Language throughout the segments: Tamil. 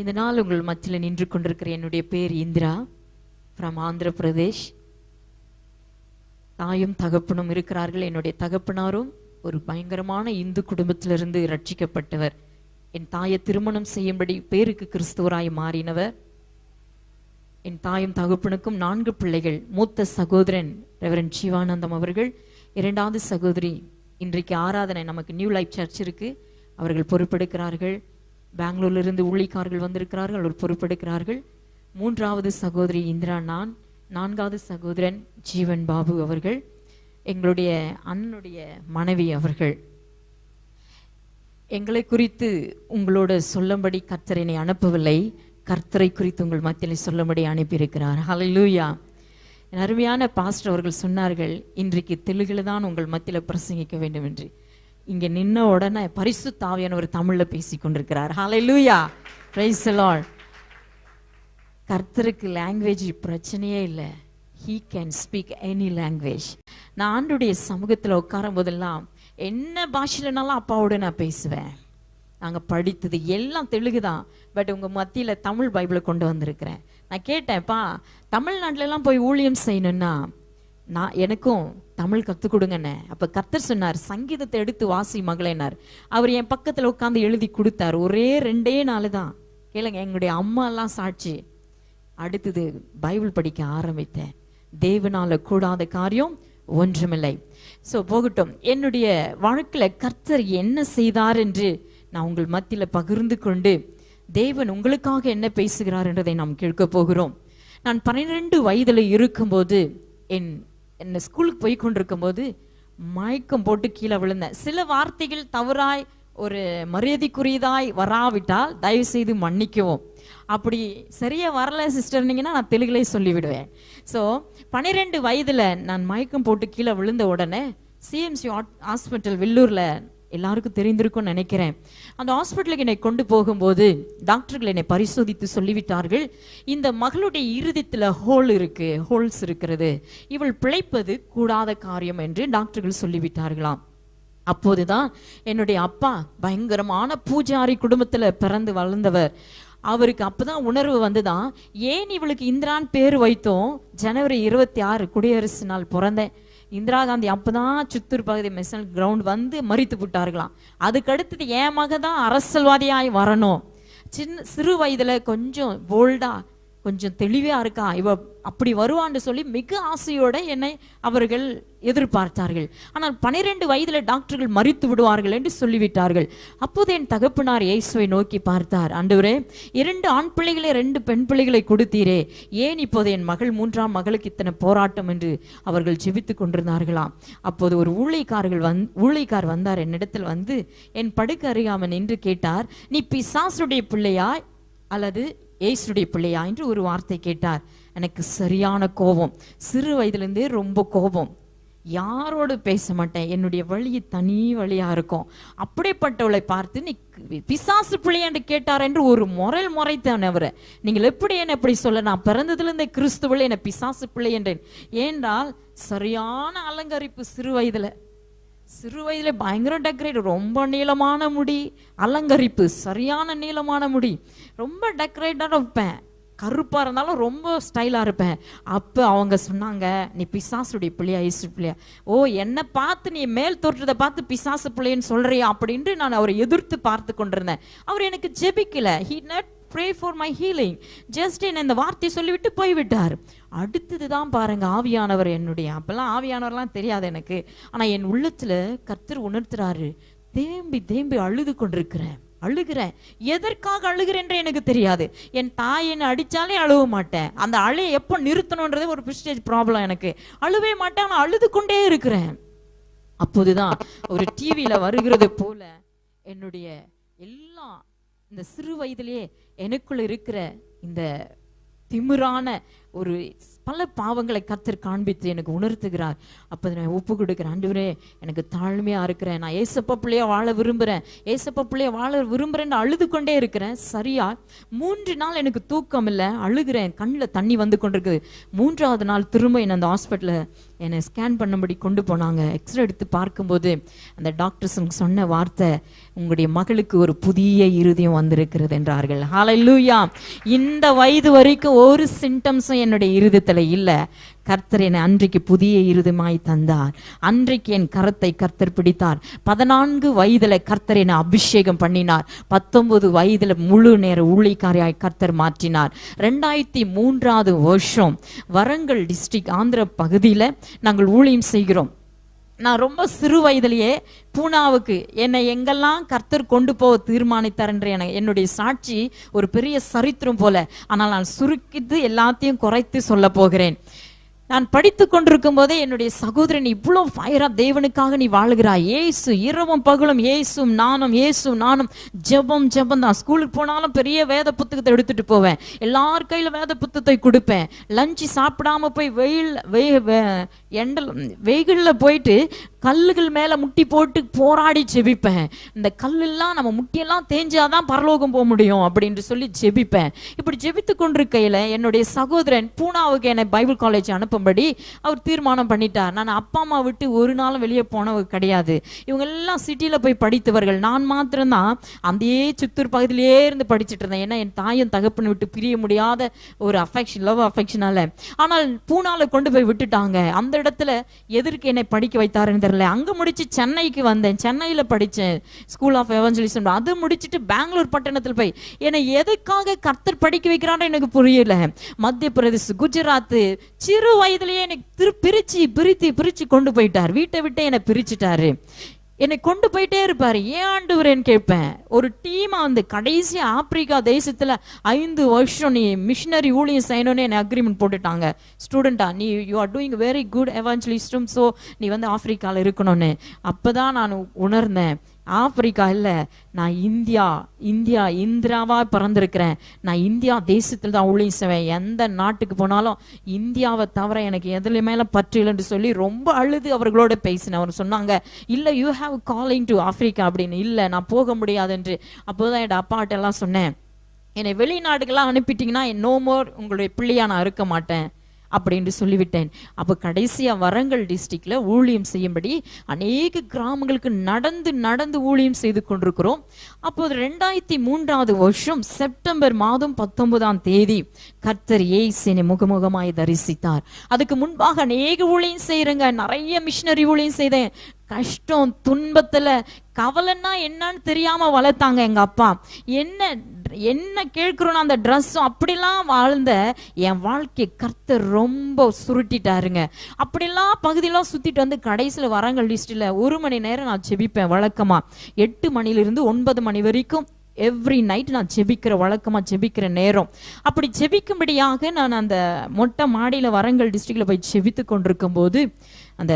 இந்த நாள் உங்கள் மத்தியில் நின்று கொண்டிருக்கிற என்னுடைய பேர் இந்திரா ஃப்ரம் ஆந்திர பிரதேஷ். தாயும் தகப்பனும் இருக்கிறார்கள். என்னுடைய தகப்பனாரும் ஒரு பயங்கரமான இந்து குடும்பத்திலிருந்து ரட்சிக்கப்பட்டவர். என் தாயை திருமணம் செய்யும்படி பேருக்கு கிறிஸ்துவராய் மாறினவர். என் தாயும் தகப்பனுக்கும் 4 பிள்ளைகள். மூத்த சகோதரன் ரெவரண்ட் சிவானந்தம் அவர்கள், 2வது சகோதரி இன்றைக்கு ஆராதனை நமக்கு நியூ லைஃப் சர்ச் இருக்கு, அவர்கள் பொறுப்பெடுக்கிறார்கள். பெங்களூர்ல இருந்து ஊழியக்காரர்கள் வந்திருக்கிறார்கள், அவர் பொறுப்பெடுக்கிறார்கள். 3வது சகோதரி இந்திரா, நான். 4வது சகோதரன் ஜீவன் பாபு அவர்கள், எங்களுடைய அண்ணனுடைய மனைவி அவர்கள். எங்களை குறித்து உங்களோட சொல்லும்படி கர்த்தர் என்னை அனுப்பவில்லை, கர்த்தரை குறித்து உங்கள் மத்தியில் சொல்லும்படி அனுப்பியிருக்கிறார். ஹல்லேலூயா. அருமையான பாஸ்டர் அவர்கள் சொன்னார்கள், இன்றைக்கு தெலுங்குல தான் உங்கள் மத்தியில் பிரசங்கிக்க வேண்டும் என்று. இங்க நின்ன உடனே பரிசுத்த ஆவியானவர் தமிழ்ல பேசி கொண்டிருக்கிறார். ஹல்லேலூயா, பிரைஸ் தி லார்ட். கர்த்தருக்கு லாங்குவேஜ் பிரச்சனையே இல்லை. He can speak any language. நான் ஆண்டுடைய சமூகத்தில் உட்காரும் போதெல்லாம் என்ன பாஷையிலனாலும் அப்பாவோட நான் பேசுவேன். நாங்கள் படித்தது எல்லாம் தெலுங்கு தான், பட் உங்கள் மத்தியில் தமிழ் பைபிளை கொண்டு வந்திருக்கிறேன். நான் கேட்டேன்ப்பா, தமிழ்நாட்டிலலாம் போய் ஊழியம் செய்யணும்னா எனக்கும் தமிழ் கற்றுக் கொடுங்கண்ணே. அப்போ கர்த்தர் சொன்னார், சங்கீதத்தை எடுத்து வாசி மகளேனார். அவர் என் பக்கத்தில் உட்காந்து எழுதி கொடுத்தார். ஒரே 2 நாள் தான். கேளுங்க, எங்களுடைய அம்மா எல்லாம் சாட்சி. அடுத்தது பைபிள் படிக்க ஆரம்பித்தேன். தேவனால கூடாத காரியம் ஒன்றுமில்லை. ஸோ போகட்டும், என்னுடைய வாழ்க்கையில் கர்த்தர் என்ன செய்தார் என்று நான் உங்கள் மத்தியில் பகிர்ந்து கொண்டு தேவன் உங்களுக்காக என்ன பேசுகிறார் என்றதை நாம் கேட்க போகிறோம். நான் 12 வயதில் இருக்கும்போது என்ன ஸ்கூலுக்கு போய் கொண்டிருக்கும் போது மயக்கம் போட்டு கீழே விழுந்தேன். சில வார்த்தைகள் தவறாய் ஒரு மரியாதைக்குரியதாய் வராவிட்டால் தயவு செய்து மன்னிக்கவும். அப்படி சரியா வரல சிஸ்டர்னீங்கன்னா நான் தெலுங்குலே சொல்லிவிடுவேன். ஸோ 12 வயதில் நான் மயக்கம் போட்டு கீழே விழுந்த உடனே சிஎம்சி ஹாஸ்பிட்டல் வில்லூரில் எல்லாருக்கும் தெரிந்திருக்கும்னு நினைக்கிறேன். அந்த ஹாஸ்பிட்டலுக்கு என்னை கொண்டு போகும்போது டாக்டர்கள் என்னை பரிசோதித்து சொல்லிவிட்டார்கள், இந்த மகளுடைய இருதயத்தில் ஹோல்ஸ் இருக்கிறது, இவள் பிழைப்பது கூடாத காரியம் என்று டாக்டர்கள் சொல்லிவிட்டார்களாம். அப்போதுதான் என்னுடைய அப்பா பயங்கரமான பூஜாரி குடும்பத்தில் பிறந்து வளர்ந்தவர். அவருக்கு அப்பதான் உணர்வு வந்துதான், ஏன் இவளுக்கு இந்திரான் பேர் வைத்தோம். ஜனவரி 26 குடியரசு நாள் பிறந்தேன். இந்திரா காந்தி அப்பதான் சித்தூர் பகுதி மெசல் கிரவுண்ட் வந்து மறித்து விட்டார்களாம். அதுக்கு அடுத்தது என் மக தான் அரசியல்வாதியாய் வரணும். சிறு வயதுல கொஞ்சம் போல்டா, கொஞ்சம் தெளிவா இருக்கா, இவ அப்படி வருவான்னு சொல்லி மிக ஆசையோட என்னை அவர்கள் எதிர்பார்த்தார்கள். ஆனால் 12 வயதுல டாக்டர்கள் மறித்து விடுவார்கள் என்று சொல்லிவிட்டார்கள். அப்போது என் தகப்பனார் இயேசுவை நோக்கி பார்த்தார், ஆண்டவரே, 2 ஆண் பிள்ளைகளை 2 பெண் பிள்ளைகளை கொடுத்தீரே, ஏன் இப்போது என் மகள் 3ஆம் மகளுக்கு இத்தனை போராட்டம் என்று அவர்கள் ஜெபித்து கொண்டிருந்தார்களாம். அப்போது ஒரு ஊழியக்கார் வந்தார். என்னிடத்தில் வந்து என் படுக்க அருகாமல் நின்று கேட்டார், நீ பிசாசுடைய பிள்ளையாய் அல்லது ஏசுடைய பிள்ளையா என்று ஒரு வார்த்தை கேட்டார். எனக்கு சரியான கோபம். சிறு வயதிலிருந்தே ரொம்ப கோபம். யாரோடு பேச மாட்டேன். என்னுடைய வழி தனி வழியா இருக்கும். அப்படிப்பட்டவளை பார்த்து நீ பிசாசு பிள்ளையாண்டு கேட்டார் என்று ஒரு முறைத்தான் அவரை. நீங்கள் எப்படி என்ன எப்படி சொல்ல, நான் பிறந்ததுலேருந்தே கிறிஸ்துவளை என்ன பிசாசு பிள்ளை என்றேன். ஏன்றால் சரியான அலங்கரிப்பு. சிறு வயதுல பயங்கர டெக்கரேட், ரொம்ப நீளமான முடி, அலங்கரிப்பு, சரியான நீளமான முடி, ரொம்ப டெக்கரேட்டாக இருப்பேன். கருப்பா இருந்தாலும் ரொம்ப ஸ்டைலா இருப்பேன். அப்ப அவங்க சொன்னாங்க, நீ பிசாசுடைய பிள்ளையா இயேசு பிள்ளையா? ஓ, என்னை பார்த்து நீ மேல் தோற்றத்தை பார்த்து பிசாசு பிள்ளைன்னு சொல்றியா அப்படின்ட்டு நான் அவரை எதிர்த்து பார்த்து கொண்டிருந்தேன். அவர் எனக்கு ஜெபிக்கல. He not pray for my healing. Just என்ன இந்த வார்த்தையை சொல்லிவிட்டு போய்விட்டார். அடுத்ததுதான் பாருங்க, ஆவியானவர் என்னுடைய, அப்பெல்லாம் ஆவியானவர்லாம் தெரியாது எனக்கு, ஆனா என் உள்ளத்துல கர்த்தர் உணர்த்துறாரு, தேம்பி அழுது கொண்டிருக்கிறேன். அழுகிறேன். எதற்காக அழுகிறேன் என்று எனக்கு தெரியாது. என் தாய் என்னை அடிச்சாலே அழுவ மாட்டேன். அந்த அழையை எப்போ நிறுத்தணும்ன்றதே ஒரு பிரிஸ்டேஜ் ப்ராப்ளம் எனக்கு. அழுவே மாட்டேன், ஆனால் அழுது கொண்டே இருக்கிறேன். அப்போதுதான் ஒரு டிவியில வருகிறது போல என்னுடைய எல்லாம் இந்த சிறு வயதிலேயே எனக்குள்ள இருக்கிற இந்த திமிரான ஒரு பல பாவங்களை கர்த்தர் காண்பித்து எனக்கு உணர்த்துகிறார். அப்போ நான் ஒப்பு கொடுக்குறேன். ஆண்டவரே, எனக்கு தாழ்மையா இருக்கிறேன், நான் ஏசப்பா பிள்ளையா வாழ விரும்புகிறேன், ஏசப்பா பிள்ளையா வாழ விரும்புகிறேன்னு அழுது கொண்டே இருக்கிறேன். சரியா 3 நாள் எனக்கு தூக்கம் இல்லை, அழுகிறேன், கண்ணில் தண்ணி வந்து கொண்டிருக்குது. 3ஆவது நாள் திரும்ப என்னை அந்த ஹாஸ்பிட்டலில் என்னை ஸ்கேன் பண்ணும்படி கொண்டு போனாங்க. எக்ஸ்ரே எடுத்து பார்க்கும்போது அந்த டாக்டர்ஸ் சொன்ன வார்த்தை, உங்களுடைய மகளுக்கு ஒரு புதிய இருதயம் வந்திருக்கிறது என்றார்கள். ஹல்லேலூயா. இந்த வயது வரைக்கும் ஒரு சிம்டம்ஸும் என்னுடைய இருதயத்தில் இல்லை. கர்த்தர் என்னை அன்றைக்கு புதிய இருதயமாய் தந்தார். அன்றைக்கு என் கரத்தை கர்த்தர் பிடித்தார். 14 வயதுல கர்த்தர் என்னை அபிஷேகம் பண்ணினார். 19 வயதுல முழு நேர ஊழியக்காரியாய் கர்த்தர் மாற்றினார். 2003ஆவது வருஷம் வரங்கல் டிஸ்ட்ரிக்ட் ஆந்திர பகுதியில் நாங்கள் ஊழியம் செய்கிறோம். நான் ரொம்ப சிறு வயதிலேயே பூனாவுக்கு என்னை எங்கெல்லாம் கர்த்தர் கொண்டு போக தீர்மானித்தார் என்று என்னுடைய சாட்சி ஒரு பெரிய சரித்திரம் போல. ஆனால் நான் சுருக்கிட்டு எல்லாத்தையும் குறைத்து சொல்ல போகிறேன். நான் படித்து கொண்டிருக்கும் போதே என்னுடைய சகோதரன், இவ்வளோ ஃபயரா தேவனுக்காக நீ வாழுகிறாய், ஏசு இரவும் பகலும் ஏசும் நானும் ஜெபம் தான். ஸ்கூலுக்கு போனாலும் பெரிய வேத புத்தகத்தை எடுத்துட்டு போவேன், எல்லார் கையில வேத புத்தகத்தை கொடுப்பேன். லஞ்சு சாப்பிடாம போய் வெயிலில் போயிட்டு கல்லுகள் மேல முட்டி போட்டு போராடி ஜெபிப்பேன். இந்த கல்லெல்லாம் நம்ம முட்டியெல்லாம் தேஞ்சாதான் பரலோகம் போக முடியும் அப்படின்னு சொல்லி ஜெபிப்பேன். இப்படி ஜெபித்து கொண்டிருக்கையில என்னுடைய சகோதரன் பூனாவுக்கு என்னை பைபிள் காலேஜ் அனுப்பும்படி அவர் தீர்மானம் பண்ணிட்டார். நான் அப்பா அம்மா விட்டு ஒரு நாளும் வெளியே போனவங்க கிடையாது. இவங்க எல்லாம் சிட்டியில போய் படித்தவர்கள். நான் மாத்திரம்தான் அந்த சித்தூர் பகுதியிலே இருந்து படிச்சுட்டு இருந்தேன். ஏன்னா என் தாயும் தகப்பனை விட்டு பிரிய முடியாத ஒரு லவ் அஃபெக்ஷனால. ஆனால் பூனால கொண்டு போய் விட்டுட்டாங்க. அந்த இடத்துல எதற்கு என்னை படிக்க வைத்தாருன்னு தெரியல. அங்க முடிச்சு சென்னைக்கு வந்தேன். சென்னையில படிச்சேன் ஸ்கூல் ஆஃப் எவஞ்சலிசம். அது முடிச்சுட்டு பெங்களூர் பட்டணத்தில் போய் என்னை எதுக்காக கர்த்தர் படிக்க வைக்கிறான்னு எனக்கு புரியல. மத்திய பிரதேச, குஜராத், சிறு வயதிலேயே என்னை பிரிச்சு கொண்டு போயிட்டார். வீட்டை விட்டு என்னை பிரிச்சுட்டாரு. என்னை கொண்டு போயிட்டே இருப்பாரு. ஏன் ஆண்டவரேன்னு கேட்பேன். ஒரு டீமா வந்து கடைசி ஆப்பிரிக்கா தேசத்துல 5 வருஷம் நீ மிஷினரி ஊழியம் செய்யணும்னு என்னை அக்ரிமெண்ட் போட்டுட்டாங்க. ஸ்டூடெண்டா நீ you are doing very good எவாஞ்சலிஸ்டும், ஸோ நீ வந்து ஆப்பிரிக்காவில் இருக்கணும்னு. அப்பதான் நான் உணர்ந்தேன், ஆப்பிரிக்கா இல்லை, நான் இந்தியாவா பிறந்திருக்கிறேன். நான் இந்தியா தேசத்தில் தான் ஊழியம் செய்வேன். எந்த நாட்டுக்கு போனாலும் இந்தியாவை தவிர எனக்கு எதுல மேல பற்று இல்லைன்னு சொல்லி ரொம்ப அழுது அவர்களோட பேசினேன். அவர் சொன்னாங்க, இல்லை you have calling to Africa அப்படின்னு. இல்லை, நான் போக முடியாது என்று. அப்போதான் என் அப்பாட்ட எல்லாம் சொன்னேன், என்னை வெளிநாடுகள்லாம் அனுப்பிட்டீங்கன்னா நோ மோர் உங்களுடைய பிள்ளையா நான் இருக்க மாட்டேன் அப்படின்னு சொல்லிவிட்டேன். அப்போ கடைசியா வரங்கல் டிஸ்ட்ரிக்ட்ல ஊழியம் செய்யும்படி அநேக கிராமங்களுக்கு நடந்து ஊழியம் செய்து கொண்டிருக்கிறோம். அப்போது 2003ஆவது வருஷம் செப்டம்பர் மாதம் 19ஆம் தேதி கர்த்தர் இயேசுவை முகமுகமாய் தரிசித்தார். அதுக்கு முன்பாக அநேக ஊழியம் செய்யறேங்க, நிறைய மிஷினரி ஊழியம் செய்தேன். கஷ்டம் துன்பத்துல கவலைன்னா என்னன்னு தெரியாம வளர்த்தாங்க எங்க அப்பா. என்ன கேட்கிறோம் அந்த ட்ரெஸ்ஸும் அப்படிலாம் வாழ்ந்த என் வாழ்க்கையை கர்த்தர் ரொம்ப சுருட்டிட்டாருங்க. அப்படிலாம் பகுதியெல்லாம் சுத்திட்டு வந்து கடைசியில் வரங்கல் லிஸ்டில் 1 மணி நேரம் நான் ஜெபிப்பேன். வழக்கமா 8 மணிலிருந்து 9 மணி வரைக்கும் எவ்ரி நைட் நான் வழக்கமா ஜெபிக்கிற நேரம். அப்படி ஜெபிக்கும்படியாக நான் அந்த மொட்டை மாடியில் வரங்கல் டிஸ்ட்ரிக்ட்ல போய் ஜெபித்து கொண்டிருக்கும் போது அந்த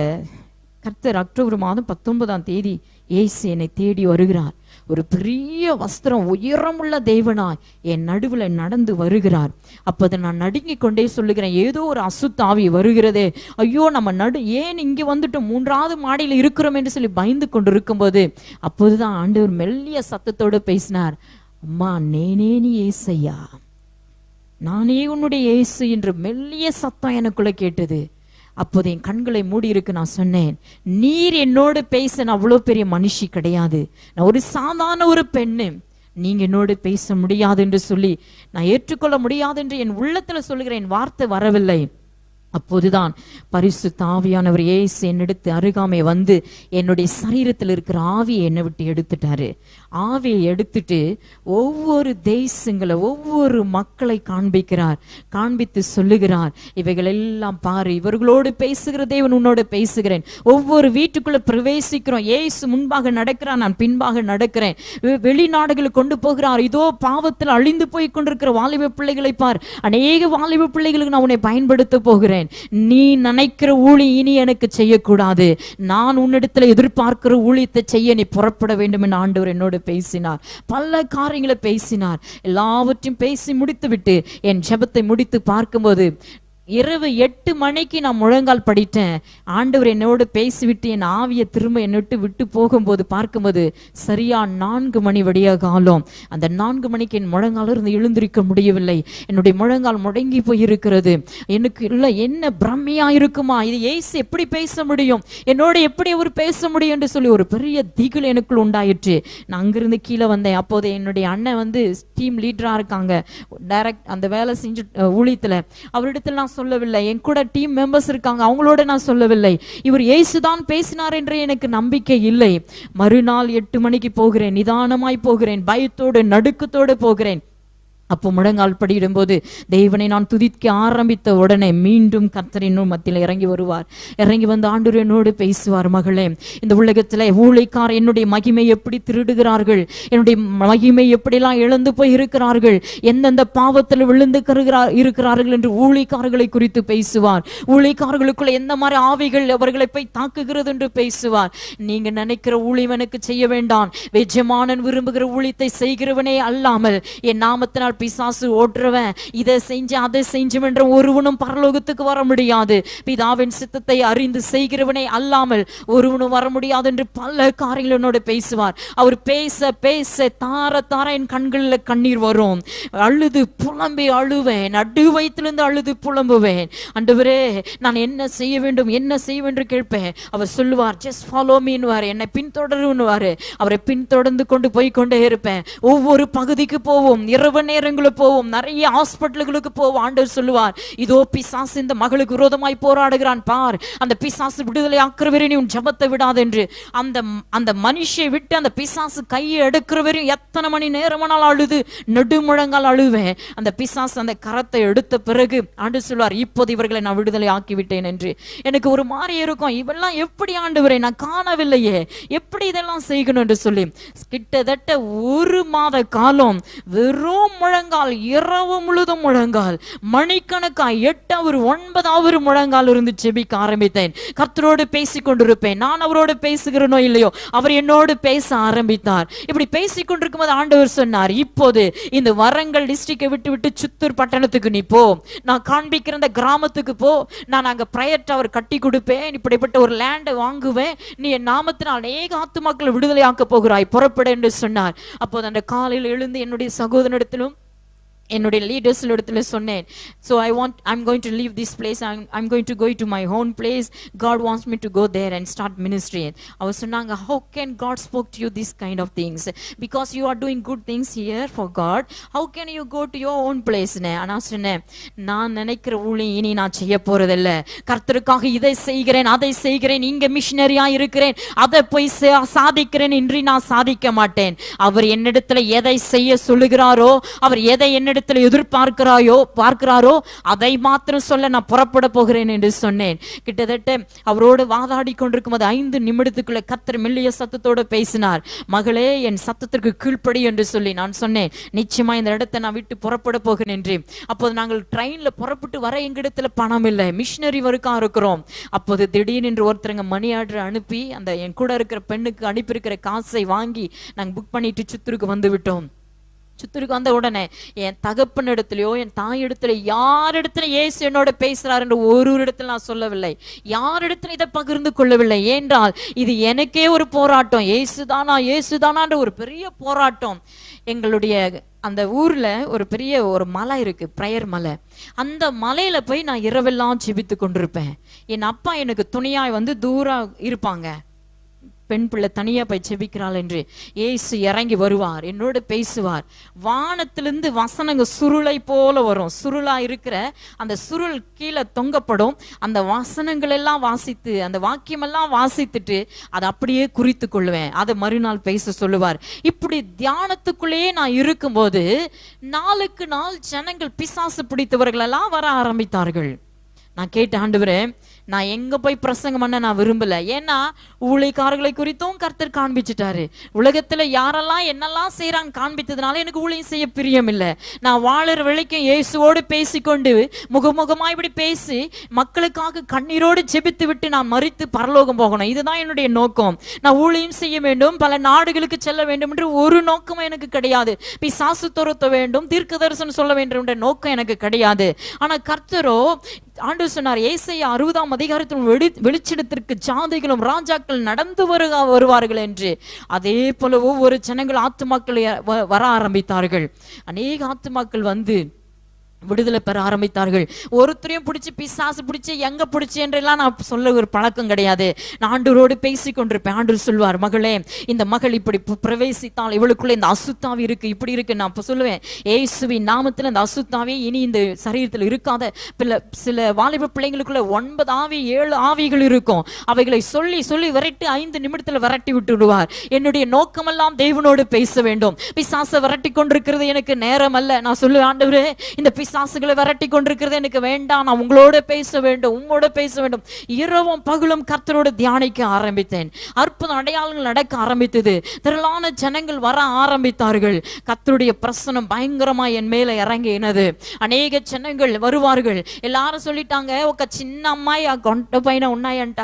கர்த்தர் அக்டோபர் மாதம் 19ஆம் தேதி இயேசு என்னை தேடி வருகிறார். ஒரு பெரிய வஸ்திரம் உயரமுள்ள தேவனாய் என் நடுவில் நடந்து வருகிறார். அப்போது நான் நடுங்கிக் கொண்டே சொல்லுகிறேன், ஏதோ ஒரு அசுத்தாவி வருகிறதே, ஐயோ நம்ம ஏன் இங்கே வந்துட்டு 3ஆவது மாடியில் இருக்கிறோம் என்று சொல்லி பயந்து கொண்டு இருக்கும்போது அப்போதுதான் ஆண்டவர் மெல்லிய சத்தத்தோடு பேசினார், அம்மா நேனே நீ ஏசையா, நானே உன்னுடைய இயேசு என்று மெல்லிய சத்தம் எனக்குள்ள கேட்டது. அப்போது என் கண்களை மூடி இருக்கு. நான் சொன்னேன், நீர் என்னோடு பேச நான் அவ்வளோ பெரிய மனுஷி கிடையாது, நான் ஒரு சாதாரண ஒரு பெண்ணு, நீங்க என்னோடு பேச முடியாது என்று சொல்லி நான் ஏற்றுக்கொள்ள முடியாது என்று என் உள்ளத்துல சொல்லுகிறேன். என் வார்த்தை வரவில்லை. அப்போதுதான் பரிசுத்த ஆவியானவர் இயேசு என்னிடத்து அருகாமை வந்து என்னுடைய சரீரத்தில் இருக்கிற ஆவியை என்னை விட்டு எடுத்துட்டாரு. ஆவியை எடுத்துட்டு ஒவ்வொரு தேசங்களை ஒவ்வொரு மக்களை காண்பித்து சொல்லுகிறார், இவைகள் எல்லாம் பாரு, இவர்களோடு பேசுகிற தேவன் உன்னோடு பேசுகிறேன். ஒவ்வொரு வீட்டுக்குள்ள பிரவேசிக்கிறோம், இயேசு முன்பாக நடக்கிறார், நான் பின்பாக நடக்கிறேன். வெளிநாடுகளுக்கு கொண்டு போகிறார். இதோ பாவத்தில் அழிந்து போய் கொண்டிருக்கிற வாலிப பிள்ளைகளை பார், அநேக வாலிப பிள்ளைகளுக்கு நான் உன்னை பயன்படுத்த போகிறேன். நீ நினைக்கிற ஊழி இனி எனக்கு செய்யக்கூடாது, நான் உன்னிடத்துல எதிர்பார்க்கிற ஊழியத்தை செய்ய நீ புறப்பட வேண்டும் என்று ஆண்டவர் என்னோடு பேசினார். பல காரியங்களை பேசினார். எல்லாவற்றையும் பேசி முடித்து விட்டு என் ஜெபத்தை முடித்து பார்க்கும்போது இரவு 8 மணிக்கு நான் முழங்கால் படிட்டேன். ஆண்டவர் என்னோடு பேசிவிட்டு என் ஆவியை திரும்ப என்னை விட்டு போகும்போது பார்க்கும்போது சரியா 4 மணி விடிய காலம். அந்த 4 மணிக்கு என் முழங்கால இருந்து எழுந்திருக்க முடியவில்லை. என்னுடைய முழங்கால் முடங்கி போயிருக்கிறது. எனக்கு இல்லை என்ன பிரம்மையா இருக்குமா, இது ஏசு எப்படி பேச முடியும், என்னோட எப்படி அவர் பேச முடியும் என்று சொல்லி ஒரு பெரிய திகில் எனக்குள் உண்டாயிற்று. நான் அங்கிருந்து கீழே வந்தேன். அப்போது என்னுடைய அண்ணன் வந்து டீம் லீடரா இருக்காங்க, டைரக்ட் அந்த வேலை செஞ்சு ஊழியத்துல. அவரிடத்துல நான் சொல்லவில்லை, என் கூட டீம் மெம்பர்ஸ் இருக்காங்க, அவங்களோட நான் சொல்லவில்லை. இவர் இயேசுதான் பேசினார் என்று எனக்கு நம்பிக்கை இல்லை. மறுநாள் 8 மணிக்கு போகிறேன், நிதானமாய் போகிறேன், பயத்தோடு நடுக்கத்தோடு போகிறேன். அப்போ முழங்கால் படியிடும்போது தேவனை நான் துதிக்க ஆரம்பித்த உடனே மீண்டும் கர்த்தரின் மத்தியில் இறங்கி வருவார். இறங்கி வந்து ஆண்டவர் என்னோடு பேசுவார். மகளே, இந்த உலகத்தில் ஊழியக்காரர் என்னுடைய மகிமை எப்படி திருடுகிறார்கள், என்னுடைய மகிமை எப்படிலாம் இழந்து போய் இருக்கிறார்கள், எந்தெந்த பாவத்தில் விழுந்து இருக்கிறார்கள் என்று ஊழியக்காரர்களை குறித்து பேசுவார். ஊழியக்காரர்களுக்குள்ள எந்த மாதிரி ஆவிகள் அவர்களை போய் தாக்குகிறது என்று பேசுவார். நீங்க நினைக்கிற ஊழியம் எனக்கு செய்ய வேண்டாம், எஜமானன் விரும்புகிற ஊழியத்தை செய்கிறவனே அல்லாமல் என் நாமத்தினால் பிசாசு ஓட்டுறவன் இதை செஞ்சு அதை செஞ்சு என்ற ஒருவனும் பரலோகத்துக்கு வர முடியாது, பிதாவின் சித்தத்தை அறிந்து செய்கிறவனே அல்லாமல் ஒருவனும் வர முடியாது என்று பல காரியங்களோடு பேசுவார். அவர் பேச பேச தார தார என் கண்களில் கண்ணீர் வரும். அழுது புலம்பி அழுவேன், நடு வயிற்றிலிருந்து அழுது புலம்புவேன். ஆண்டவரே நான் என்ன செய்ய வேண்டும் என்ன செய்ய வேண்டும் கேட்பேன். அவர் சொல்லுவார் ஜஸ்ட் ஃபாலோ மீன்வார், என்னை பின்தொடருவார். அவரை பின்தொடர்ந்து கொண்டு போய் கொண்டே இருப்பேன். ஒவ்வொரு பகுதிக்கு போவோம், இரவு நேரங்களுக்கு போவோம், நிறைய ஹாஸ்பிட்டல்களுக்கு போவோம். ஆண்டவர் சொல்லுவார், இதோ பிசாசு இந்த மகளுக்கு விரோதமாய் போராடுகிறான் பார், அந்த பிசாசு விடுதலை ஆக்குறவரை நீ உன் ஜபத்தை விடாது என்று. அந்த மனுஷை விட்டு அந்த பிசாசு கையை எடுக்கிறவரையும் எத்தனை மணி நேரமானால் அழுது நெடுமுழங்கால் அழுவேன். அந்த பிசாசு அந்த கரத்தை எடுத்த பிறகு ஆண்டவர் சொல்லுவார், இப்போது இவர்களை நான் விடுதலை ஆக்கி விட்டேன் என்று. எனக்கு ஒரு மாதிரி இருக்கும், இவெல்லாம் எப்படி ஆண்டவரை நான் காணவில்லையே, எப்படி இதெல்லாம் செய்யணும் என்று சொல்லி கிட்டத்தட்ட 1 மாத காலம் வெறும் முழங்கால், இரவு முழுதும் முழங்கால், மணிக்கணக்காய் 8 அவர் 9 அவர் முழங்கால் இருந்து ஜெபிக்க ஆரம்பித்தேன். கர்த்தரோடு பேசிக் கொண்டிருப்பேன். நான் அவரோடு பேசுகிறனோ இல்லையோ அவர் என்னோடு பேச ஆரம்பித்தார். இப்படி பேசிக் கொண்டிருக்கும் போது ஆண்டவர் சொன்னார், இப்போது இந்த வரங்கள் டிஸ்ட்ரிக்டை விட்டு விட்டு சித்தூர் பட்டணத்துக்கு நீ போ, நான் காண்பிக்கிற அந்த கிராமத்துக்கு போ, நான் அங்க பிரயர் டவர் கட்டி கொடுப்பேன், இப்படிப்பட்ட ஒரு லேண்டை வாங்குவேன், நீ என் நாமத்தினால் அநேக ஆத்துமாக்களை விடுதலை ஆக்க போகிறாய், புறப்பட என்று சொன்னார். அப்போது அந்த காலையில் எழுந்து என்னுடைய சகோதரனிடத்திலும் என்னுடைய லீடர்ஸ் இடத்துல சொன்னேன், so I'm going to leave this place, I'm going to go to my own place, God wants me to go there and start ministry. அவர் சொன்னாங்க, how can God spoke to you this kind of things, because you are doing good things here for God, how can you go to your own place? நான் சொன்னேன், நான் நினைக்கிற ஊழியம் இனி நான் செய்ய போறதில்லை, கர்த்தருக்காக இதை செய்கிறேன் அதை செய்கிறேன், இங்க மிஷனரியா இருக்கிறேன், அதை போய் சாதிக்கிறேன், இன்றி நான் சாதிக்க மாட்டேன். அவர் என்னிடத்துல எதை செய்ய சொல்லுகிறாரோ, அவர் எதை என்னிடத்துல எதிர்பார்க்கிறாரோ அதை மாத்திரம் சொல்ல நான் புறப்பட போகிறேன் என்று சொன்னேன். கிட்டத்தட்ட அவரோடு வாதாடி கொண்டிருக்கும் போது 5 நிமிடத்துக்குள்ள கர்த்தர் மெல்லிய சத்தத்தோடு பேசினார், மகளே என் சத்தத்திற்கு கீழ்ப்படி என்று சொல்லி. நான் சொன்னேன், நிச்சயமா இந்த இடத்தை நான் விட்டு புறப்பட போகிறேன் என்று. அப்போது நாங்கள் ட்ரெயின்ல புறப்பட்டு வர எங்கிடத்துல பணம் இல்லை, மிஷினரி ஒர்க்கா இருக்கிறோம். அப்போது திடீர்னு ஒருத்தருங்க மணி ஆர்டர் அனுப்பி அந்த என் கூட இருக்கிற பெண்ணுக்கு அனுப்பியிருக்கிற காசை வாங்கி நாங்கள் புக் பண்ணிட்டு சித்தூருக்கு வந்து விட்டோம். சித்தூருக்கு வந்த உடனே என் தகப்பன் இடத்துலயோ என் தாய் இடத்துல யார் இடத்துல இயேசு என்னோட பேசுறாரு என்று ஒரு இடத்துல நான் சொல்லவில்லை, யார் இடத்துல இதை பகிர்ந்து கொள்ளவில்லை. ஏன்றால் இது எனக்கே ஒரு போராட்டம், இயேசுதானான்ற ஒரு பெரிய போராட்டம். எங்களுடைய அந்த ஊர்ல ஒரு பெரிய ஒரு மலை இருக்கு, பிரயர் மலை. அந்த மலையில போய் நான் இரவெல்லாம் ஜெபித்து கொண்டிருப்பேன். என் அப்பா எனக்கு துணையாய் வந்து தூரம் இருப்பாங்க, பெண் பிள்ளை தனியா போய் ஜெபிக்கிறாள் என்று. இயேசு இறங்கி வருவார், என்னோடு பேசுவார். வானத்திலிருந்து வசனங்க சுருளை போல வரும், சுருளா இருக்கிற அந்த சுருள் கீழே தொங்கப்படும். அந்த வசனங்கள் எல்லாம் வாசித்து அந்த வாக்கியம் எல்லாம் வாசித்துட்டு அதை அப்படியே குறித்து கொள்வேன், அதை மறுநாள் பேச சொல்லுவார். இப்படி தியானத்துக்குள்ளேயே நான் இருக்கும்போது நாளுக்கு நாள் ஜனங்கள் பிசாசு பிடித்தவர்கள் எல்லாம் வர ஆரம்பித்தார்கள். நான் கேட்ட, ஆண்டவரே நான் எங்க போய் பிரசங்கம் பண்ண நான் விரும்பல, ஏன்னா ஊழியக்காரர்களை குறித்தும் கர்த்தர் காண்பிச்சுட்டாரு, உலகத்துல யாரெல்லாம் என்னெல்லாம் செய்யறாங்க காண்பித்ததுனால எனக்கு ஊழியம் செய்ய பிரியம் இல்லை. நான் வாழற வரைக்கும் இயேசுவோடு பேசிக்கொண்டு முகமுகமா இப்படி பேசி மக்களுக்காக கண்ணீரோடு ஜெபித்து விட்டு நான் மரித்து பரலோகம் போகணும், இதுதான் என்னுடைய நோக்கம். நான் ஊழியம் செய்ய வேண்டும், பல நாடுகளுக்கு செல்ல வேண்டும் என்று ஒரு நோக்கமும் எனக்கு கிடையாது. பிசாசு துரத்த வேண்டும், தீர்க்க தரிசனம் சொல்ல வேண்டும் என்ற நோக்கம் எனக்கு கிடையாது. ஆனா கர்த்தரோ ஆண்டவர் சொன்னார், ஏசாயா 60ஆம் அதிகாரத்தில் வெளிச்சத்திற்கு ஜாதிகளும் ராஜாக்கள் நடந்து வருவார்கள் என்று. அதே போல ஒவ்வொரு ஜனங்கள் ஆத்துமாக்கள் வர ஆரம்பித்தார்கள். அநேக ஆத்துமாக்கள் வந்து விடுதலை பெற ஆரம்பித்தார்கள். ஒருத்தரையும் பிடிச்சி பிசாசு பிடிச்சி எங்க பிடிச்சி என்றெல்லாம் நான் சொல்ல ஒரு பழக்கம் கிடையாது. நான் ஆண்டவரோடு பேசி கொண்டிருப்பேன். ஆண்டவர் சொல்வார், மகளே இந்த மகள் இப்படி பிரவேசித்தால் இவளுக்குள்ள இந்த அசுத்தாவி இருக்கு, இப்படி இருக்கு. நான் இப்ப சொல்லுவேன், இயேசுவின் நாமத்தில் இந்த அசுத்தாவி இனி இந்த சரீரத்தில் இருக்காத. சில வாலிப பிள்ளைங்களுக்குள்ள 9 ஆவி 7 ஆவிகள் இருக்கும். அவைகளை சொல்லி சொல்லி விரட்டி 5 நிமிடத்தில் விரட்டி விட்டு விடுவார். என்னுடைய நோக்கமெல்லாம் தேவனோடு பேச வேண்டும். பிசாசை விரட்டி கொண்டிருக்கிறது எனக்கு நேரம் அல்ல. நான் சொல்லுவேன், ஆண்டவரே இந்த பிசாசுகளை விரட்டி கொண்டிருக்கிறது எனக்கு வேண்டாம், நான் உங்களோட பேச வேண்டும், உங்களோட பேச வேண்டும். இரவும் பகலும் கர்த்தரோடு தியானிக்க ஆரம்பித்தேன். அற்புத அடையாளங்கள் நடக்க ஆரம்பித்தது. திரளான ஜனங்கள் வர ஆரம்பித்தார்கள். கர்த்தருடைய பிரசனம் பயங்கரமா என் மேல இறங்கினது. அநேக ஜனங்கள் வருவார்கள். எல்லாரும் சொல்லிட்டாங்க, ఒక చిన్న అమ్మాయి ఆ గొంట పైన ఉన్నాయంట.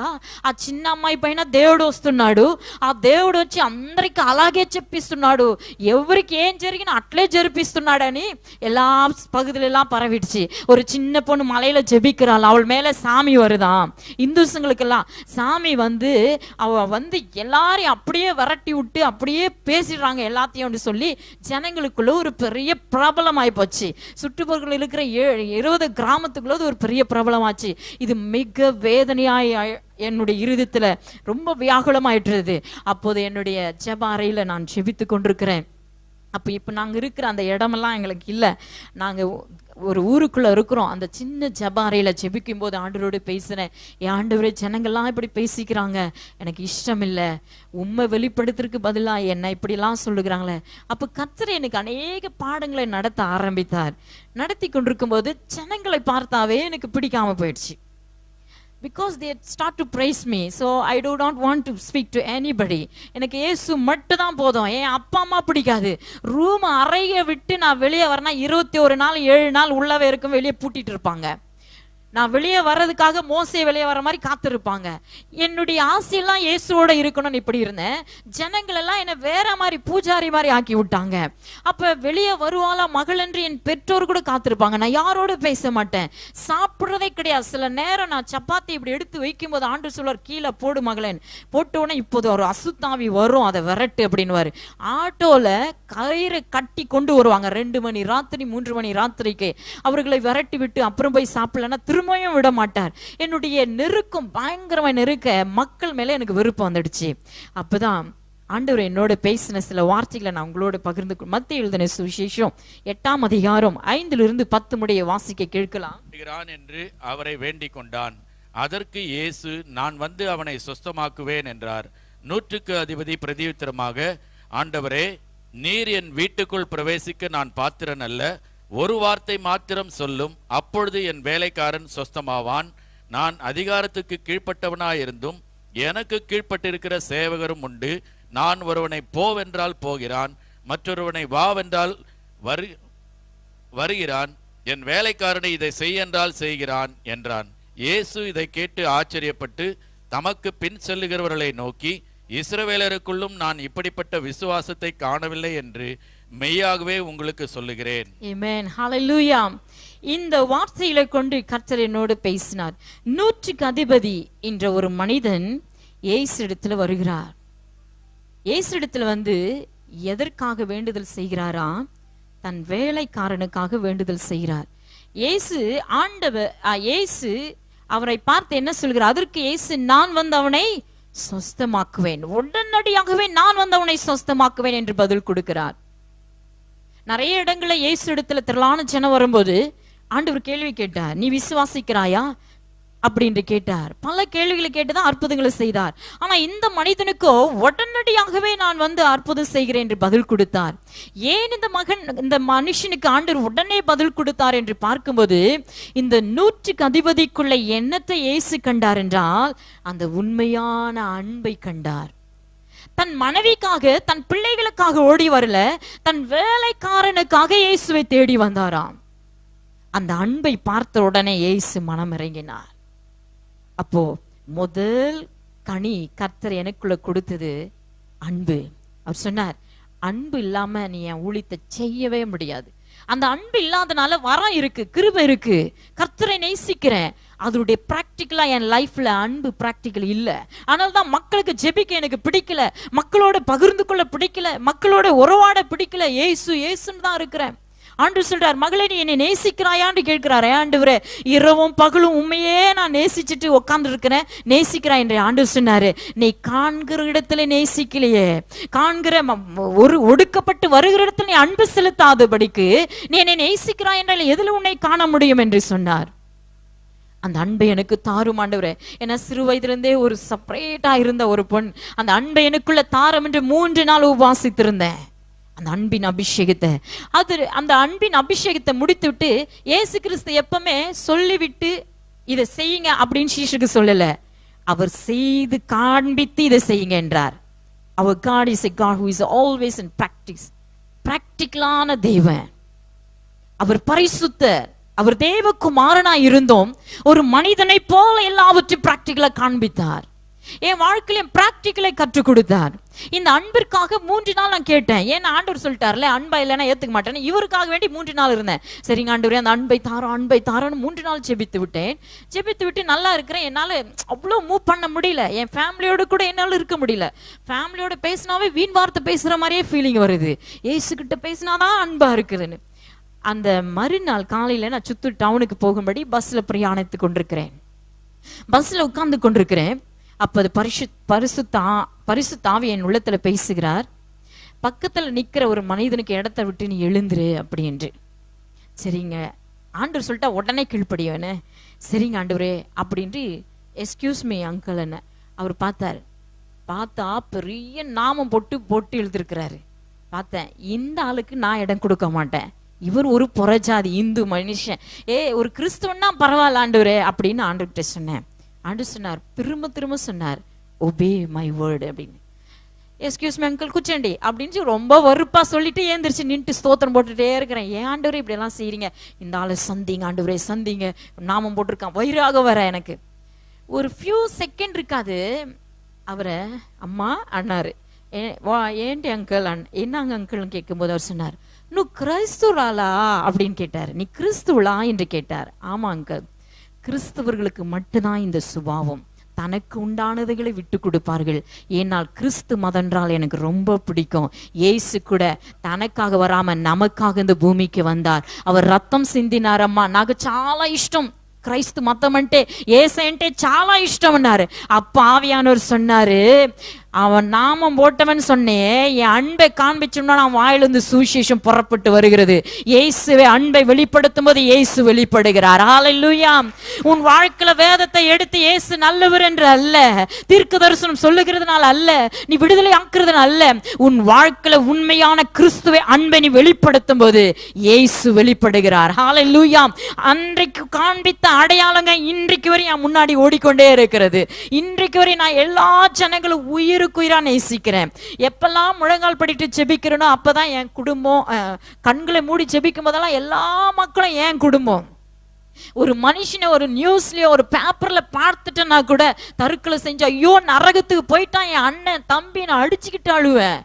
ఆ చిన్న అమ్మాయి పైన దేవుడు వస్తున్నాడు. ఆ దేవుడు వచ్చి అందరికి అలాగే చెప్పిస్తున్నాడు. ఎవరికి ఏం జరిగినా అట్లే జరిపిస్తున్నాడని எல்லா பகுதியில பரவிடுச்சு. ஒரு சின்ன பொண்ணு மலையில ஜெபிக்கிறாள், அவள் மேல சாமி வருதான். இந்துசங்களுக்கெல்லாம் சாமி வந்து அவ வந்து எல்லாரையும் அப்படியே விரட்டி விட்டு அப்படியே பேசிடுறாங்க எல்லாத்தையும் சொல்லி ஜனங்களுக்குள்ள ஒரு பெரிய பிரபலமாய் போச்சு. சுற்றுப்புறத்தில் இருக்கிற 20 கிராமத்துக்குள்ள ஒரு பெரிய பிரபலமாச்சு. இது மிக வேதனையாய் என்னுடைய இருதயத்துல ரொம்ப வியாகுலமாயிட்டுறது. அப்போது என்னுடைய ஜெப அறையில நான் ஜெபித்து கொண்டிருக்கிறேன். அப்போ இப்போ நாங்கள் இருக்கிற அந்த இடமெல்லாம் எங்களுக்கு இல்லை. நாங்கள் ஒரு ஊருக்குள்ளே இருக்கிறோம். அந்த சின்ன ஜெப அறையில் ஜெபிக்கும் போது ஆண்டவரோடு பேசினேன். என் ஆண்டவரே, ஜனங்கள்லாம் இப்படி பேசிக்கிறாங்க, எனக்கு இஷ்டம் இல்லை. உண்மை வெளிப்படுத்துறதுக்கு பதிலாக என்ன இப்படிலாம் சொல்லுகிறாங்களே. அப்போ கர்த்தர் எனக்கு அநேக பாடங்களை நடத்த ஆரம்பித்தார். நடத்தி கொண்டிருக்கும் போது ஜனங்களை பார்த்தாவே எனக்கு பிடிக்காம போயிடுச்சு. Because they start to praise me, so I do not want to speak to anybody. எனக்கு இயேசு மட்டும் தான் போதும். என் அப்பா அம்மா பிடிக்காது. ரூம் அறையை விட்டு நான் வெளியே வரனா 21 நாள் 7 நாள் உள்ளவே இருக்கும், வெளியே பூட்டிட்டு இருப்பாங்க. நான் வெளியே வர்றதுக்காக மோசே வெளியே வர மாதிரி காத்திருப்பாங்க. என்னுடைய ஆசையெல்லாம் இயேசுவோட இருக்கணும்னு இப்படி இருந்தேன். ஜனங்கள் எல்லாம் என்ன வேற மாதிரி பூஜாரி மாதிரி ஆக்கி விட்டாங்க. அப்ப வெளியே வருவாளா மகள் என்று என் பெற்றோர் கூட காத்திருப்பாங்க. நான் யாரோட பேச மாட்டேன், சாப்பிட்றதே கிடையாது. சில நேரம் நான் சப்பாத்தி இப்படி எடுத்து வைக்கும் போது ஆண்டவர் சொல்வார், கீழே போடு மகளேன். போட்டோன்னே இப்போது ஒரு அசுத்தாவி வரும், அதை விரட்டு அப்படின்னுவாரு. ஆட்டோல கயிறை கட்டி கொண்டு வருவாங்க. 2 மணி ராத்திரி 3 மணி ராத்திரிக்கு அவர்களை விரட்டி விட்டு அப்புறம் போய் சாப்பிடலன்னா திரும்பவும் விட மாட்டார். என்னுடைய நெருக்கம் பயங்கரமா நெருக்க மக்கள் மேல எனக்கு விருப்பம் வந்துடுச்சு. அப்பதான் ஆண்டவர் என்னோட பேசின சில வார்த்தைகளை நான் உங்களோட பகிர்ந்து. மத்தேயு எழுதின சுவிசேஷம் 8ஆம் அதிகாரம் 5 10 முடிய வாசிக்க கேட்கலாம். என்று அவரை வேண்டிக் கொண்டான். அதற்கு இயேசு, நான் வந்து அவனை சொஸ்தமாக்குவேன் என்றார். 100க்கு அதிபதி பிரதியுத்தரமாக, ஆண்டவரே, நீர் என் வீட்டுக்குள் பிரவேசிக்க நான் பாத்திரன் அல்ல. ஒரு வார்த்தை மாத்திரம் சொல்லும், அப்பொழுது என் வேலைக்காரன் சொஸ்தமாவான். நான் அதிகாரத்துக்கு கீழ்ப்பட்டவனாயிருந்தும் எனக்கு கீழ்ப்பட்டிருக்கிற சேவகரும் உண்டு. நான் ஒருவனை போவென்றால் போகிறான், மற்றொருவனை வாவென்றால் வருகிறான். என் வேலைக்காரனை இதை செய்யென்றால் செய்கிறான் என்றான். இயேசு இதை கேட்டு ஆச்சரியப்பட்டு தமக்கு பின் செல்லுகிறவர்களை நோக்கி, இஸ்ரவேலருக்குள்ளும் நான் இப்படிப்பட்ட விசுவாசத்தை காணவில்லை என்று மெய்யாகவே உங்களுக்கு சொல்லுகிறேன். ஆமென், ஹல்லேலூயா. இந்த வார்த்தைகளை கொண்டு கர்த்தர் என்னோடு பேசினார். 100க்கு அதிபதி என்ற ஒரு மனிதன் இயேசு இடத்துல வருகிறார். இயேசு இடத்துல வந்து எதற்காக வேண்டுதல் செய்கிறாரா? தன் வேலைக்காரனுக்காக வேண்டுதல் செய்கிறார். இயேசு அவரை பார்த்து என்ன சொல்கிறார்? அதற்கு இயேசு, நான் வந்து அவனை சொஸ்தமாக்குவேன், உடனடியாகவே நான் வந்து அவனை சொஸ்தமாக்குவேன் என்று பதில் கொடுக்கிறார். நிறைய இடங்களில் இயேசு இடத்துல திரளான ஜனம் வரும்போது ஆண்டவர் கேள்வி கேட்டார், நீ விசுவாசிக்கிறாயா அப்படின்னு கேட்டார். பல கேள்விகளை கேட்டுதான் அற்புதங்களை செய்தார். ஆனா இந்த மனிதனுக்கோ உடனடியாகவே நான் வந்து அற்புதம் செய்கிறேன் என்று பதில் கொடுத்தார். ஏன் இந்த மனுஷனுக்கு ஆண்டவர் உடனே பதில் கொடுத்தார் என்று பார்க்கும்போது, இந்த 100க்கு அதிபதிக்குள்ள என்னத்தை இயேசு கண்டார் என்றால், அந்த உண்மையான அன்பை கண்டார். தன் மனைவிக்காக தன் பிள்ளைகளுக்காக ஓடி வரல, தன் வேலைக்காரனுக்காக இயேசுவை தேடி வந்தாராம். அந்த அன்பை பார்த்த உடனே இயேசு மனம் இறங்கினார். அப்போ முதல் கனி கர்த்தர் எனக்குள்ள கொடுத்தது அன்பு. அவர் சொன்னார், அன்பு இல்லாம நீ என் ஊழியத்தை செய்யவே முடியாது. அந்த அன்பு இல்லாதனால வரம் இருக்கு, கிருபை இருக்கு, கர்த்தரை நேசிக்கிறேன், அதோடைய பிராக்டிக்கலா என் லைஃப்ல அன்பு பிராக்டிக்கல் இல்ல. அதனால தான் மக்களுக்கு ஜெபிக்க எனக்கு பிடிக்கல, மக்களோட பகிர்ந்து கொள்ள பிடிக்கல, மக்களோட உறவாட பிடிக்கல. ஏசு ஏசுன்னு தான் இருக்கிறேன். ஆண்டவர் சொல்றார், மகளே நீ என்னை நேசிக்கிறாயான்னு கேட்கிறாரு. ஆண்டவரே, இரவும் பகலும் உண்மையே நான் நேசிச்சுட்டு உட்கார்ந்து இருக்கிறேன், நேசிக்கிறாய் என்று ஆண்டவர் சொன்னாரு. நீ காண்கிற இடத்துல நேசிக்கலையே, காண்கிற ஒரு ஒடுக்கப்பட்டு வருகிற இடத்துல நீ அன்பு செலுத்தாதபடிக்கு நீ என்னை நேசிக்கிறாய் என்றால் எதுல உன்னை காண முடியும் என்று சொன்னார். அந்த அன்பை எனக்கு தாரும் ஆண்டவரே. ஏன்னா சிறு வயதிலிருந்தே ஒரு செப்பரேட்டா இருந்த ஒரு பொண், அந்த அன்பை எனக்குள்ள தாரம் என்று 3 நாள் உபவாசித்திருந்தேன். அந்த அன்பின் அபிஷேகத்தை, அந்த அன்பின் அபிஷேகத்தை முடித்து விட்டு இயேசு கிறிஸ்து எப்பவுமே சொல்லிவிட்டு இதை செய்யுங்க அப்படின்னு சீஷருக்கு சொல்லல, அவர் செய்து காண்பித்து இதை செய்யுங்க என்றார். Our God is a God who is always in practice. பிராக்டிக்கலான தேவன். அவர் பரிசுத்தர். அவர் தேவகுமாரனா இருந்தோம் ஒரு மனிதனை போல எல்லாவற்றையும் பிராக்டிக்கலா காண்பித்தார். என் வாழ்க்கையில பிராக்டிக்கலை கற்றுக் கொடுத்தார். இந்த அன்பிற்காக 3 நாள் நான் கேட்டேன். ஏன்னா ஆண்டவர் சொல்லிட்டார்ல, அன்பா இல்லைன்னா ஏத்துக்க மாட்டேன்னு. இவருக்காக வேண்டி 3 நாள் இருந்தேன். சரிங்க ஆண்டவரே, அந்த அன்பை தாரோன்னு 3 நாள் ஜெபித்து விட்டேன். ஜெபித்து விட்டு நல்லா இருக்கிறேன். என்னால அவ்வளோ மூவ் பண்ண முடியல. என் ஃபேமிலியோட கூட என்னால இருக்க முடியல. ஃபேமிலியோட பேசினாவே வீண் வார்த்தை பேசுற மாதிரியே ஃபீலிங் வருது. ஏசுகிட்ட பேசினாதான் அன்பா இருக்குதுன்னு. அந்த மறுநாள் காலையில நான் சித்தூர் டவுனுக்கு போகும்படி பஸ்ல பிரயாணித்து கொண்டிருக்கிறேன். பஸ்ல உட்கார்ந்து கொண்டிருக்கிறேன். அப்ப அது பரிசுத்த ஆவி என் உள்ளத்துல பேசுகிறார். பக்கத்துல நிக்கிற ஒரு மனிதனுக்கு இடத்தை விட்டு நீ எழுந்துரு அப்படி என்று. சரிங்க ஆண்டவர் சொல்லிட்டா உடனே கீழ்ப்படியோன்னு. சரிங்க ஆண்டவரே அப்படின்ட்டு எஸ்கியூஸ் மீ அங்கிள் என்ன அவர் பார்த்தாரு. பார்த்தா பெரிய நாமம் போட்டு எழுதிருக்கிறாரு. பார்த்தேன், இந்த ஆளுக்கு நான் இடம் கொடுக்க மாட்டேன். இவர் ஒரு புறஜாதி இந்து மனுஷன், ஒரு கிறிஸ்துவன்னா பரவாயில்ல ஆண்டவரே அப்படின்னு ஆண்டவர்கிட்ட சொன்னேன். ஆண்டவர் சொன்னார், திரும்ப சொன்னார், ஒபே மை வேர்டு அப்படின்னு. எஸ்கியூஸ் மீ அங்கிள் குச்சண்டி அப்படின்னு ரொம்ப வறுப்பா சொல்லிட்டு ஏந்திரிச்சு நின்று ஸ்தோத்திரம் போட்டுட்டே இருக்கிறேன். ஏன் ஆண்டவரே இப்படி எல்லாம் செய்றீங்க, இந்த ஆளு சந்திங்க ஆண்டவரே சந்திங்க, நாமம் போட்டிருக்கான். வயிறாக வர எனக்கு ஒரு ஃபியூ செகண்ட் இருக்காது. அவரை அம்மா அண்ணாரு, ஏன்டி அங்கிள் என்னங்க அங்கிள்னு கேட்கும்போது அவர் சொன்னார், நீ கிறிஸ்துவலா அப்படின்னு கேட்டார். நீ கிறிஸ்துவலா என்று கேட்டார். ஆமா அங்கிள், கிறிஸ்தவர்களுக்கு மட்டும்தான் இந்த சுபாவம், தனக்கு உண்டானதுகளை விட்டு கொடுப்பார்கள். ஏனால் கிறிஸ்து மதன்றால் எனக்கு ரொம்ப பிடிக்கும். இயேசு கூட தனக்காக வராம நமக்காக இந்த பூமிக்கு வந்தார். அவர் ரத்தம் சிந்தினார். அம்மா నాకు చాలా ఇష్టం క్రైస్తు మతం అంటే యేసు అంటే చాలా ఇష్టం అన్నారు. அப்ப ஆவியானவர் சொன்னாரு, அவன் நாமம் போட்டவன் சொன்னேன், என் அன்பை காண்பிச்சோம்னா நான் வாயிலிருந்து சுவிசேஷம் புறப்பட்டு வருகிறது. இயேசுவை அன்பை வெளிப்படுத்தும் போது இயேசு வெளிப்படுகிறார். ஹல்லேலூயா. உன் வாழ்க்கையில வேதத்தை எடுத்து இயேசு நல்லவர் என்று அல்ல, தீர்க்க தரிசனம் சொல்லுகிறதுனால அல்ல, நீ விடுதலை ஆக்குறதுனால அல்ல, உன் வாழ்க்கையில உண்மையான கிறிஸ்துவை அன்பை நீ வெளிப்படுத்தும் போது இயேசு வெளிப்படுகிறார். ஹல்லேலூயா. அன்றைக்கு காண்பித்த அடையாளங்க இன்றைக்கு வரை என் முன்னாடி ஓடிக்கொண்டே இருக்கிறது. இன்றைக்கு வரை நான் எல்லா ஜனங்களும் உயிருக்குயிரா நேசிக்கிறேன். எப்பெல்லாம் முழங்கால் படிட்டு ஜெபிக்கிறேனோ அப்பதான் என் குடும்பம், கண்களை மூடி ஜெபிக்கும் போதெல்லாம் எல்லா மக்களும் என் குடும்பம். ஒரு மனுஷனை ஒரு நியூஸ்லயோ ஒரு பேப்பர்ல பார்த்துட்டேன்னா கூட தற்கொலை செஞ்சு ஐயோ நரகத்துக்கு போயிட்டான் என் அண்ணன் தம்பி நான் அடிச்சுக்கிட்டு அழுவேன்.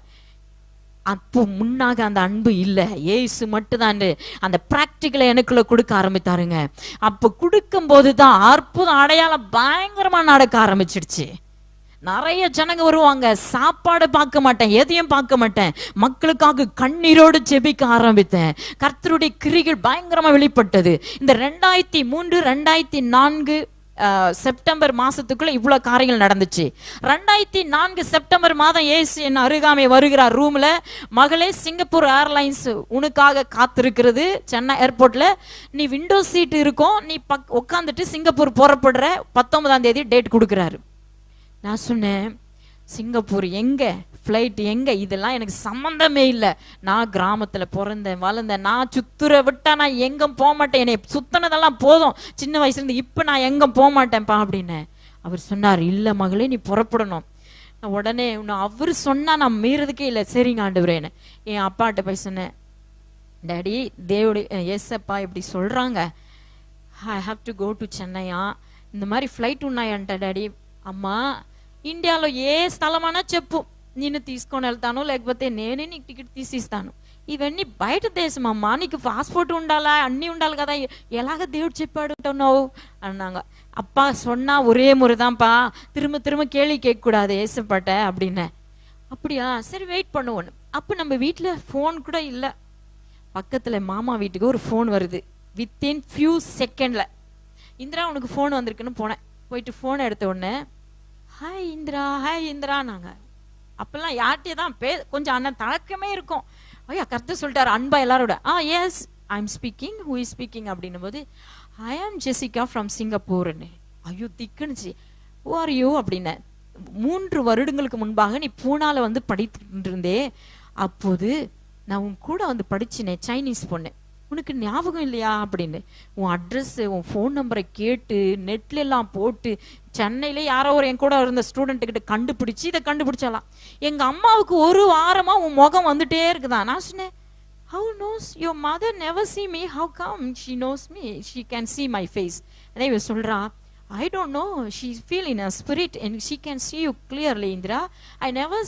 அப்போ முன்னாக அந்த அன்பு இல்லை, ஏசு மட்டும்தான் அந்த பிராக்டிக்கலை எனக்குள்ள கொடுக்க ஆரம்பித்தாருங்க. அப்போ கொடுக்கும் போதுதான் அற்புதம் அடையாளம் பயங்கரமா நடக்க ஆரம்பிச்சிடுச்சு. நிறைய ஜனங்க வருவாங்க, சாப்பாடு பார்க்க மாட்டேன், எதையும் பார்க்க மாட்டேன், மக்களுக்காக கண்ணீரோடு ஜெபிக்க ஆரம்பித்தேன். கர்த்தருடைய கிரிகள் பயங்கரமா வெளிப்பட்டது. இந்த 2003 2004 செப்டம்பர் மாசத்துக்குள்ள இவ்வளவு காரியங்கள் நடந்துச்சு. 2004 செப்டம்பர் மாதம் இயேசு என் அருகாமை வருகிறார் ரூம்ல. மகளே, சிங்கப்பூர் ஏர்லைன்ஸ் உனக்காக காத்திருக்கிறது சென்னை ஏர்போர்ட்ல, நீ விண்டோ சீட் இருக்கும், நீ உட்காந்துட்டு சிங்கப்பூர் புறப்படுற, 19ஆம் தேதி டேட் கொடுக்குறாரு. நான் சொன்னேன், சிங்கப்பூர் எங்க, ஃப்ளைட் எங்க, இதெல்லாம் எனக்கு சம்பந்தமே இல்லை. நான் கிராமத்துல பிறந்தேன் வளர்ந்தேன், நான் சுத்துற விட்டா நான் எங்கும் போக மாட்டேன், என்னை சுத்தினதெல்லாம் போதும் சின்ன வயசுல இருந்து, இப்ப நான் எங்கும் போக மாட்டேன்ப்பா அப்படின்னு. அவர் சொன்னார், இல்ல மகளே நீ புறப்படணும். உடனே அவர் சொன்னா நான் மீறதுக்கே இல்லை. சரிங்க ஆண்டவரேன்னு என் அப்பாட்ட போய் சொன்னேன், டாடி தேவடி எஸ்ப்பா இப்படி சொல்றாங்க, I have to go to சென்னையா, இந்த மாதிரி ஃப்ளைட் ఉన్నాయంట డాడీ. అమ్మా ఇండియాలో ఏ స్థలమైనా చెప్పు, నేను తీసుకొని వెళ్తాను, లేకపోతే నేనే నీకు టికెట్ తీసిస్తాను, ఇవన్నీ బయట దేశం అమ్మా, నీకు పాస్పోర్ట్ ఉండాలా, అన్నీ ఉండాలి కదా, ఎలాగ దేవుడు చెప్పాడు అంటున్నావు అన్నాங்க. அப்பா சொன்னா ஒரே முறைதான்ப்பா, திரும்ப திரும்ப கேள்வி கேட்கக்கூடாது ஏசப்பட்ட அப்படின்னேன். அப்படியா, சரி வெயிட் பண்ணுவோன்னு. அப்போ நம்ம வீட்டில் ஃபோன் கூட இல்லை. பக்கத்தில் மாமா வீட்டுக்கு ஒரு ஃபோன் வருது. வித்தின் ஃபியூ செகண்டில் இந்திரா உனக்கு ஃபோன் வந்திருக்குன்னு போனேன். போயிட்டு ஃபோனை எடுத்த உடனே ஹாய் இந்திரா, ஹாய் இந்திரா. நாங்கள் அப்போல்லாம் யார்கிட்டே தான் கொஞ்சம் அண்ணன் தழக்கமே இருக்கும். ஐயா கர்த்தர் சொல்லிட்டாரு அன்பா எல்லாரோட. Yes I am speaking, who is speaking அப்படின்னும் போது ஐ ஆம் ஜெசிகா ஃப்ரம் சிங்கப்பூர்னு. ஐயோ திக்குனுச்சு. ஹூ ஆர் யூ அப்படின்னேன். 3 வருடங்களுக்கு முன்பாக நீ பூனால வந்து படித்துட்டு இருந்தே, அப்போது நான் உன் கூட வந்து படிச்சினேன், சைனீஸ் பொண்ணு, உனக்கு ஞாபகம் இல்லையா அப்படின்னு. உன் அட்ரஸ், உன் ஃபோன் நம்பரை கேட்டு நெட்ல எல்லாம் போட்டு சென்னையில யாரோ ஒரு என் கூட இருந்த ஸ்டூடெண்ட் கிட்ட கண்டுபிடிச்சி இதை கண்டுபிடிச்சாலாம். எங்க அம்மாவுக்கு ஒரு வாரமா உன் முகம் வந்துட்டே இருக்குதான். நான் சொன்னேன், how knows your mother never see me, how come she knows me, she can see my face. and இவ சொல்றா, I don't know, she feel in her spirit and she can see you clearly Indra. I never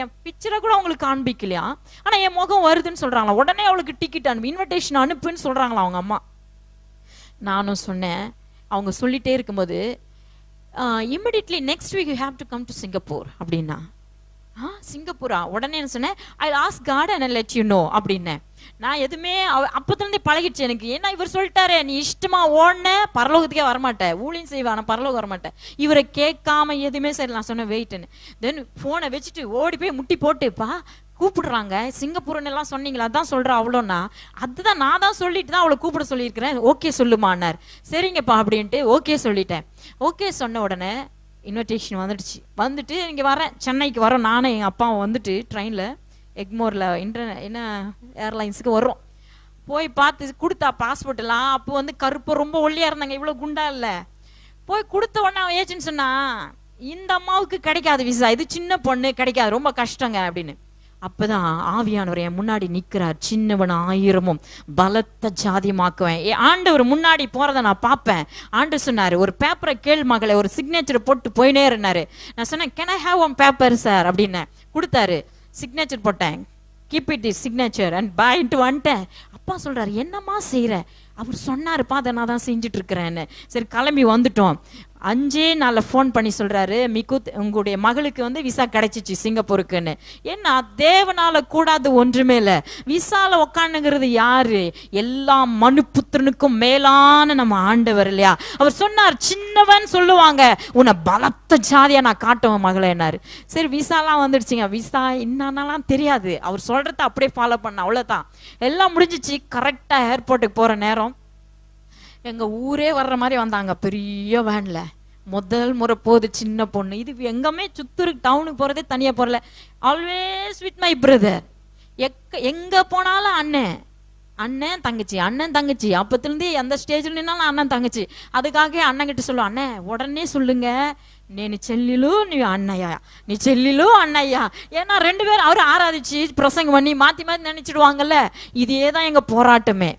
என் பிக்சரை கூட அவங்களுக்கு காண்பிக்கலையா, ஆனா என் முகம் வருதுன்னு சொல்றாங்களா. உடனே அவளுக்கு டிக்கெட் அனுப்பு, இன்விடேஷன் அனுப்புன்னு சொல்றாங்களா அவங்க அம்மா. நானும் சொன்னேன், அவங்க சொல்லிட்டே இருக்கும்போது immediately next week you have to come to Singapore அப்படின்னா. சிங்கப்பூரா? உடனே என்ன சொன்னேன், I ask God and let you know அப்படின்னேன். நான் எதுவுமே அப்போதுலேருந்தே பழகிடுச்சு எனக்கு. ஏன்னா இவர் சொல்லிட்டாரு, நீ இஷ்டமா ஓடன பரலோகத்துக்கே வரமாட்டேன், ஊழியம் செய்வான பரலோகம் வரமாட்டேன், இவரை கேட்காம எதுவுமே சரி. நான் சொன்னேன் வெயிட்டுன்னு. தென் ஃபோனை வச்சுட்டு ஓடி போய் முட்டி போட்டுப்பா கூப்பிடுறாங்க. சிங்கப்பூர்னு எல்லாம் சொன்னீங்களா, அதான் சொல்கிறேன் அவ்வளோன்னா. அதுதான் நான் தான் சொல்லிட்டு தான் அவளை கூப்பிட சொல்லியிருக்கிறேன். ஓகே சொல்லுமான்னார். சரிங்கப்பா அப்படின்ட்டு ஓகே சொல்லிட்டேன். ஓகே சொன்ன உடனே இன்விடேஷன் வந்துடுச்சு. வந்துட்டு இங்கே வரேன், சென்னைக்கு வரோம், நானும் எங்கள் அப்பாவும் வந்துட்டு ட்ரெயினில் எக்மோரில் என்ன ஏர்லைன்ஸுக்கு வர்றோம். போய் பார்த்து கொடுத்தா பாஸ்போர்ட் எல்லாம். அப்போ வந்து கருப்பு ரொம்ப ஒல்லியாக இருந்தாங்க, இவ்வளோ குண்டா இல்லை. போய் கொடுத்த உடனே அவன் ஏஜென்ட் சொன்னா, இந்த அம்மாவுக்கு கிடைக்காது விசா, இது சின்ன பொண்ணு கிடைக்காது, ரொம்ப கஷ்டங்க அப்படின்னு. அப்பதான் ஆவியானவர் என் முன்னாடி நிற்கிறார். சின்னவன் 1000 பலத்த ஜாதியமாக்குவேன். ஆண்டவர் முன்னாடி போறதை நான் பார்ப்பேன். ஆண்டவர் சொன்னாரு, ஒரு பேப்பரை கேள் மகளே, ஒரு சிக்னேச்சர் போட்டு போயினே இருந்தாரு. நான் சொன்னேன், can I have one paper sir அப்படின்னு. கொடுத்தாரு, சிக்னேச்சர் போட்டேன். Keep it is signature and பாயிட்டு வந்துட்டேன். அப்பா சொல்றாரு, என்னம்மா செய்யற? அவர் சொன்னாருப்பா, அதை நான் தான் செஞ்சுட்டு இருக்கிறேன்னு. சரி கிளம்பி வந்துட்டோம். 5 நாள்ல ஃபோன் பண்ணி சொல்றாரு, மிகுத் உங்களுடைய மகளுக்கு வந்து விசா கிடைச்சிச்சு சிங்கப்பூருக்குன்னு. ஏன்னா தேவனால கூடாது ஒன்றுமே இல்லை. விசால உட்காந்துங்கிறது யாரு? எல்லா மனுபுத்திரனுக்கும் மேலான நம்ம ஆண்டவர் இல்லையா? அவர் சொன்னார், சின்னவன் சொல்லுவாங்க, உன்னை பலத்த ஜாதியா நான் காட்டுவேன் மகளே என்னாரு. சரி விசாலாம் வந்துடுச்சுங்க. விசா என்னன்னாலாம் தெரியாது, அவர் சொல்றத அப்படியே ஃபாலோ பண்ண, அவ்வளவுதான். எல்லாம் முடிஞ்சிச்சு. கரெக்டா ஏர்போர்ட்டுக்கு போற நேரம் எங்க ஊரே வர்ற மாதிரி வந்தாங்க பெரிய வேன்ல. முதல் முறை போகுது சின்ன பொண்ணு. இது எங்கமே சுத்தூர் டவுனுக்கு போறதே தனியா போறல. Always with my brother. எங்க போனாலும் அண்ணன் அண்ணன் தங்கச்சி, அண்ணன் தங்கச்சி. அப்பத்துலேருந்து எந்த ஸ்டேஜில் நின்னாலும் அண்ணன் தங்கச்சி. அதுக்காக அண்ணன் கிட்ட சொல்லுவோம், அண்ணன் உடனே சொல்லுங்க, నేను చెల్లిలు నీ అన్నయ్య, నీ చెల్లిలు అన్నయ్య. ஏன்னா 2 பேரும் அவரு ஆராதிச்சு பிரசங்கம் பண்ணி மாத்தி மாத்தி நினைச்சிடுவாங்கல்ல. இதே தான் எங்க போராட்டமே.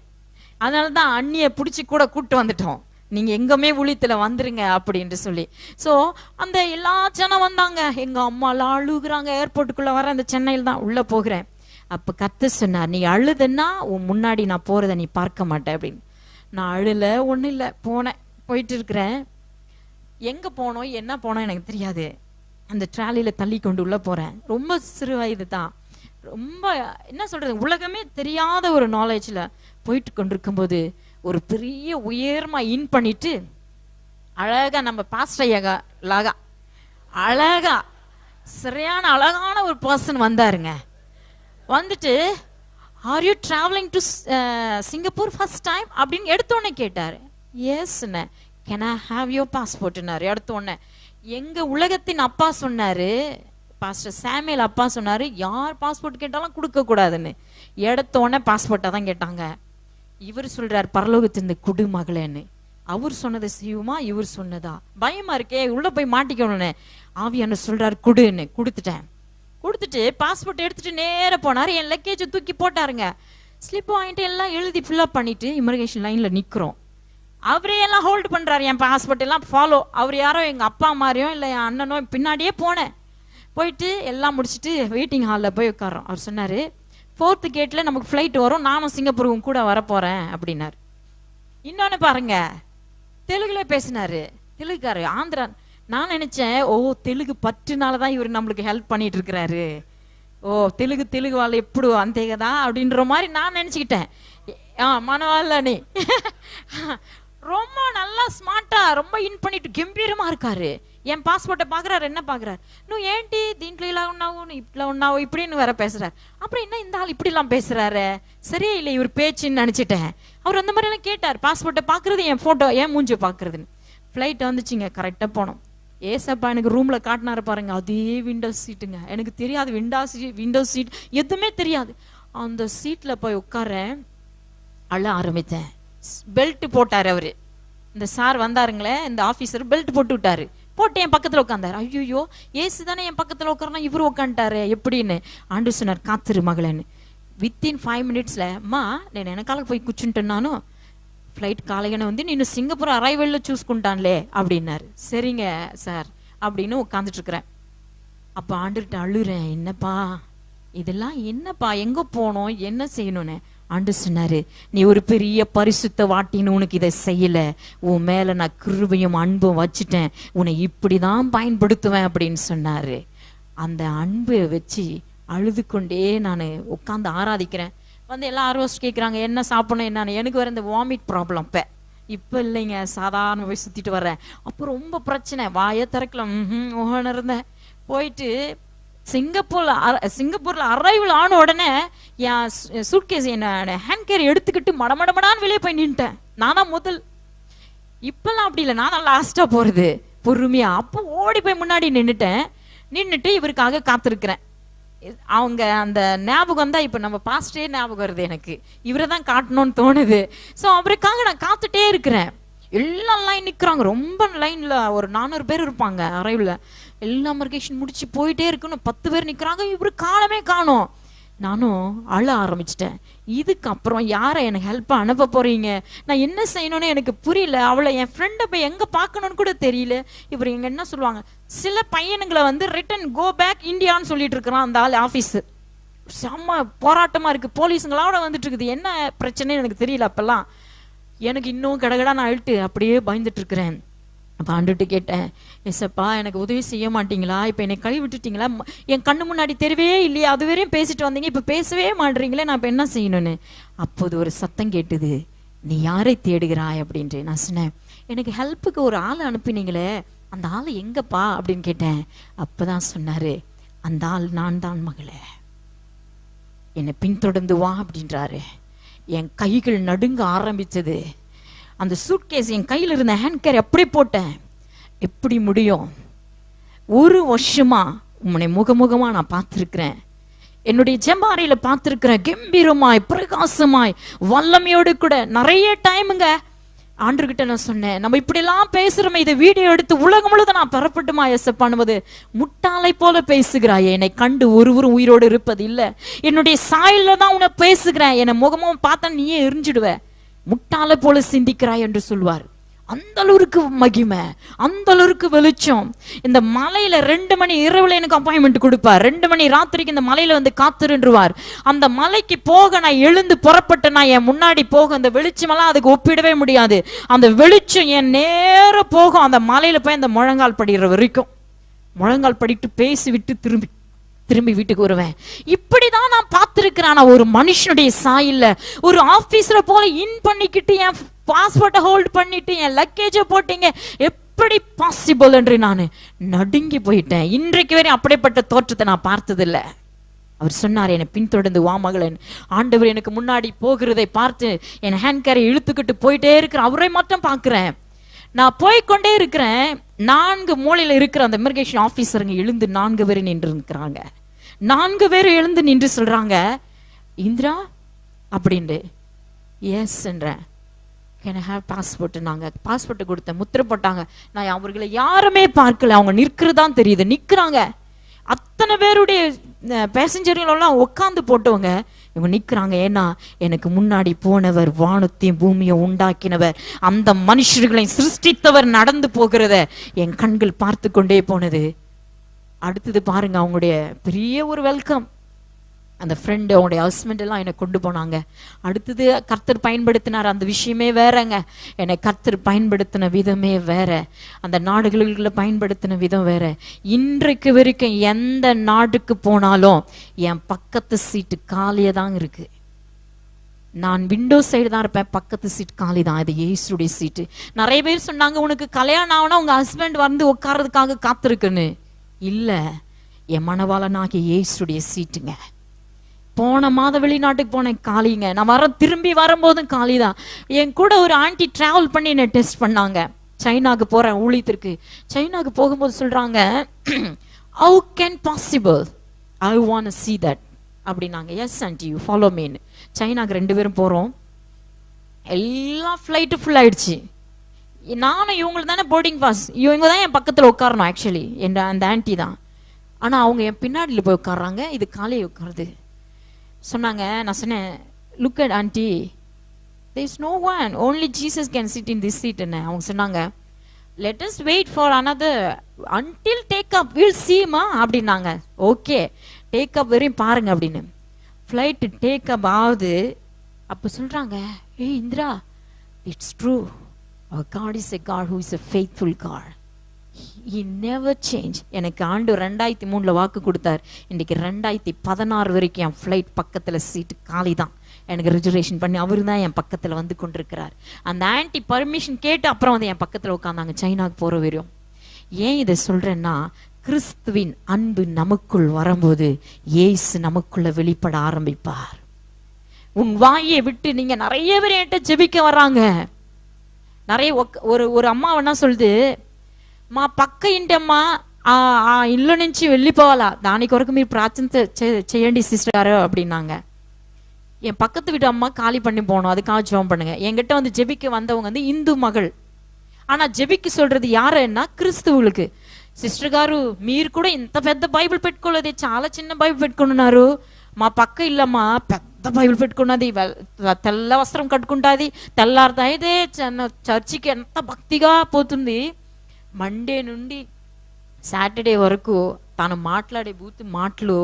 அதனாலதான் அண்ணியை பிடிச்சி கூட கூப்பிட்டு வந்துட்டோம், நீங்க எங்கமே ஊழியத்துல வந்துருங்க அப்படின்ட்டு சொல்லி. ஸோ அந்த எல்லா ஜனம் வந்தாங்க. எங்க அம்மா எல்லாம் அழுகுறாங்க. ஏர்போர்ட்டுக்குள்ள வர அந்த சென்னையில் தான் உள்ள போகிறேன். அப்ப கர்த்தர் சொன்னார், நீ அழுதுன்னா உன் முன்னாடி நான் போறதை நீ பார்க்க மாட்டேன் அப்படின்னு. நான் அழுல, ஒன்றும் இல்லை, போனேன். போயிட்டு இருக்கிறேன். எங்க போனோம் என்ன போனோம் எனக்கு தெரியாது. அந்த ட்ராலியில தள்ளி கொண்டு உள்ள போறேன். ரொம்ப சிறு வயது தான், ரொம்ப என்ன சொல்றது, உலகமே தெரியாத ஒரு நாலேஜ்ல போயிட்டு கொண்டிருக்கும் போது ஒரு பெரிய உயர்மா இன் பண்ணிட்டு அழகா நம்ம பாஸ்டர் அழகா சரியான அழகான ஒரு பர்சன் வந்தாருங்க. வந்துட்டு, are you travelling to Singapore first time அப்படின்னு எடுத்தோடனே கேட்டாரு. எஸ்ண்ணே. கேன் ஐ ஹாவ் யோர் பாஸ்போர்ட்னாரு. எடுத்தோடனே எங்க உலகத்தின் அப்பா சொன்னாரு, பாஸ்டர் சாமுவேல் அப்பா சொன்னாரு, யார் பாஸ்போர்ட் கேட்டாலும் கொடுக்க கூடாதுன்னு. எடுத்தோடனே பாஸ்போர்ட்டை தான் கேட்டாங்க. இவர் சொல்றாரு, பரலோகத்திலிருந்து குடு மகளேன்னு. அவர் சொன்னதை செய்யுமா, இவர் சொன்னதா? பயமா இருக்கே, உள்ள போய் மாட்டிக்கணும்னு. ஆவியான சொல்றாரு, குடுன்னு. கொடுத்துட்டேன். கொடுத்துட்டு பாஸ்போர்ட் எடுத்துட்டு நேர போனாரு. என் லக்கேஜை தூக்கி போட்டாருங்க. ஸ்லிப் வாங்கிட்டு எல்லாம் எழுதி ஃபில்அப் பண்ணிட்டு இமிகிரேஷன் லைன்ல நிக்கிறோம். அவரே எல்லாம் ஹோல்டு பண்றாரு என் பாஸ்போர்ட் எல்லாம் ஃபாலோ. அவர் யாரோ எங்க அப்பா மாதிரியோ இல்லை என் அண்ணனோ. பின்னாடியே போனேன். போயிட்டு எல்லாம் முடிச்சுட்டு வெயிட்டிங் ஹாலில் போய் உட்காரோம். அவர் சொன்னாரு, 4th கேட்ல நமக்கு ஃப்ளைட் வரும், நானும் சிங்கப்பூருக்கு கூட வரப்போறேன் அப்படின்னாரு. இன்னொன்னு பாருங்க, தெலுங்குல பேசினாரு, தெலுங்குக்காரு, ஆந்திரா. நான் நினைச்சேன், ஓ தெலுங்கு பற்றுனாலதான் இவர் நம்மளுக்கு ஹெல்ப் பண்ணிட்டு இருக்கிறாரு, ஓ தெலுங்கு வாழ் எப்படி அந்தேகதான் அப்படின்ற மாதிரி நான் நினைச்சுக்கிட்டேன். மனவாளனே ரொம்ப நல்லா ஸ்மார்ட்டா ரொம்ப இன் பண்ணிட்டு கம்பீரமா இருக்காரு. என் பாஸ்போர்ட்டை பாக்குறாரு, என்ன பாக்குறாரு, இன்னும் ஏன்டி தீன்ல இல்ல உண்ணாவும் இப்படி உண்ணாவும் இப்படின்னு வேற பேசுறாரு. அப்புறம் என்ன இந்த ஆள் இப்படி எல்லாம் பேசுறாரு, சரியே இல்லை இவர் பேச்சுன்னு நினைச்சிட்டேன். அவர் அந்த மாதிரி எல்லாம் கேட்டார், பாஸ்போர்ட்டை பாக்குறது, என் போட்டோ, என் மூஞ்சி பாக்குறதுன்னு. ஃபிளைட் வந்துச்சுங்க, கரெக்டா போனோம். ஏசப்பா எனக்கு ரூம்ல காட்டினாரு பாருங்க, அதே விண்டோ சீட்டுங்க. எனக்கு தெரியாது விண்டோ சீட் எதுவுமே தெரியாது. அந்த சீட்ல போய் உட்காரேன், அழ ஆரம்பித்தேன். பெல்ட் போட்டாரு அவரு, இந்த சார் வந்தாருங்களே, இந்த ஆபீசர் பெல்ட் போட்டு விட்டாரு, போட்டு என் பக்கத்துல உட்காந்தாரு. ஐயோ ஏசு தானே என் பக்கத்துல உட்காரனா, இவரு உட்காந்துட்டாரு எப்படின்னு. ஆண்டு சொன்னார், காத்துரு மகளேன்னு. வித்தின் 5 minutesல அம்மா నేను వెనకాల போய் కూర్చుంటున్నాను, ஃப்ளைட் காலையான வந்து நீ சிங்கப்பூர் அரைவல்ல சூஸ்கொண்டான்லே அப்படின்னாரு. சரிங்க சார் அப்படின்னு உட்காந்துட்டு இருக்கிறேன். அப்ப ஆண்டுகிட்ட அழுறேன், என்னப்பா இதெல்லாம் என்னப்பா, எங்க போனோம், என்ன செய்யணும்னு. ஆண்டு சொன்னாரு, நீ ஒரு பெரிய பரிசுத்த வாட்டின்னு உனக்கு இதை செய்யல, உன் மேல நான் கிருபையும் அன்பும் வச்சுட்டேன், உன்னை இப்படிதான் பயன்படுத்துவேன் அப்படின்னு சொன்னாரு. அந்த அன்பை வச்சு அழுது கொண்டே நான் உட்காந்து ஆராதிக்கிறேன். வந்து எல்லாம் ஆர்வஸ்ட் கேட்குறாங்க, என்ன சாப்பிடணும் என்னன்னு. எனக்கு வேற இந்த வாமிட் ப்ராப்ளம் இப்போ இல்லைங்க, சாதாரண போய் சுத்திட்டு வர்றேன். அப்போ ரொம்ப பிரச்சனை, வாயை திறக்கலாம் ஓஹன்னு இருந்தேன். போயிட்டு சிங்கப்பூர்ல அரைவல் ஆன உடனே என் சூட்கேஸ் என்ன ஹேண்ட் கேரி எடுத்துக்கிட்டு மடமடமடான்னு வெளியே போய் நின்ட்டேன். நானா முதல், இப்பெல்லாம் அப்படி இல்லை, நான் லாஸ்டா போறது பொறுமையா. அப்போ ஓடி போய் முன்னாடி நின்னுட்டு இவருக்காக காத்திருக்கிறேன். அவங்க அந்த ஞாபகம் தான் இப்ப நம்ம பாஸ்டே ஞாபகம் வருது எனக்கு, இவரை தான் காட்டணும்னு தோணுது. ஸோ அவருக்காக நான் காத்துட்டே இருக்கிறேன். எல்லாம் லைன் நிற்கிறாங்க, ரொம்ப லைன்ல ஒரு 400 பேர் இருப்பாங்க அரைவில். எல்லா மர்கேஷன் முடிச்சு போயிட்டே இருக்கணும், 10 பேர் நிற்கிறாங்க, இவரு காலமே காணோம். நானும் அழ ஆரம்பிச்சிட்டேன். இதுக்கப்புறம் யாரை எனக்கு ஹெல்ப் அனுப்ப போறீங்க, நான் என்ன செய்யணும்னு எனக்கு புரியல. அவளை என் ஃப்ரெண்டை போய் எங்க பார்க்கணும்னு கூட தெரியல. இவர் எங்க என்ன சொல்லுவாங்க, சில பையனுங்களை வந்து ரிட்டன் கோ பேக் இந்தியான்னு சொல்லிட்டு இருக்கிறான் அந்த ஆள் ஆபீஸ். செம்ம போராட்டமா இருக்கு, போலீஸுங்களோட வந்துட்டு இருக்குது, என்ன பிரச்சனைன்னு எனக்கு தெரியல. அப்பெல்லாம் எனக்கு இன்னும் கடகடா நான் அழுட்டு அப்படியே பயந்துட்டு இருக்கிறேன். அப்போ ஆண்டுட்டு கேட்டேன், எஸ்ப்பா எனக்கு உதவி செய்ய மாட்டீங்களா, இப்போ என்னை கை விட்டுட்டீங்களா, என் கண்ணு முன்னாடி தெரியவே இல்லையா, அது வரையும் பேசிட்டு வந்தீங்க, இப்போ பேசவே மாட்டீங்களே, நான் இப்போ என்ன செய்யணும்னு. அப்போது ஒரு சத்தம் கேட்டுது, நீ யாரை தேடுகிறாய் அப்படின்ட்டு. நான் சொன்னேன், எனக்கு ஹெல்ப்புக்கு ஒரு ஆளை அனுப்பினீங்களே, அந்த ஆள் எங்கப்பா அப்படின்னு கேட்டேன். அப்பதான் சொன்னாரு, அந்த ஆள் நான் தான் மகளே, என்னை பின்தொடர்ந்து வா அப்படின்றாரு. என் கைகள் நடுங்க ஆரம்பிச்சது. அந்த சூட்கேஸ் என் கையில் இருந்த ஹேண்ட் கேரி அப்படி போட்டேன். எப்படி முடியும், 1 வருஷமா உன்னை முகமுகமா நான் பார்த்திருக்கிறேன், என்னுடைய ஜெபாரியில பார்த்திருக்கிறேன், கம்பீரமாய் பிரகாசமாய் வல்லமையோடு கூட. நிறைய டைமுங்க ஆண்டர்கிட்ட நான் சொன்னேன், நம்ம இப்படி எல்லாம் பேசுறோமே, இதை வீடியோ எடுத்து உலகம் முழுவதும் நான் பரப்பட்டுமா எஸ் பண்ணுவது, முட்டாளை போல பேசுகிறாய், என்னை கண்டு ஒருவரும் உயிரோடு இருப்பது இல்லை, என்னுடைய சாயல்ல தான் உன்னை பேசுகிறேன், என்னை முகமும் பார்த்தா நீயே எரிஞ்சிடுவ, முட்டாளை போல சிந்திக்கிறாய் என்று சொல்வார். அந்த அளவுக்கு மகிமை, அந்த அளவுக்கு வெளிச்சம். இந்த மலையில 2 மணி இரவுல எனக்கு அப்பாயின்மெண்ட் கொடுப்பார், 2 மணி ராத்திரிக்கு இந்த மலையில வந்து காத்திருன்றுவார். அந்த மலைக்கு போக நான் எழுந்து புறப்பட்ட, நான் என் முன்னாடி போக அந்த வெளிச்சமெல்லாம் அதுக்கு ஒப்பிடவே முடியாது. அந்த வெளிச்சம் என் நேர போகும், அந்த மலையில போய் அந்த முழங்கால் படிக்கிற வரைக்கும் முழங்கால் படிட்டு பேசி விட்டு திரும்பி வீட்டுக்கு வருவேன். இப்படிதான் நான் பார்த்திருக்கிறேன். ஒரு மனுஷனுடைய சாயில்ல ஒரு ஆபீஸ்ல போல இன் பண்ணிக்கிட்டு என் பாஸ்போர்ட்டை ஹோல்ட் பண்ணிட்டு என் லக்கேஜை போட்டீங்க, எப்படி பாசிபிள் என்று நான் நடுங்கி போயிட்டேன். இன்றைக்கு வரை அப்படிப்பட்ட தோற்றத்தை நான் பார்த்ததில்லை. அவர் சொன்னார், என்னை பின்தொடர்ந்து வா மகளன். ஆண்டவர் எனக்கு முன்னாடி போகிறதை பார்த்து என் ஹேண்ட் கேரை இழுத்துக்கிட்டு போயிட்டே இருக்கிறேன். அவரை மட்டும் பார்க்கிறேன், நான் போய்கொண்டே இருக்கிறேன். 4 மூலையில இருக்கிற அந்த இமிகிரேஷன் ஆபீசருங்க எழுந்து 4 பேர் நின்று இருக்கிறாங்க. 4 பேர் எழுந்து நின்று சொல்றாங்க, இந்திரா அப்படின்ட்டு. எஸ் என்றேன். Can I have passport. நாங்க பாஸ்போர்ட் கொடுத்த முத்திரை போட்டாங்க. நான் அவர்களை யாருமே பார்க்கல, அவங்க நிற்கிறதான் தெரியுது, நிக்கிறாங்க. அத்தனை பேருடைய பேசஞ்சர்களெல்லாம் உட்காந்து போட்டவங்க இவங்க நிற்கிறாங்க. ஏன்னா எனக்கு முன்னாடி போனவர், வானத்தையும் பூமியை உண்டாக்கினவர், அந்த மனுஷர்களை சிருஷ்டித்தவர் நடந்து போகிறத என் கண்கள் பார்த்து கொண்டே போனது. அடுத்தது பாருங்க, அவங்களுடைய பெரிய ஒரு வெல்கம். அந்த ஃப்ரெண்டு அவங்களுடைய ஹஸ்பண்ட் எல்லாம் என்னை கொண்டு போனாங்க. அடுத்தது கர்த்தர் பயன்படுத்தினார், அந்த விஷயமே வேறங்க. என்னை கர்த்தர் பயன்படுத்தின விதமே வேற, அந்த நாடுகளுக்குள்ள பயன்படுத்தின விதம் வேற. இன்றைக்கு வரைக்கும் எந்த நாட்டுக்கு போனாலும் என் பக்கத்து சீட்டு காலியே தான் இருக்கு. நான் விண்டோ சைடு தான் இருப்பேன், பக்கத்து சீட் காலி தான். இது இயேசுடைய சீட்டு. நிறைய பேர் சொன்னாங்க, உனக்கு கல்யாணம் ஆகுனா உங்க ஹஸ்பண்ட் வந்து உட்கார்றதுக்காக காத்திருக்குன்னு. இல்ல, என் மணவாளனாகிய இயேசுடைய சீட்டுங்க. போன மாதம் வெளிநாட்டுக்கு போனேன், காலிங்க. நான் திரும்பி வரும்போதும் காலி தான். என் கூட ஒரு ஆண்டி டிராவல் பண்ணி என்னை டெஸ்ட் பண்ணாங்க. சைனாக்கு போறேன் ஊழியத்திற்கு. சைனாக்கு போகும்போது சொல்றாங்க, how can possible, I want to see that அப்படின்னாங்க. எஸ் ஆண்டி, யூ ஃபாலோ மீன்னு. சைனாக்கு 2 பேரும் போறோம். எல்லாம் ஃப்ளைட்டு ஃபுல் ஆயிடுச்சு. நானும் இவங்களுக்கு தானே போர்டிங் பாஸ், இவங்க தான் என் பக்கத்தில் உட்காரணும். ஆக்சுவலி அந்த ஆன்டி தான், ஆனால் அவங்க என் பின்னாடியில் போய் உட்காடுறாங்க, இது காலையை உட்காருது. சொன்னாங்க, நான் சொன்னேன், look at aunty, there is no one, only Jesus can sit in this seat. என்ன அவங்க சொன்னாங்க, let us wait for another until take up we'll see மா அப்படின்னாங்க. ஓகே, டேக் அப் வரையும் பாருங்க அப்படின்னு. ஃப்ளைட்டு டேக் அப் ஆகுது. அப்போ சொல்றாங்க, ஏய் Indira, it's true, our God is a God who is a faithful God. He never change. எனக்கு ஆண்டு 2003 வாக்கு கொடுத்தார். இன்னைக்கு 2016 வரைக்கும் என் ஃப்ளைட் பக்கத்தில் சீட்டு காலி தான். எனக்கு ரிசர்வேஷன் பண்ணி அவரு தான் என் பக்கத்தில் வந்து கொண்டிருக்கிறார். அந்த ஆன்டி பர்மிஷன் கேட்டு அப்புறம் வந்து என் பக்கத்தில் உட்காந்தாங்க சைனாக்கு போகிற வரையும். ஏன் இதை சொல்கிறேன்னா, கிறிஸ்துவின் அன்பு நமக்குள் வரும்போது இயேசு நமக்குள்ள வெளிப்பட ஆரம்பிப்பார். உன் வாயை விட்டு நீங்க நிறைய பேர் என்கிட்ட ஜெபிக்க வர்றாங்க. நிறைய ஒரு అమ్మ என்ன சொல்லுது, మా పక్క ఇంటమ్మా ఇల్లు నుంచి వెళ్ళిపోవాలా, దాని కొరకు మీరు ప్రార్థన చేయండి సిస్టర్ గారు அப்படின்னாங்க. என் பக்கத்து வீட்டு அம்மா காலி பண்ணி போகணும், அதுக்காக ஜெபம் பண்ணுங்க. என்கிட்ட வந்து ஜெபிக்க வந்தவங்க வந்து இந்து மகள். ஆனா ஜெபிக்க சொல்றது யாருன்னா క్రిస్తువులకు. సిస్టర్ గారు మీరు కూడా ఇంత పెద్ద బైబిల్ పెట్టుకోలేదే, చాలా చిన్న బైబిల్ పెట్టుకున్నారు. మా పక్క ఇల్లమ్మా పెద్ద బైబిల్ పెట్టుకున్నది, తెల్ల వస్త్రం కట్టుకుంటుంది, తెల్లారితే చర్చికి ఎంత భక్తిగా పోతుంది. మండే నుండి సాటర్డే వరకు తను మాట్లాడే బూత్ మాటలు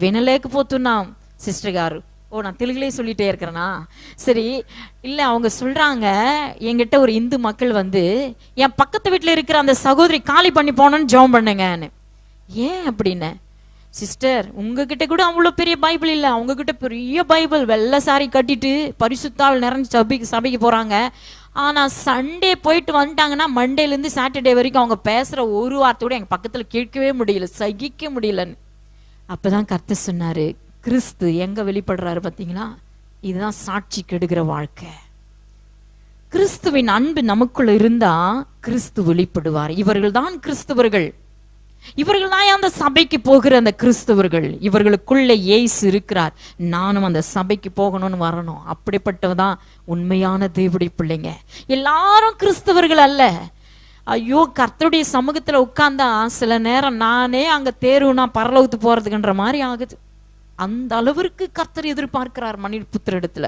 వినలేకపోతున్నాం సిస్టర్ గారు. ஓ, நான் தெலுங்குலேயே சொல்லிட்டே இருக்கிறேனா? சரி, இல்லை, அவங்க சொல்றாங்க, என்கிட்ட ஒரு இந்து மக்கள் வந்து என் பக்கத்து வீட்டில் இருக்கிற அந்த சகோதரி காலி பண்ணி போனோன்னு ஜெபம் பண்ணுங்கன்னு. ஏன் அப்படின்னு, சிஸ்டர் உங்ககிட்ட கூட அவ்வளோ பெரிய பைபிள் இல்லை, அவங்ககிட்ட பெரிய பைபிள், வெள்ளை சாரி கட்டிட்டு பரிசுத்தாள் நிறைஞ்சு சபைக்கு போறாங்க. ஆனால் சண்டே போயிட்டு வந்துட்டாங்கன்னா மண்டேலேருந்து சாட்டர்டே வரைக்கும் அவங்க பேசுகிற ஒரு வார்த்தையோட எங்கள் பக்கத்தில் கேட்கவே முடியல, சகிக்க முடியலன்னு. அப்போதான் கர்த்தர் சொன்னாரு, கிறிஸ்து எங்க வெளிப்படுறாரு பார்த்தீங்களா? இதுதான் சாட்சி கெடுகிற வாழ்க்கை. கிறிஸ்துவின் அன்பு நமக்குள்ள இருந்தா கிறிஸ்து வெளிப்படுவார். இவர்கள் தான் கிறிஸ்தவர்கள், இவர்கள் தான் அந்த சபைக்கு போகிற அந்த கிறிஸ்தவர்கள். இவர்களுக்குள்ள இயேசு இருக்கிறார், நானும் அந்த சபைக்கு போகணும்னு வரணும். அப்படிப்பட்டவதான் உண்மையான தேவனுடைய பிள்ளைங்க. எல்லாரும் கிறிஸ்தவர்கள் அல்ல. ஐயோ, கர்த்தருடைய சமூகத்துல உட்கார்ந்தா சில நேரம் நானே அங்க தேர்வுனா பரலோகத்து போறதுக்குன்ற மாதிரி ஆகுது. அந்த அளவிற்கு கர்த்தர் எதிர்பார்க்கிறார் மனிதபுத்திரிடத்துல.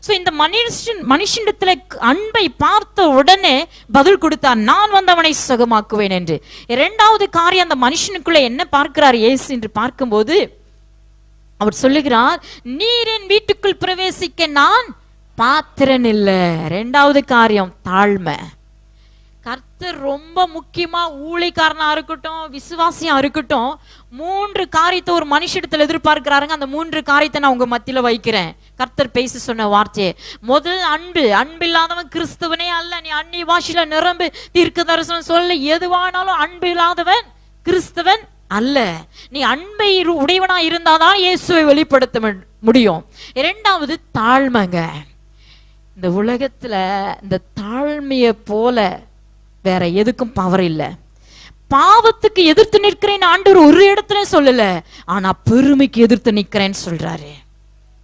சோ இந்த மனுஷனிடத்துல அன்பை பார்த்த உடனே பதில் கொடுத்தார், நான் வந்து அவனை சுகமாக்குவேன் என்று. இரண்டாவது காரியம், அந்த மனுஷனுக்குள்ள என்ன பார்க்கிறார் இயேசு என்று பார்க்கும்போது அவர் சொல்லுகிறார், நீர் என் வீட்டுக்குள் பிரவேசிக்க நான் பாத்திரன் இல்லை. இரண்டாவது காரியம் தாழ்மை. கர்த்தர் ரொம்ப முக்கியமா ஊழியக்காரனா இருக்கட்டும், விசுவாசியா இருக்கட்டும், 3 காரியத்தை ஒரு மனுஷிடத்துல எதிர்பார்க்கிறாருங்க. அந்த 3 காரியத்தை நான் உங்க மத்தியில வைக்கிறேன். கர்த்தர் பேசி சொன்ன வார்த்தை, முதல் அன்பு. அன்பு இல்லாதவன் கிறிஸ்துவனே அல்ல. நீ அந்நிய பாஷையில நிரம்பு, தீர்க்க தரிசனம் சொல்ல, எதுவானாலும் அன்பு இல்லாதவன் கிறிஸ்தவன் அல்ல. நீ அன்பை உடையவனா இருந்தாதான் இயேசுவை வெளிப்படுத்த முடியும். இரண்டாவது தாழ்மைங்க. இந்த உலகத்துல இந்த தாழ்மையை போல வேற எதுக்கும் பவர் இல்லை. பாவத்துக்கு எதிர்த்து நிற்கிறேன் ஆண்டவர் ஒரு இடத்துல சொல்லல, ஆனா பெருமைக்கு எதிர்த்து நிற்கிறேன்னு சொல்றாரு.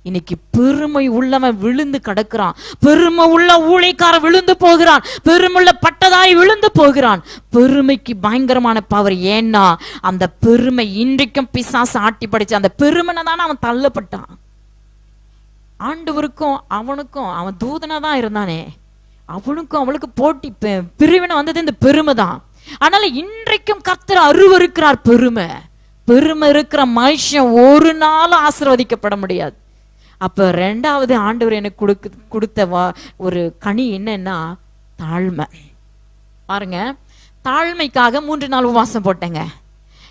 இன்னைக்கு பெருமை உள்ளவன் விழுந்து கிடக்கிறான், பெருமை உள்ள ஊழியக்காரன் விழுந்து போகிறான், பெருமையுள்ள பட்டதாய் விழுந்து போகிறான். பெருமைக்கு பயங்கரமான பவர். ஏன்னா அந்த பெருமை இன்றைக்கும் பிசாசு ஆட்டி படிச்சு, அந்த பெருமைனை தானே அவன் தள்ளப்பட்டான். ஆண்டவருக்கும் அவனுக்கும், அவன் தூதனா தான் இருந்தானே, அவனுக்கும் அவளுக்கு போட்டி, பிரிவினை வந்தது இந்த பெருமை தான். அதனால இன்றைக்கும் கர்த்தர் அருவருக்கிறார் பெருமை. பெருமை இருக்கிற மனுஷன் ஒரு நாளும் ஆசீர்வதிக்கப்பட முடியாது. அப்ப ரெண்டாவது ஆண்டவர் எனக்கு கொடுத்த ஒரு கனி என்னன்னா தாழ்மை. பாருங்க, தாழ்மைக்காக 3 நாள் உபவாசம் போட்டேங்க.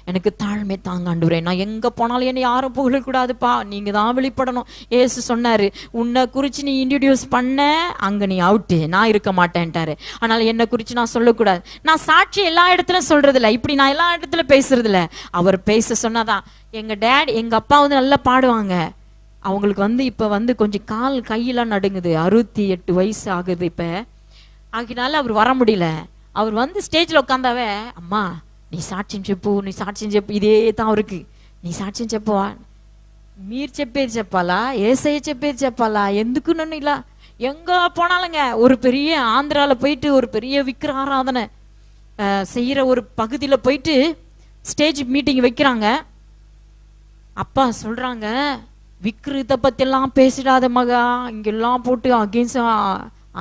எனக்கு தாழ்மை தாங்க ஆண்டவரே, நான் எங்க போனாலும் என்னை யாரும் புகழக்கூடாதுப்பா, நீங்க தான் வெளிப்படணும். ஏசு சொன்னாரு, உன்னை குறிச்சு நீ இன்ட்ரடியூஸ் பண்ண அங்க நீ அவுட்டு, நான் இருக்க மாட்டேன்ட்டாரு. ஆனால் என்னை குறிச்சு நான் சொல்லக்கூடாது. நான் சாட்சி எல்லா இடத்துலயும் சொல்றது இல்லை, இப்படி நான் எல்லா இடத்துல பேசுறது இல்லை. அவர் பேச சொன்னாதான். எங்க அப்பா வந்து நல்லா பாடுவாங்க. அவங்களுக்கு இப்ப கொஞ்சம் கால் கையெல்லாம் நடுங்குது, 68 வயசு ஆகுது இப்ப. ஆகினால அவர் வர முடியல. அவர் ஸ்டேஜ்ல உட்காந்தாவே, அம்மா నీ సాక్ష్యం చెప్పు, నీ సాక్ష్యం చెప్పు, ఇదే తావరికి నీ సాక్ష్యం చెప్పవా, మీరు చెప్పేది చెప్పాలా, ఏసయ్య చెప్పేది చెప్పాలా, ఎందుకు నన్ను ఇలా எங்க போனாலுங்க. ஒரு பெரிய ஆந்திரால போயிட்டு ஒரு பெரிய விக்கிர ஆராதனை செய்யற ஒரு பகுதியில போயிட்டு ஸ்டேஜ் மீட்டிங் வைக்கிறாங்க. அப்பா சொல்றாங்க, விக்கிரத்தை பத்தி எல்லாம் பேசிடாத மகா, இங்கெல்லாம் போட்டு அகேன்ஸ்ட்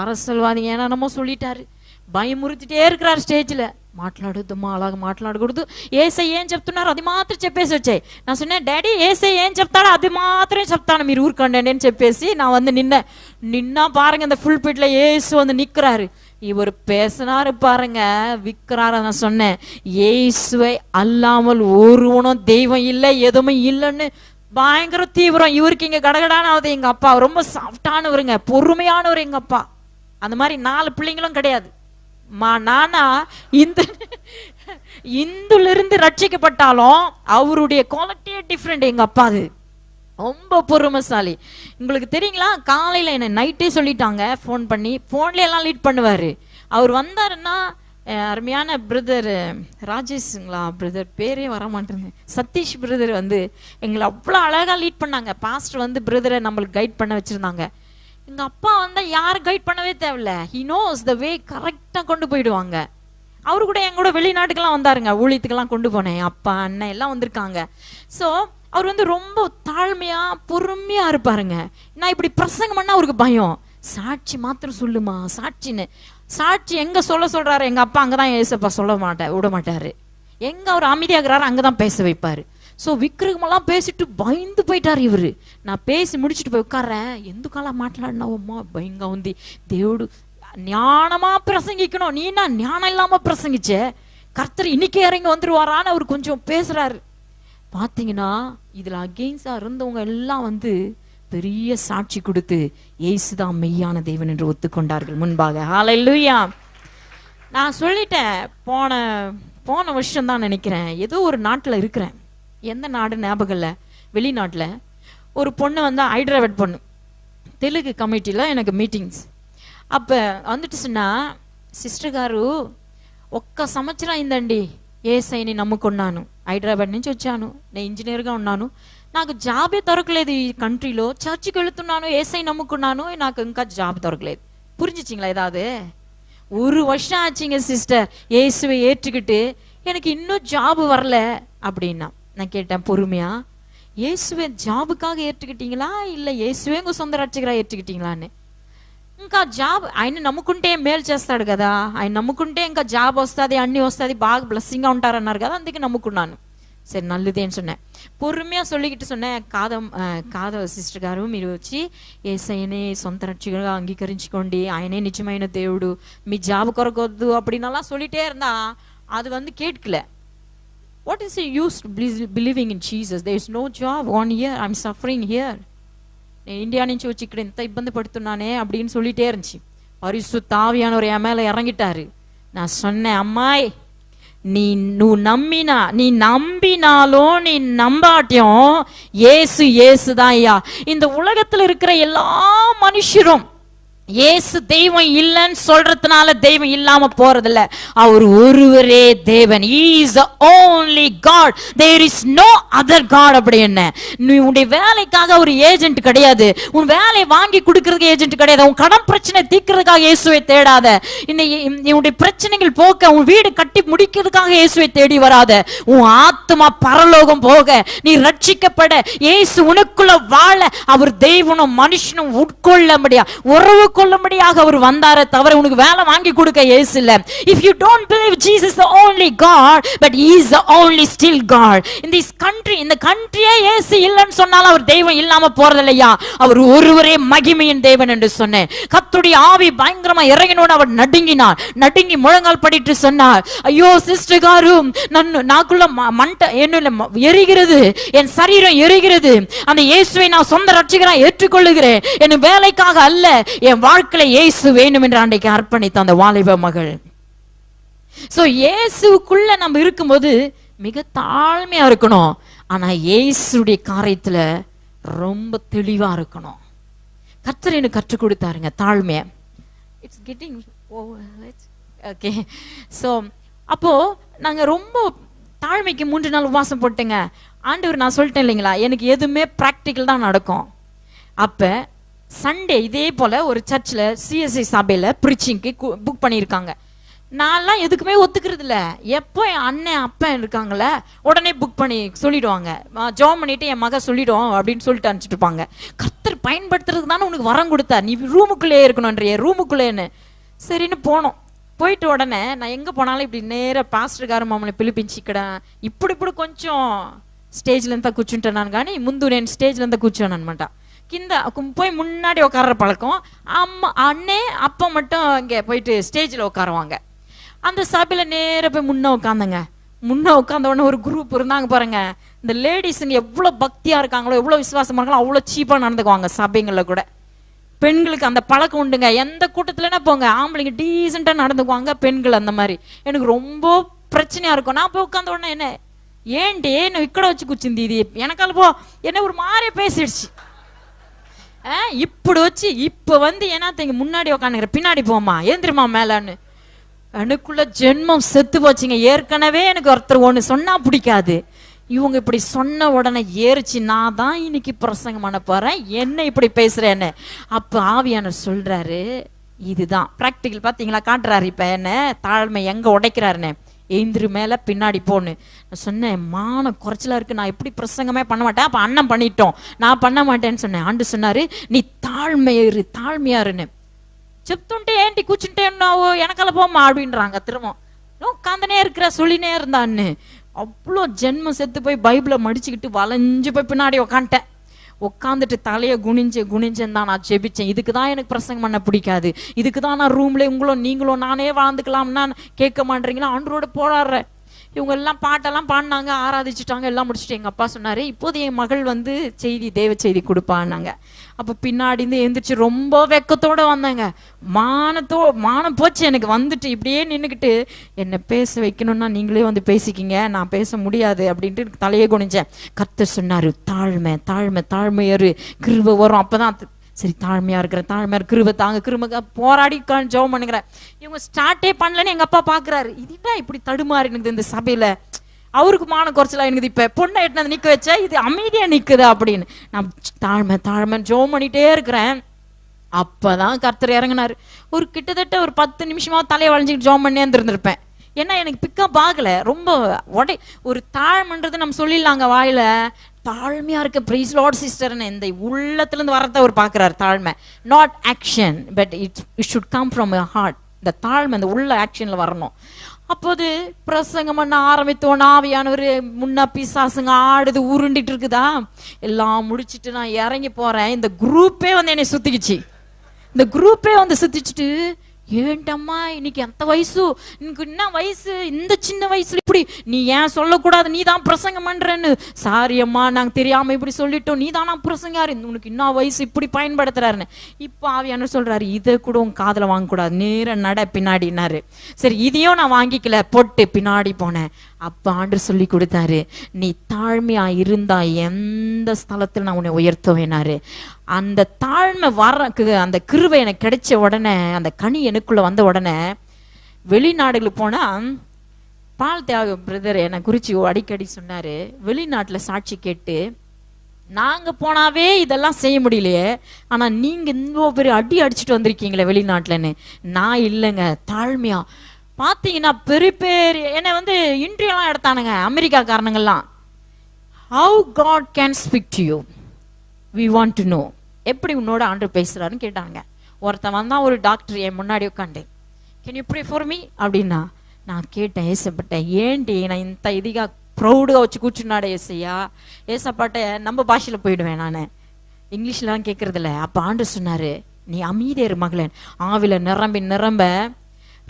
அரசியல்வாதிங்க என்னமோ சொல்லிட்டாரு, భయమురుతిటే இருக்கிறாరు స్టేజ్లో. మాట్లాడొద్దమ్మా, అలాగ మాట్లాడకూడదు, ఏసై ఏం చెప్తున్నారు అది మాత్రం చెప్పేసి వచ్చాయి. నా சொன்ன డాడీ ఏసై ఏం చెప్తాడో అది మాత్రమే చెప్తాను, మీరు ఊరుకోండి అని చెప్పేసి நான் நின்னா பாருங்க, இந்த ஃபுல் பிட்ல ஏசு நிக்கிறாரு. இவர் பேசினாரு பாருங்க, விக்கிறார. நான் சொன்னேன், ஏசுவை அல்லாமல் ஒருவனும் தெய்வம் இல்லை, எதுவுமே இல்லைன்னு பயங்கர தீவிரம். இவருக்கு இங்க கடகடானாவது. எங்க அப்பா ரொம்ப சாஃப்டானவருங்க, பொறுமையானவர் எங்க அப்பா. அந்த மாதிரி 4 பிள்ளைங்களும் கிடையாது. நானா இந்துல இருந்து ரட்சிக்கப்பட்டாலும் அவருடைய குவாலிட்டியே டிஃப்ரெண்ட். எங்க அப்பா அது ரொம்ப பொறுமைசாலி. உங்களுக்கு தெரியுங்களா, காலையில என்ன நைட்டே சொல்லிட்டாங்க, ஃபோன் பண்ணி. ஃபோன்ல எல்லாம் லீட் பண்ணுவாரு. அவர் வந்தாருன்னா, அருமையான பிரதர் ராஜேஷுங்களா, பிரதர் பேரே வர மாட்டேங்க, சதீஷ் பிரதர் எங்களை அவ்வளோ அழகா லீட் பண்ணாங்க. பாஸ்டர் பிரதரை நம்மளுக்கு கைட் பண்ண வச்சிருந்தாங்க. எங்க அப்பா யாரும் கைட் பண்ணவே தேவையில்ல, ஹி நோஸ் த வே, கரெக்டா கொண்டு போயிடுவாங்க. அவரு கூட என் கூட வெளிநாட்டுக்கெல்லாம் வந்தாருங்க, ஊழியத்துக்கெல்லாம் கொண்டு போனேன். அப்பா அண்ணன் எல்லாம் வந்திருக்காங்க. ஸோ அவர் ரொம்ப தாழ்மையா பொறுமையா இருப்பாருங்க. நான் இப்படி பிரசங்கம் பண்ணா அவருக்கு பயம். சாட்சி மாத்திரம் சொல்லுமா சாட்சின்னு. சாட்சி எங்க சொல்றாரு எங்க அப்பா, அங்கதான் ஏசப்பா விட மாட்டாரு. எங்க அவர் அமைதியாகிறாரு அங்கதான் பேச வைப்பாரு. ஸோ விக்கிரகமெல்லாம் பேசிட்டு பயந்து போயிட்டாரு இவரு. நான் பேசி முடிச்சுட்டு போய் உட்கார்றேன். ఎందుకలా మాట్లాడినావమ్మా, భయంగా ఉంది, దేవుడు ஞானமா பிரசங்கிக்கணும், நீ நான் ஞானம் இல்லாம பிரசங்கிச்ச, கர்த்தர் இன்னைக்கு இறங்கி வந்துருவாரான்னு அவர் கொஞ்சம் பேசுறாரு. பாத்தீங்கன்னா இதுல அகெயின்ஸ்டா இருந்தவங்க எல்லாம் பெரிய சாட்சி கொடுத்து இயேசுதான் மெய்யான தேவன் என்று ஒத்துக்கொண்டார்கள் முன்பாக. ஹல்லேலூயா. நான் சொல்லிட்டேன், போன வருஷம் தான் நினைக்கிறேன், ஏதோ ஒரு நாட்டுல இருக்கிறேன், எந்த நாடு ஞாபகம் இல்லை, வெளிநாட்டுல ஒரு பொண்ணு ஹைதராபாத் பொண்ணு, தெலுங்கு கமிட்டில எனக்கு மீட்டிங்ஸ். அப்ப சொன்னா, సిస్టర్ గారు ఒక్క సంవత్సరం అయిందండి ఏసైని నమ్ముకున్నాను, హైదరాబాద్ నుంచి వచ్చాను, నేను ఇంజనీర్గా ఉన్నాను, నాకు జాబే దొరకలేదు ఈ కంట్రీలో, చర్చికి వెళుతున్నాను, ఏసై నమ్ముకున్నాను, నాకు ఇంకా జాబ్ దొరకలేదు. புரிஞ்சிச்சிங்களா? ஏதாவது ஒரு வருஷம் ஆச்சுங்க சிஸ்டர் இயேசுவை ஏற்றுக்கிட்டு, எனக்கு இன்னும் ஜாப் வரல அப்படின்னா. நான் கேட்டேன் பொறுமையா, இயேசுவை ஜாபுக்காக ஏற்றுக்கிட்டீங்களா இல்ல இயேசுவே உங்க சொந்த రక్షకురా ఏற்றுக்கிட்டீங்களான்னு. ఇంకా జాబ్ ఆయన నమ్ముకుంటే మేలు చేస్తాడు కదా, ఆయన నమ్ముకుంటే ఇంకా జాబ్ వస్తుంది, అన్ని వస్తుంది, బాగా బ్లెస్సింగ్గా ఉంటారన్నారు కదా, అందుకే నమ్ముకున్నాను. సరే నల్లుదేని சொன்னேன். பொறுமையா சொல்லிக்கிட்டு சொன்னேன், కాద సిస్టర్ గారు, మీరు వచ్చి యేసయ్యనే సొంత రక్షకుడిగా అంగీకరించుకోండి, ఆయనే నిజమైన దేవుడు, మీ జాబ్ కొరకొద్దు அப்படின்னெல்லாம் சொல்லிட்டே இருந்தா அது கேட்கல. What is the use believing in Jesus? There is no job on here, I'm suffering here. India నుంచి వచ్చి ఇక్కడ ఎంత ఇబ్బంది పడుతున్నానే அப்படின்னு சொல்லிட்டே இருந்துச்சு. பரிசுத்த ஆவியானவர் என் மேல இறங்கிட்டாரு. நான் சொன்னேன், அம்மாய் నువ్వు நம்பினாலும் நீ நம்பாட்டியும் ஏசுதான் ஐயா. இந்த உலகத்துல இருக்கிற எல்லா மனுஷரும் இயேசு தெய்வம் இல்லைன்னு சொல்றதுனால தெய்வம் இல்லாம போறதில்ல. அவர் ஒருவரே தேவன். He is the only God. There is no other God. அப்படி என்ன, நீ உன்னுடைய வேலைக்காக ஒரு ஏஜென்ட் கிடையாது, உன் வேலையை வாங்கி கொடுக்கறதுக்கு ஏஜென்ட் கிடையாது, உன் கடன் பிரச்சனை தீர்க்கிறதுக்காக இயேசுவை தேடாத, உன்னுடைய பிரச்சனைகள் போக்க உன் வீடு கட்டி முடிக்கிறதுக்காக இயேசுவை தேடி வராத. உன் ஆத்மா பரலோகம் போக, நீ ரட்சிக்கப்பட, இயேசு உனக்குள்ள வாழ, அவர் தெய்வனும் மனுஷனும் உட்கொள்ள முடியாது, உறவு ஏற்றுக்கொள்ளும்படியாக அவர் வந்தாரே தவிர உனக்கு வேலை வாங்கி கொடுக்க இயேசு இல்ல. If you don't believe Jesus is the only God, but he is the only still God in this country, இந்த கண்ட்ரியே இயேசு இல்லைன்னு சொன்னாலும் அவர் தெய்வம் இல்லாம போறதில்லையா. அவர் ஒருவரே மகிமையின் தேவன் என்று சொன்னேன். கர்த்தருடைய ஆவி பயங்கரமா இறங்கினோடு அவர் நடுங்கினார். நடுங்கி முழங்கால் படிட்டு சொன்னார், ஐயோ சிஸ்டர் காரு, நாக்குள்ள மண்ட என்ன எரிகிறது, என் சரீரம் எரிகிறது. அந்த இயேசுவை நான் சொந்த ரட்சகராக ஏற்றுக்கொள்ளுகிறேன். என் வேலைக்காக அல்ல, என் வாழ்க்கையில இயேசு வேணும் என்று அன்றைக்கு அர்ப்பணித்த அந்த வாலிப மகள். சோ இயேசுக்குள்ள நம்ம இருக்கும்போது மிக தாழ்மையா இருக்கணும். ஆனா இயேசுடைய காரியத்துல ரொம்ப தெளிவா இருக்கணும். கர்த்தர் எனக்கு கற்றுக் கொடுத்தாருங்க தாழ்மைய. It's getting okay. சோ அப்போ நாங்க ரொம்ப தாழ்மைக்கு 3 நாள் உபவாசம் போட்டுங்க. ஆண்டவர் நான் சொல்லிட்டேன் இல்லைங்களா, எனக்கு எதுவுமே ப்ராக்டிக்கல் தான் நடக்கும். அப்ப சண்டே இதே போல ஒரு சர்ச்சில் சிஎஸ்ஐ சபையில ப்ரீச்சிங்க்கு புக் பண்ணியிருக்காங்க. நான்லாம் எதுக்குமே ஒத்துக்கிறது இல்லை. எப்போ என் அண்ணன் அப்பன் இருக்காங்களே உடனே புக் பண்ணி சொல்லிடுவாங்க, ஜாம் பண்ணிட்டு என் மக சொல்லிடுவோம் அப்படின்னு சொல்லிட்டு அனுப்பிச்சிட்டு இருப்பாங்க. கர்த்தர் பயன்படுத்துறதுக்கு தானே உனக்கு வரம் கொடுத்தா, நீ ரூமுக்குள்ளே இருக்கணும்ன்றிய ரூமுக்குள்ளேன்னு. சரின்னு போனோம். போயிட்டு உடனே நான் எங்கே போனாலும் இப்படி நேராக பாஸ்டர்கார மாமனை பிலிப்பிச்சிக்கிடேன். இப்படி கொஞ்சம் ஸ்டேஜ்ல இருந்தா கூச்சுட்டேன் நான். కానీ ముందు నేను స్టేజ్ல இருந்தா కూర్చోను అనమాట. కింద போய் முன்னாடி உட்கார்ற பழக்கம். அம்மா அண்ணே அப்பா மட்டும் இங்கே போயிட்டு ஸ்டேஜில் உட்காருவாங்க. அந்த சபையில நேர போய் முன்ன உட்காந்துங்க. முன்ன உட்காந்த உடனே ஒரு குரூப் இருந்தாங்க பாருங்க. இந்த லேடிஸுங்க எவ்வளோ பக்தியா இருக்காங்களோ, எவ்வளோ விசுவாசமா இருக்காங்களோ, அவ்வளோ சீப்பாக நடந்துக்குவாங்க சபைங்களில் கூட. பெண்களுக்கு அந்த பழக்கம் உண்டுங்க. எந்த கூட்டத்துலன்னா போங்க, ஆம்பளைங்க டீசெண்டா நடந்துக்குவாங்க, பெண்கள் அந்த மாதிரி. எனக்கு ரொம்ப பிரச்சனையா இருக்கும். நான் போய் உட்காந்த உடனே என்ன ஏன்டி என்ன இக்கட வச்சு குச்சிந்தி இது எனக்கால போ என்ன ஒரு மாதிரி பேசிடுச்சு. இப்படி வச்சு இப்ப வந்து ஏன்னா முன்னாடி உட்காந்துக்கிற பின்னாடி போமா ஏந்திரமா மேலான்னு எனக்குள்ள ஜென்மம் செத்து போச்சுங்க. ஏற்கனவே எனக்கு ஒருத்தர் ஒண்ணு சொன்னா பிடிக்காது. இவங்க இப்படி சொன்ன உடனே ஏறிச்சு, நான் தான் இன்னைக்கு பிரசங்கம் பண்ண போறேன், என்ன இப்படி பேசுறேன்னு. அப்ப ஆவியானவர் சொல்றாரு, இதுதான் பிராக்டிக்கல். பாத்தீங்களா, காட்டுறாரு இப்ப என்ன தாழ்மை எங்க உடைக்கிறாருன்னு. எந்திரு மேல பின்னாடி போன்னு நான் சொன்னேன். மான குறைச்சலா இருக்கு, நான் எப்படி பிரசங்கமே பண்ண மாட்டேன். அப்ப அண்ணன் பண்ணிட்டோம், நான் பண்ண மாட்டேன்னு சொன்னேன். ஆண்டு சொன்னாரு, நீ தாழ்மையாருன்னு. చెప్తుంటే ఏంటి కూర్చుంటే ఉన్నావు వెనకాల పోమ్మా அப்படின்றாங்க. திரும்ப உட்காந்தனே இருக்கிற சொல்லினே இருந்தான்னு. அவ்வளோ ஜென்மம் செத்து போய் பைபிளை மடிச்சுக்கிட்டு வளைஞ்சு போய் பின்னாடி உக்காந்துட்டேன். உட்காந்துட்டு தலையை குனிஞ்சேன்னு தான் நான் ஜெபிச்சேன். இதுக்கு தான் எனக்கு பிரசங்கம் பண்ண பிடிக்காது. இதுக்கு தான் நான் ரூம்ல நீங்களும் நானே வாழ்ந்துக்கலாம்னா கேட்க மாட்டேறீங்களா, ஆண்டரோட போராடுறேன். இவங்க எல்லாம் பாட்டெல்லாம் பாடினாங்க, ஆராதிச்சுட்டாங்க, எல்லாம் முடிச்சுட்டு எங்க அப்பா சொன்னாரு, இப்போது என் மகள் வந்து தேவ செய்தி கொடுப்பான்னாங்க. அப்ப பின்னாடி இருந்து எந்திரிச்சு ரொம்ப வெக்கத்தோட வந்தாங்க. மானம் போச்சு எனக்கு. வந்துட்டு இப்படியே நின்றுக்கிட்டு என்ன பேச வைக்கணும்னா நீங்களே வந்து பேசிக்கிங்க, நான் பேச முடியாது அப்படின்ட்டு தலையே குனிஞ்சேன். கர்த்தர் சொன்னாரு, தாழ்மையாரு கிருபை வரும். அப்பதான் சரி தாழ்மையா இருக்கிற கிருபை தாங்க, கிருபை போராடி ஜெபம் பண்ணுகிறேன். இவங்க ஸ்டார்ட்டே பண்ணலன்னு எங்க அப்பா பாக்குறாரு, இதுதான் இப்படி தடுமாறி இருக்குது இந்த சபையில, அவருக்கு மான குறைச்சலா இருக்குது, இப்ப பொண்ணை எட்டு நிக்க வச்சா இது அமைதியா நிக்குது அப்படின்னு. நான் தாழ்மை ஜெபம் பண்ணிட்டே இருக்கிறேன். அப்பதான் கர்த்தர் இறங்கினாரு. ஒரு கிட்டத்தட்ட ஒரு 10 நிமிஷமா தலையை வளைஞ்சிக்கிட்டு ஜெபம் பண்ணே இருந்திருப்பேன். ஏன்னா எனக்கு பிக்கப் ஆகல. ரொம்ப ஒரு தாழ்மைன்றது நம்ம சொல்லிடலாங்க வாயில, தாழ்மையா இருக்க பிரைஸ் லார்ட் சிஸ்டர்னு இந்த உள்ளத்துல இருந்து வரத அவர் பாக்குறாரு. தாழ்மை not action, but it should come from your heart. இந்த தாழ்மை இந்த உள்ள ஆக்ஷன்ல வரணும். அப்போது பிரசங்கம் பண்ண ஆரம்பித்தோம். ஆவியானவர் முன்னா பிசாசுங்க ஆடுது உருண்டிட்டு இருக்குதா, எல்லாம் முடிச்சுட்டு நான் இறங்கி போறேன். இந்த குரூப்பே வந்து என்னை சுத்திக்கிச்சு. இந்த குரூப்பே வந்து சுத்திச்சுட்டு, ஏன்டம்மா இன்னைக்கு அந்த வயசு, இன்னைக்கு என்ன வயசு, இந்த சின்ன வயசுல இப்படி நீ ஏன் சொல்லக்கூடாது, நீ தான் பிரசங்கம் பண்றேன்னு. சாரி அம்மா, நாங்க தெரியாம இப்படி சொல்லிட்டோம், நீ தானா பிரசங்காரு, உனக்கு இன்னும் வயசு இப்படி பயன்படுத்துறாருன்னு. இப்ப ஆவியானவர் சொல்றாரு, இதை கூட உன் காதுல வாங்கக்கூடாது, நேர நட பின்னாடினாரு. சரி இதையும் நான் வாங்கிக்கல, போட்டு பின்னாடி போனேன். அப்ப ஆண்டு சொல்லி கொடுத்தாரு, நீ தாழ்மையா இருந்தா எந்த ஸ்தலத்துல நான் உன்னை உயர்த்துவேனாரு. அந்த தாழ்மை அந்த கிருபை எனக்கு கிடைச்ச உடனே, அந்த கனி எனக்குள்ள வந்த உடனே, வெளிநாடுகளுக்கு போனா பால் தியாக பிரதர் என்னை குறிச்சு அடிக்கடி சொன்னாரு, வெளிநாட்டுல சாட்சி கேட்டு நாங்க போனாவே இதெல்லாம் செய்ய முடியலையே, ஆனா நீங்க இவ்வளோ பெரிய அடி அடிச்சுட்டு வந்திருக்கீங்களே வெளிநாட்டுலன்னு. நான் இல்லைங்க, தாழ்மையா பாத்தீங்கன்னா பெரிய என்னை வந்து இன்டர்வியூலாம் எடுத்தானுங்க America காரணங்கள்லாம். How God can speak to you, we want to know. எப்படி உன்னோட ஆண்டவர் பேசுறாருன்னு கேட்டாங்க. ஒருத்தன் வந்தான், ஒரு டாக்டர் என் முன்னாடி உட்காந்து, can you pray for me அப்படின்னா, நான் கேட்டேன், ஏசப்பட்டேன், ஏன்டி நான் இந்த இதிகா ப்ரௌடாக வச்சு கூச்சுனாடே ஏசையா, ஏசப்பாட்ட நம்ம பாஷையில் போயிடுவேன், நான் இங்கிலீஷ்லாம் கேட்கறதில்ல. அப்போ ஆண்டவர் சொன்னார், நீ அமைதியர் மகளன், ஆவில நிரம்பி நிரம்ப.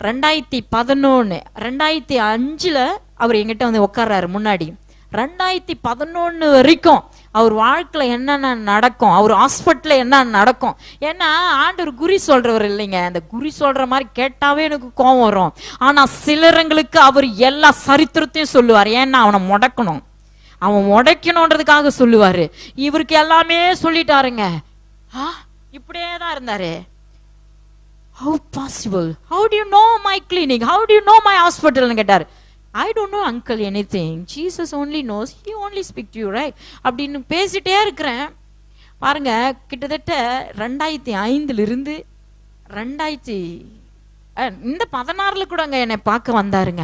2011 2005 அவர் எங்கிட்ட வந்து உட்கார்றாரு முன்னாடி. 2011 வரைக்கும் அவர் வாழ்க்கையில் என்னென்ன நடக்கும், அவர் ஹாஸ்பிட்டலில் என்ன நடக்கும். ஏன்னா ஆண்டவர் குறி சொல்றவர் இல்லைங்க. அந்த குறி சொல்ற மாதிரி கேட்டாவே எனக்கு கோபம் வரும். ஆனா சிலருங்களுக்கு அவர் எல்லா சரித்திரத்தையும் சொல்லுவார். ஏன்னா அவனை முடக்கணும், அவன் முடக்கணுன்றதுக்காக சொல்லுவாரு. இவருக்கு எல்லாமே சொல்லிட்டாருங்க. இப்படியே தான் இருந்தாரு. How possible? How do you know my clinic? How do you know my hospital? னு கேட்டார். I don't know uncle anything. Jesus only knows. He only speak to you, right? அப்படின்னு பேசிட்டே இருக்கிறேன். பாருங்க, கிட்டத்தட்ட 2005 இருந்து 2016 கூட அங்க என்னை பார்க்க வந்தாருங்க.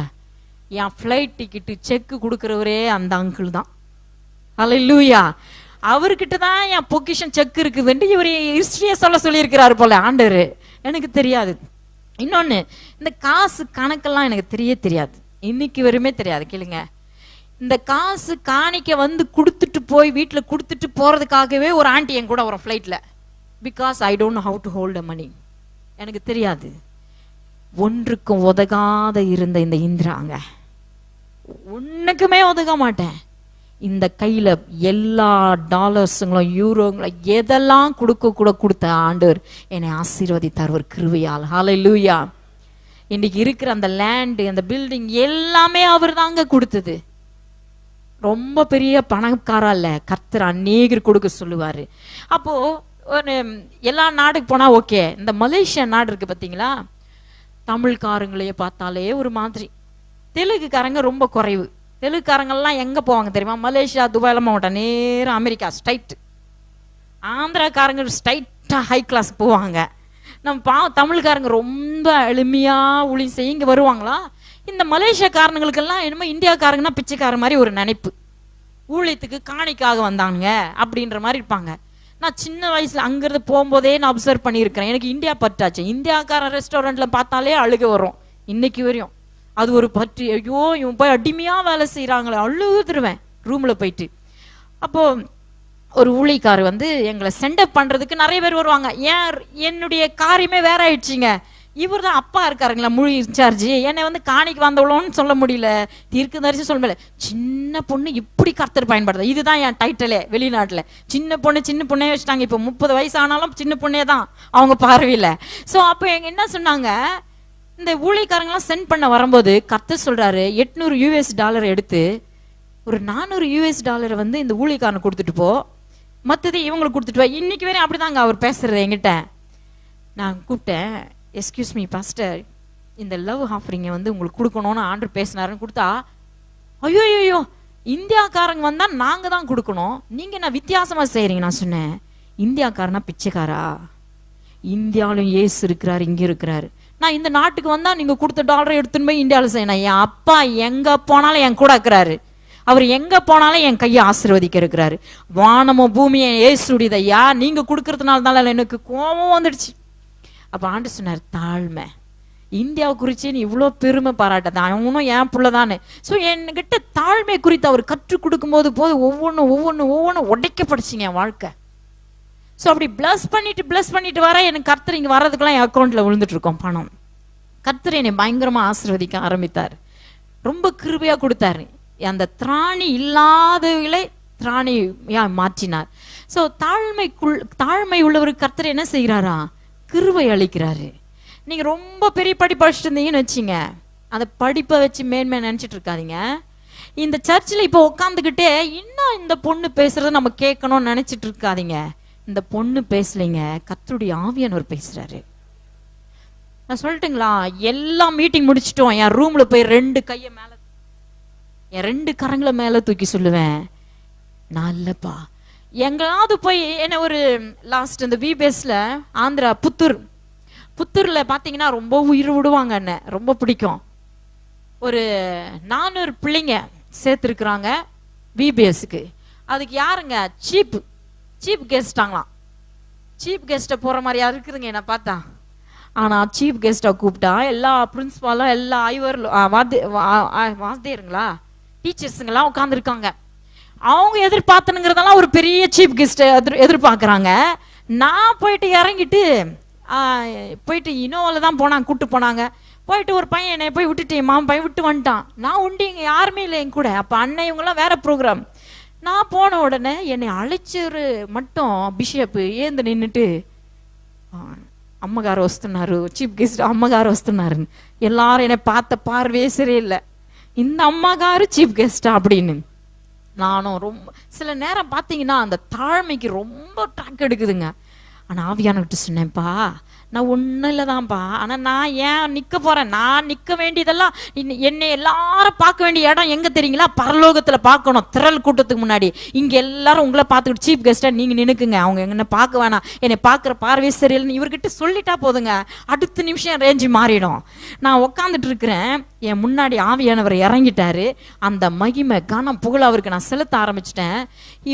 என் ஃப்ளைட் டிக்கெட்டு செக்கு கொடுக்குறவரே அந்த அங்கிள் தான். ஹல்லேலூயா. அவர்கிட்ட தான் என் பொக்கிஷன் செக் இருக்குதுன்ட்டு இவர் ஹிஸ்டரியை சொல்லியிருக்கிறாரு போல ஆண்டவர். எனக்கு தெரியாது. இன்னொன்று, இந்த காசு கணக்கெல்லாம் எனக்கு தெரியாது, இன்னைக்கு வரையுமே தெரியாது. கேளுங்க, இந்த காசு காணிக்க வந்து கொடுத்துட்டு போய் வீட்டில் கொடுத்துட்டு போகிறதுக்காகவே ஒரு ஆண்டி என் கூட வரும் ஃப்ளைட்டில். Because I don't know how to hold a money. எனக்கு தெரியாது. ஒன்றுக்கும் உதகாத இருந்த இந்த இந்திராங்க, ஒன்றுக்குமே ஒதுக்க மாட்டேன். இந்த கையில் எல்லா டாலர்ஸுங்களும் யூரோங்களும் எதெல்லாம் கொடுத்த ஆண்டவர் என்னை ஆசீர்வதித்தார் ஒரு கிருபையால். ஹல்லேலூயா. இன்னைக்கு இருக்கிற அந்த லேண்டு, அந்த பில்டிங் எல்லாமே அவர் தாங்க கொடுத்தது. ரொம்ப பெரிய பணக்காரா இல்ல, கர்த்தர் அநேகர் கொடுக்க சொல்லுவாரு. அப்போ ஒரு எல்லா நாடுக்கு போனா ஓகே. இந்த மலேசியா நாடு இருக்கு பார்த்தீங்களா, தமிழ்காரங்களையே பார்த்தாலே ஒரு மாதிரி, தெலுங்குக்காரங்க ரொம்ப குறைவு. தெலுங்குக்காரங்கெல்லாம் எங்கே போவாங்க தெரியுமா? மலேசியா, துபாயெல்லாம் போக மாட்டாங்க, நேரம் அமெரிக்கா ஸ்ட்ரைட். ஆந்திராக்காரங்க ஸ்ட்ரைட்டாக ஹை கிளாஸ் போவாங்க. நம்ம தமிழ்காரங்க ரொம்ப எளிமையாக ஊழி செய்ய இங்கே வருவாங்களா? இந்த மலேசியாக்காரங்களுக்கெல்லாம் என்னமோ இந்தியாக்காரங்கன்னா பிச்சைக்கார மாதிரி ஒரு நினைப்பு. ஊழியத்துக்கு காணிக்காக வந்தாங்க அப்படின்ற மாதிரி இருப்பாங்க. நான் சின்ன வயசில் அங்கிருந்து போகும்போதே நான் அப்சர்வ் பண்ணியிருக்கிறேன். எனக்கு இந்தியா பற்றாச்சு. இந்தியாக்கார ரெஸ்டாரண்ட்டில் பார்த்தாலே அழுக வரும் இன்னைக்கு வரையும். அது ஒரு பற்றி, ஐயோ இவன் போய் அடிமையாக வேலை செய்கிறாங்களே, அழுதுருவேன் ரூமில் போயிட்டு. அப்போது ஒரு ஊழிக்கார் வந்து எங்களை சென்டப் பண்ணுறதுக்கு நிறைய பேர் வருவாங்க. ஏன் என்னுடைய காரியமே வேற ஆயிடுச்சிங்க. இவர் தான் அப்பா இருக்காருங்களா முழு இன்சார்ஜ். என்னை வந்து காணிக்கு வந்தவளோன்னு சொல்ல முடியல, தீர்க்க தரிசி சொல்ல முடியல. சின்ன பொண்ணு இப்படி கர்த்தர் பயன்படுது. இதுதான் என் டைட்டிலே வெளிநாட்டில். சின்ன பொண்ணே வச்சுட்டாங்க. இப்போ 30 வயசு ஆனாலும் சின்ன பொண்ணே தான் அவங்க பார்வையில். ஸோ அப்போ எங்க என்ன சொன்னாங்க, இந்த ஊழியக்காரங்களாம் சென்ட் பண்ண வரும்போது கர்த்தர் சொல்றாரு, $800 எடுத்து ஒரு $400 வந்து இந்த ஊழியக்காரனை கொடுத்துட்டு போ, மற்றது இவங்களுக்கு கொடுத்துட்டு வா. இன்னைக்கு வரையும் அப்படிதாங்க அவர் பேசுறது என்கிட்ட. நான் கூப்பிட்டேன், எஸ்கியூஸ் மீ பாஸ்டர், இந்த லவ் ஆஃபரிங்கை வந்து உங்களுக்கு கொடுக்கணும்னு ஆண்டவர் பேசினாருன்னு கொடுத்தா, ஐயோ இந்தியாக்காரங்க வந்தா நாங்க தான் கொடுக்கணும், நீங்க நான் வித்தியாசமா செய்யறீங்க. நான் சொன்னேன், இந்தியாக்காரனா பிச்சைக்காரா? இந்தியாவிலும் ஏசு இருக்கிறாரு, இங்க இருக்கிறாரு. நான் இந்த நாட்டுக்கு வந்தா நீங்க கொடுத்த டாலரை எடுத்துன்னு போய் இந்தியாவில் செய்யணும். என் அப்பா எங்க போனாலும் என் கூட இருக்கிறாரு. அவர் எங்க போனாலும் என் கையை ஆசீர்வதிக்க இருக்கிறாரு. வானமும் பூமியை ஏசுடையது ஐயா, நீங்க கொடுக்கறதுனால தான் எனக்கு கோபம் வந்துடுச்சு. அப்ப ஆண்டு சொன்னார், தாழ்மை. இந்தியாவை குறித்து நீ இவ்வளோ பெருமை பாராட்டதான், அவனும் என் புள்ள தானே. ஸோ என்கிட்ட தாழ்மை குறித்து அவர் கற்றுக் கொடுக்கும் போது ஒவ்வொன்றும் உடைக்கப்படுச்சிங்க என் வாழ்க்கை. ஸோ அப்படி பிளஸ் பண்ணிட்டு வர எனக்கு கர்த்தர் இங்கே வர்றதுக்கெல்லாம் என் அக்கௌண்ட்டில் விழுந்துட்டு இருக்கோம் பணம். கர்த்தர் என்னை பயங்கரமாக ஆசீர்வதிக்க ஆரம்பித்தார். ரொம்ப கிருபையாக கொடுத்தாரு. அந்த திராணி இல்லாதவர்களை திராணியா மாற்றினார். ஸோ தாழ்மை உள்ளவருக்கு கர்த்தர் என்ன செய்கிறாரா? கிருபை அளிக்கிறாரு. நீங்கள் ரொம்ப பெரிய படிப்பு படிச்சுட்டு இருந்தீங்கன்னு வச்சிங்க, அந்த படிப்பை வச்சு மேன்மை நினச்சிட்டு இருக்காதீங்க. இந்த சர்ச்சில் இப்போ உட்காந்துக்கிட்டே இன்னும் இந்த பொண்ணு பேசுறத நம்ம கேட்கணும்னு நினச்சிட்டு இருக்காதீங்க. இந்த பொண்ணு பேசலைங்க, கர்த்தருடைய ஆவியானவர் பேசுறாரு. நான் சொல்லட்டுங்களா, எல்லா மீட்டிங் முடிச்சிட்டோம். என் ரூம்ல போய் 2 கையை மேல, என் 2 கரங்களை மேல தூக்கி சொல்லுவேன், நான் இல்லப்பா. எங்கேயாவது போய் என்ன ஒரு லாஸ்ட் இந்த விபேஸ்ல ஆந்திரா புத்தூர்ல பாத்தீங்கன்னா ரொம்ப உயிர் விடுவாங்க. என்ன ரொம்ப பிடிக்கும். ஒரு 400 பிள்ளைங்க சேர்த்துருக்குறாங்க விபிஎஸ்க்கு. அதுக்கு யாருங்க? சீப் கெஸ்டாங்களாம். சீஃப் கெஸ்ட்டை போகிற மாதிரியா இருக்குதுங்க என்ன பார்த்தா. ஆனால் சீஃப் கெஸ்ட்டை கூப்பிட்டா எல்லா பிரின்ஸ்பாலும் எல்லா வாத்தியருங்களா டீச்சர்ஸுங்கெல்லாம் உட்காந்துருக்காங்க. அவங்க எதிர்பார்த்தனுங்கிறதெல்லாம் ஒரு பெரிய சீஃப் கெஸ்ட்டை எதிர்பார்க்குறாங்க. நான் போயிட்டு இறங்கிட்டு போயிட்டு இனோவில் தான் போனாங்க, கூப்பிட்டு போனாங்க. போயிட்டு ஒரு பையன் என்னை போய் விட்டுட்டு மாமன் பையன் விட்டு வந்துட்டான். நான் உண்டு இங்கே யாருமே இல்லை என் கூட. அப்போ அண்ணன் இவங்கெல்லாம் வேற ப்ரோக்ராம். நான் போன உடனே என்னை அழைச்சவர் மட்டும் பிஷப்பு ஏந்து நின்றுட்டு అమ్మగారు వస్తున్నారు, చీఫ్ గెస్ట్ అమ్మగారు వస్తున్నారు. எல்லாரும் என்னை பார்த்த பார்வையே சரியில்லை. இந்த அమ్మగారు சீஃப் கெஸ்டா அப்படின்னு. நானும் ரொம்ப சில நேரம் பார்த்தீங்கன்னா அந்த தாழ்மைக்கு ரொம்ப ட்ராக் எடுக்குதுங்க. ஆனால் ஆவியானவர்கிட்ட சொன்னேன்ப்பா, நான் ஒன்றும் இல்லைதான்ப்பா, ஆனால் நான் ஏன் நிற்க போகிறேன்? நான் நிற்க வேண்டியதெல்லாம் என்னை எல்லாரும் பார்க்க வேண்டிய இடம் எங்கே தெரியுங்களா? பரலோகத்தில் பார்க்கணும், திரள் கூட்டத்துக்கு முன்னாடி. இங்கே எல்லாரும் உங்களை பார்த்துக்கிட்டு சீஃப் கெஸ்ட்டாக நீங்கள் நினைக்குங்க. அவங்க என்ன பார்க்க வேணாம், என்னை பார்க்குற பார்வை சரியில்லைன்னு இவர்கிட்ட சொல்லிட்டா போதுங்க, அடுத்த நிமிஷம் ரேஞ்சு மாறிடும். நான் உட்காந்துட்டு இருக்கிறேன், என் முன்னாடி ஆவியானவர் இறங்கிட்டாரு. அந்த மகிமை கனம் புகழ் அவருக்கு நான் செலுத்த ஆரம்பிச்சிட்டேன்.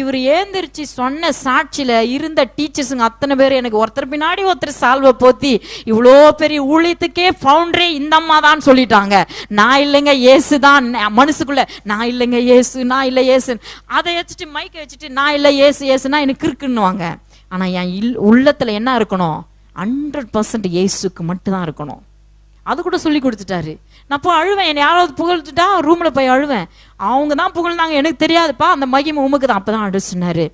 இவர் ஏந்திரிச்சு சொன்ன சாட்சியில் இருந்த டீச்சர்ஸுங்க அத்தனை பேர் எனக்கு ஒருத்தர் பின்னாடி ஒருத்தர் சால்வை போத்தி இவ்வளோ பெரிய ஊழியத்துக்கே ஃபவுண்டரே இந்த அம்மா தான் சொல்லிட்டாங்க. நான் இல்லைங்க இயேசு தான். மனசுக்குள்ள நான் இல்லைங்க இயேசு, நான் இல்லை இயேசு. அதை வச்சுட்டு மைக்கை வச்சுட்டு நான் இல்லை இயேசு இயேசுனா எனக்கு இருக்குன்னுவாங்க. ஆனால் என் உள்ளத்தில் என்ன இருக்கணும்? 100% இயேசுக்கு மட்டும்தான் இருக்கணும். அது கூட சொல்லி கொடுத்துட்டாரு. நான் போய் அழுவேன், என்னை யாராவது புகழ்ந்துட்டா ரூமில் போய் அழுவேன். அவங்க தான் புகழ்ந்தாங்க, எனக்கு தெரியாதுப்பா, அந்த மகிமை உமக்கு தான். அப்போ தான் அடு சொன்னார்,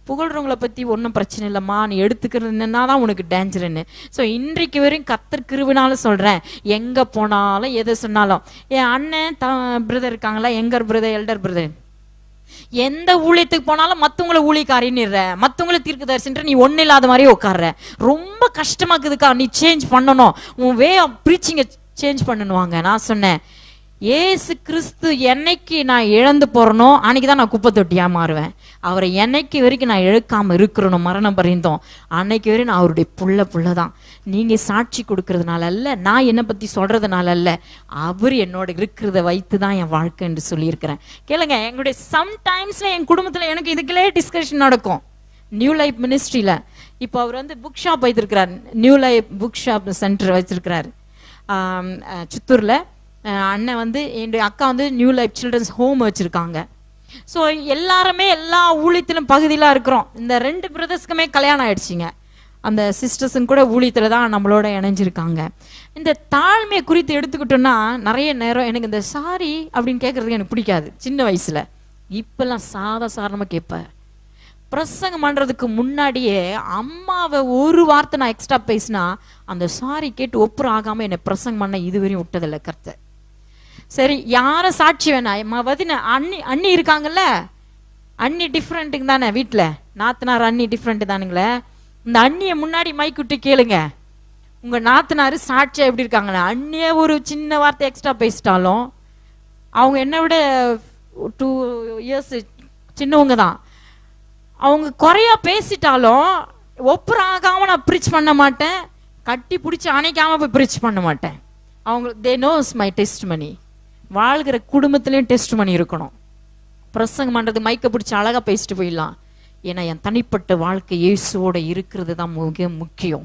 புகழ்றவங்களை பற்றி ஒன்றும் பிரச்சனை இல்லைம்மா, நீ எடுத்துக்கிறதுன்னா தான் உனக்கு டேஞ்சருன்னு. ஸோ இன்றைக்கு வரையும் கர்த்தர் கிருபைனாலும் சொல்கிறேன், எங்கே போனாலும் எதை சொன்னாலும் என் அண்ணன் பிரதர் இருக்காங்களா, எங்கர் பிரதர் எல்டர் பிரதர், எந்த ஊழியத்துக்கு போனாலும் மற்றவங்களை ஊழியக்காரின்னுற, மற்றவங்களை தீர்க்கதரிசின்ற, நீ ஒன்றும் இல்லாத மாதிரியே உட்கார்ற. ரொம்ப கஷ்டமாக்குதுக்கா, நீ சேஞ்ச் பண்ணணும், உன் வே ஆஃப் ப்ரீச்சிங்கை சேஞ்ச் பண்ணணுவாங்க. நான் சொன்னேன், ஏசு கிறிஸ்து என்னைக்கு நான் இழந்து போறனோ அன்னைக்கு தான் நான் குப்பை தொட்டியா மாறுவேன். அவரை என்னைக்கு வரைக்கும் நான் இழக்காம இருக்கிறனும் மரணம் பரிந்தோம் அன்னைக்கு வரையும் நான் அவருடைய புள்ள தான். நீங்க சாட்சி கொடுக்கறதுனால அல்ல, நான் என்னை பத்தி சொல்றதுனால அல்ல, அவர் என்னோட இருக்கிறத வைத்து தான் என் வாழ்க்கை என்று சொல்லியிருக்கிறேன். கேளுங்க, எங்களுடைய சம்டைம்ஸ்ல என் குடும்பத்துல எனக்கு இதுக்குள்ளே டிஸ்கஷன் நடக்கும். நியூ லைஃப் மினிஸ்ட்ரியில இப்போ அவர் வந்து புக் ஷாப் வைத்திருக்கிறார், new life book shop centre வச்சிருக்கிறார் சித்தூர்ல. அண்ணன் வந்து என்னுடைய அக்கா வந்து நியூ லைஃப் சில்ட்ரன்ஸ் ஹோம் வச்சுருக்காங்க. ஸோ எல்லாருமே எல்லா ஊழியத்திலும் பகுதியிலாம் இருக்கிறோம். இந்த 2 பிரதர்ஸ்க்குமே கல்யாணம் ஆயிடுச்சிங்க. அந்த சிஸ்டர்ஸுங்க கூட ஊழியத்தில் தான் நம்மளோட இணைஞ்சிருக்காங்க. இந்த தாழ்மையை குறித்து எடுத்துக்கிட்டோன்னா நிறைய நேரம் எனக்கு இந்த சாரி அப்படின்னு கேட்குறதுக்கு எனக்கு பிடிக்காது சின்ன வயசில். இப்போல்லாம் சாதாரணமாக கேட்பேன். பிரசங்கம் பண்ணுறதுக்கு முன்னாடியே அம்மாவை ஒரு வார்த்தை நான் எக்ஸ்ட்ரா பேசினா அந்த சாரி கேட்டு ஒப்புறம் ஆகாமல் என்னை பிரசங்கம் பண்ண இதுவரையும் விட்டதில்லை கர்த்தர். சரி, யாரும் சாட்சி வேணாம். அண்ணி இருக்காங்கல்ல, அண்ணி டிஃப்ரெண்ட்டுங்க தானே வீட்டில், நாத்தனார் அண்ணி டிஃப்ரெண்ட்டு தானுங்களே. இந்த அண்ணியை முன்னாடி மைக் விட்டு கேளுங்க, உங்கள் நாத்தனார் சாட்சியாக எப்படி இருக்காங்களே. அண்ணியே ஒரு சின்ன வார்த்தை எக்ஸ்ட்ரா பேசிட்டாலும் அவங்க என்னை விட 2 இயர்ஸ் சின்னவங்க தான். அவங்க குறையா பேசிட்டாலும் ஒப்புறம் ஆகாமல் நான் ப்ரீச் பண்ண மாட்டேன், கட்டி பிடிச்சி அணைக்காமல் போய் ப்ரீச் பண்ண மாட்டேன். அவங்க தே நோஸ் மை டெஸ்ட் மணி. வாழ்கிற குடும்பத்துலேயும் டெஸ்ட் மணி இருக்கணும். பிரசங்கம் பண்ணுறது மைக்கை பிடிச்சி அழகாக பேசிட்டு போயிடலாம். ஏன்னா என் தனிப்பட்ட வாழ்க்கை இயேசுவோட இருக்கிறது தான் மிக முக்கியம்.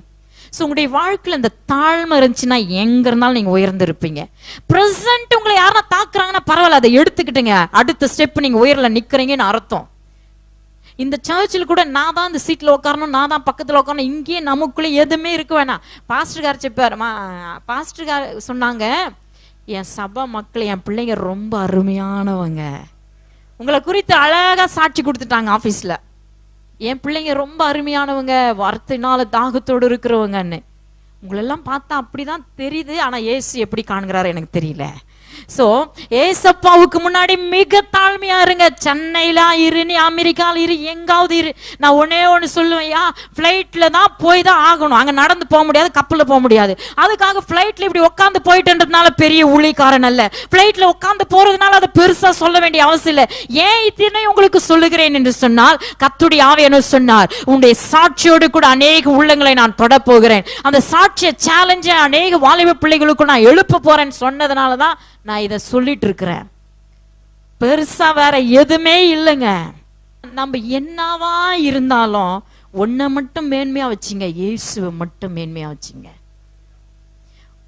ஸோ உங்களுடைய வாழ்க்கையில் இந்த தாழ்மை இருந்துச்சுன்னா எங்கே இருந்தாலும் நீங்கள் உயர்ந்திருப்பீங்க. ப்ரெசன்ட் உங்களை யாரா தாக்குறாங்கன்னா பரவாயில்ல, அதை எடுத்துக்கிட்டுங்க, அடுத்த ஸ்டெப் நீங்கள் உயரில் நிற்கிறீங்கன்னு அர்த்தம். இந்த சர்ச்சில் கூட நான் தான் இந்த சீட்டில் உட்காரணும், நான் தான் பக்கத்தில் உட்காரணும், இங்கேயே நமக்குள்ளே எதுவுமே இருக்க வேணாம். பாஸ்டர்கார் செப்பார், பாஸ்டர்கார் சொன்னாங்க, என் சபா மக்கள் என் பிள்ளைங்க ரொம்ப அருமையானவங்க, உங்களை குறித்து அழகாக சாட்சி கொடுத்துட்டாங்க ஆஃபீஸில். என் பிள்ளைங்க ரொம்ப அருமையானவங்க, வார்த்தைனால தாகத்தோடு இருக்கிறவங்கன்னு. உங்களெல்லாம் பார்த்தா அப்படிதான் தெரியுது, ஆனால் ஏசு எப்படி காண்கிறாரு எனக்கு தெரியல. ஸோ ஏசப்பாவுக்கு முன்னாடி மிக தாழ்மையா இருங்க. சென்னையில இரு, நீ அமெரிக்காவில் இரு, எங்காவது இரு. நான் ஒன்று சொல்லுவேன், ஃப்ளைட்டில் தான் போய் தான் ஆகணும், அங்கே நடந்து போக முடியாது, கப்பலில் போக முடியாது. அதுக்காக ஃப்ளைட்டில் இப்படி உட்காந்து போயிட்டுன்றதுனால பெரிய ஊழியக்காரன் அல்ல. ஃப்ளைட்டில் உட்காந்து போறதுனால அதை பெருசாக சொல்ல வேண்டிய அவசியம் இல்லை. ஏன் இத்தனை உங்களுக்கு சொல்லுகிறேன் என்று சொன்னால், கர்த்தருடைய ஆவியானவர் சொன்னார், உன்னுடைய சாட்சியோடு கூட அநேக உள்ளங்களை நான் தொட போகிறேன், அந்த சாட்சியை சேலஞ்ச அநேக வாலிப பிள்ளைகளுக்கு நான் எழுப்ப போறேன்னு சொன்னதுனால தான் நான் இதை சொல்லிட்டு இருக்கிறேன். பெருசா வேற எதுவுமே இல்லைங்க. நம்ம என்னவா இருந்தாலும் ஒன்றை மட்டும் மேன்மையா வச்சிங்க, இயேசுவை மட்டும் மேன்மையா வச்சிங்க.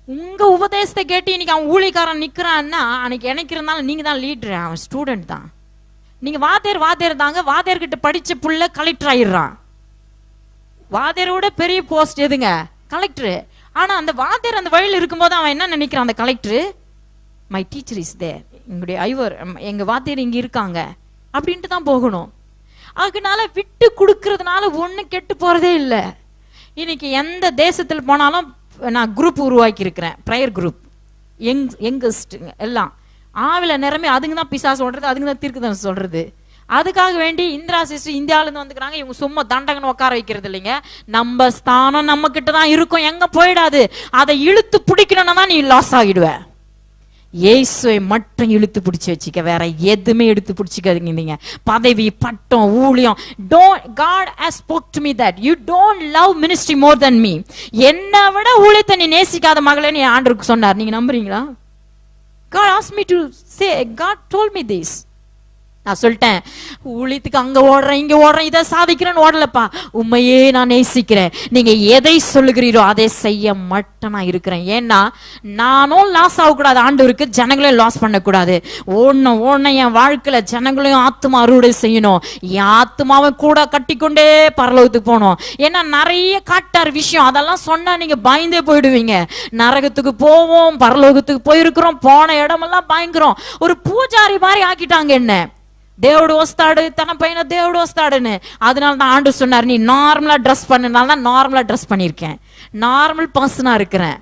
உங்க உபதேசத்தை கேட்டு இன்னைக்கு அவன் ஊழியக்காரன் நிக்கிறான்னா அன்னைக்கு எனக்கு இருந்தாலும் நீங்க தான் லீடர், அவன் ஸ்டூடெண்ட் தான். நீங்க வாத்தியார் தாங்க, வாத்தியார்கிட்ட படிச்ச புள்ள கலெக்டர் ஆயிடுறான். வாத்தியாரோட பெரிய போஸ்ட் எதுங்க? கலெக்டர். ஆனா அந்த வாத்தியார் அந்த வழியில் இருக்கும்போது அவன் என்ன நினைக்கிறான்? அந்த collector, my teacher is there, எங்களுடைய ஐவர், எங்க வாத்தியார் இங்க இருக்காங்க அப்படின்ட்டு தான் போகணும். அதனால விட்டு கொடுக்கறதுனால ஒண்ணு கெட்டு போறதே இல்லை. இன்னைக்கு எந்த தேசத்தில் போனாலும் நான் குரூப் உருவாக்கி இருக்கிறேன், ப்ரேயர் குரூப், யங்கஸ்ட் எல்லாம் ஆவில நிரம்பி அதுங்க தான் பிசா சொல்றது, அதுங்க தான் தீர்க்கதரிசனம் சொல்றது. அதுக்காக வேண்டி இந்திரா சிஸ்டர் இந்தியாவில இருந்து வந்துக்கிறாங்க. இவங்க சும்மா தண்டகன்னு உட்கார வைக்கிறது இல்லைங்க. நம்ம ஸ்தானம் நம்ம கிட்ட தான் இருக்கும், எங்க போயிடாது. அதை இழுத்து பிடிக்கணும்னா தான் நீ லாஸ் ஆகிடுவ. இயேசுவை மட்டும் இழுத்து பிடிச்சி வச்சுக்க, வேற எதுவுமே இழுத்து பிடிச்சிக்காதீங்க. நீங்க பதவி, பட்டம், ஊழியம், God has spoke to me that you don't love ministry more than me. என்னை விட ஊழியத்தை நீ நேசிக்காத மகளே நீ ஆண்டவருக்கு சொன்னார். நீங்க நம்புறீங்களா? God asked me to say, God told me this. நான் சொல்லிட்டேன், ஊழியத்துக்கு அங்க ஓடுறேன் இங்க ஓடுறேன் இதை சாதிக்கிறேன்னு ஓடலப்பா, உண்மையே நான் நேசிக்கிறேன். நீங்க எதை சொல்லுகிறீரோ அதை செய்ய மட்டும் நான் இருக்கிறேன். ஏன்னா நானும் லாஸ் ஆகக்கூடாது, ஆண்டவருக்கு ஜனங்களையும் லாஸ் பண்ணக்கூடாது. ஓடணும் என் வாழ்க்கையில ஜனங்களையும் ஆத்மா அறுவடை செய்யணும். என் ஆத்மாவை கூட கட்டிக்கொண்டே பரலோகத்துக்கு போகணும். ஏன்னா நிறைய காட்டார் விஷயம், அதெல்லாம் சொன்னா நீங்க பயந்தே போயிடுவீங்க. நரகத்துக்கு போவோம், பரலோகத்துக்கு போயிருக்கிறோம், போன இடமெல்லாம் பயங்கரம். ஒரு பூஜாரி மாதிரி ஆக்கிட்டாங்க என்ன, దేవుడు వస్తాడు తన పైన దేవుడు వస్తాడుன்னு. அதனால தான் ஆண்டு சொன்னார், நீ நார்மலா ட்ரெஸ் பண்ணனால தான் நார்மலா ட்ரெஸ் பண்ணியிருக்கேன், நார்மல் பர்சனா இருக்கிறேன்.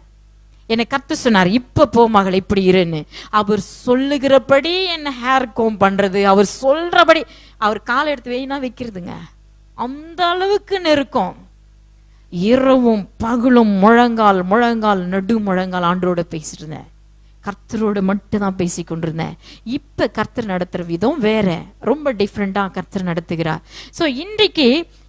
என்னை கத்து சொன்னார், இப்ப போ மகள் இப்படி இருன்னு. அவர் சொல்லுகிறபடி என்ன ஹேர் கோம் பண்றது, அவர் சொல்றபடி, அவர் காலை எடுத்து வெயினா வைக்கிறதுங்க. அந்த அளவுக்கு நெருக்கம். இரவும் பகலும் முழங்கால் நடு முழங்கால் ஆண்டோட பேசிட்டு இருந்தேன். கர்த்தரோட மட்டும் தான் பேசி கொண்டிருந்தேன். இப்ப கர்த்தர் நடத்துற விதம் வேற, ரொம்ப டிஃப்ரெண்டா கர்த்தர் நடத்துகிறார். சோ இன்றைக்கு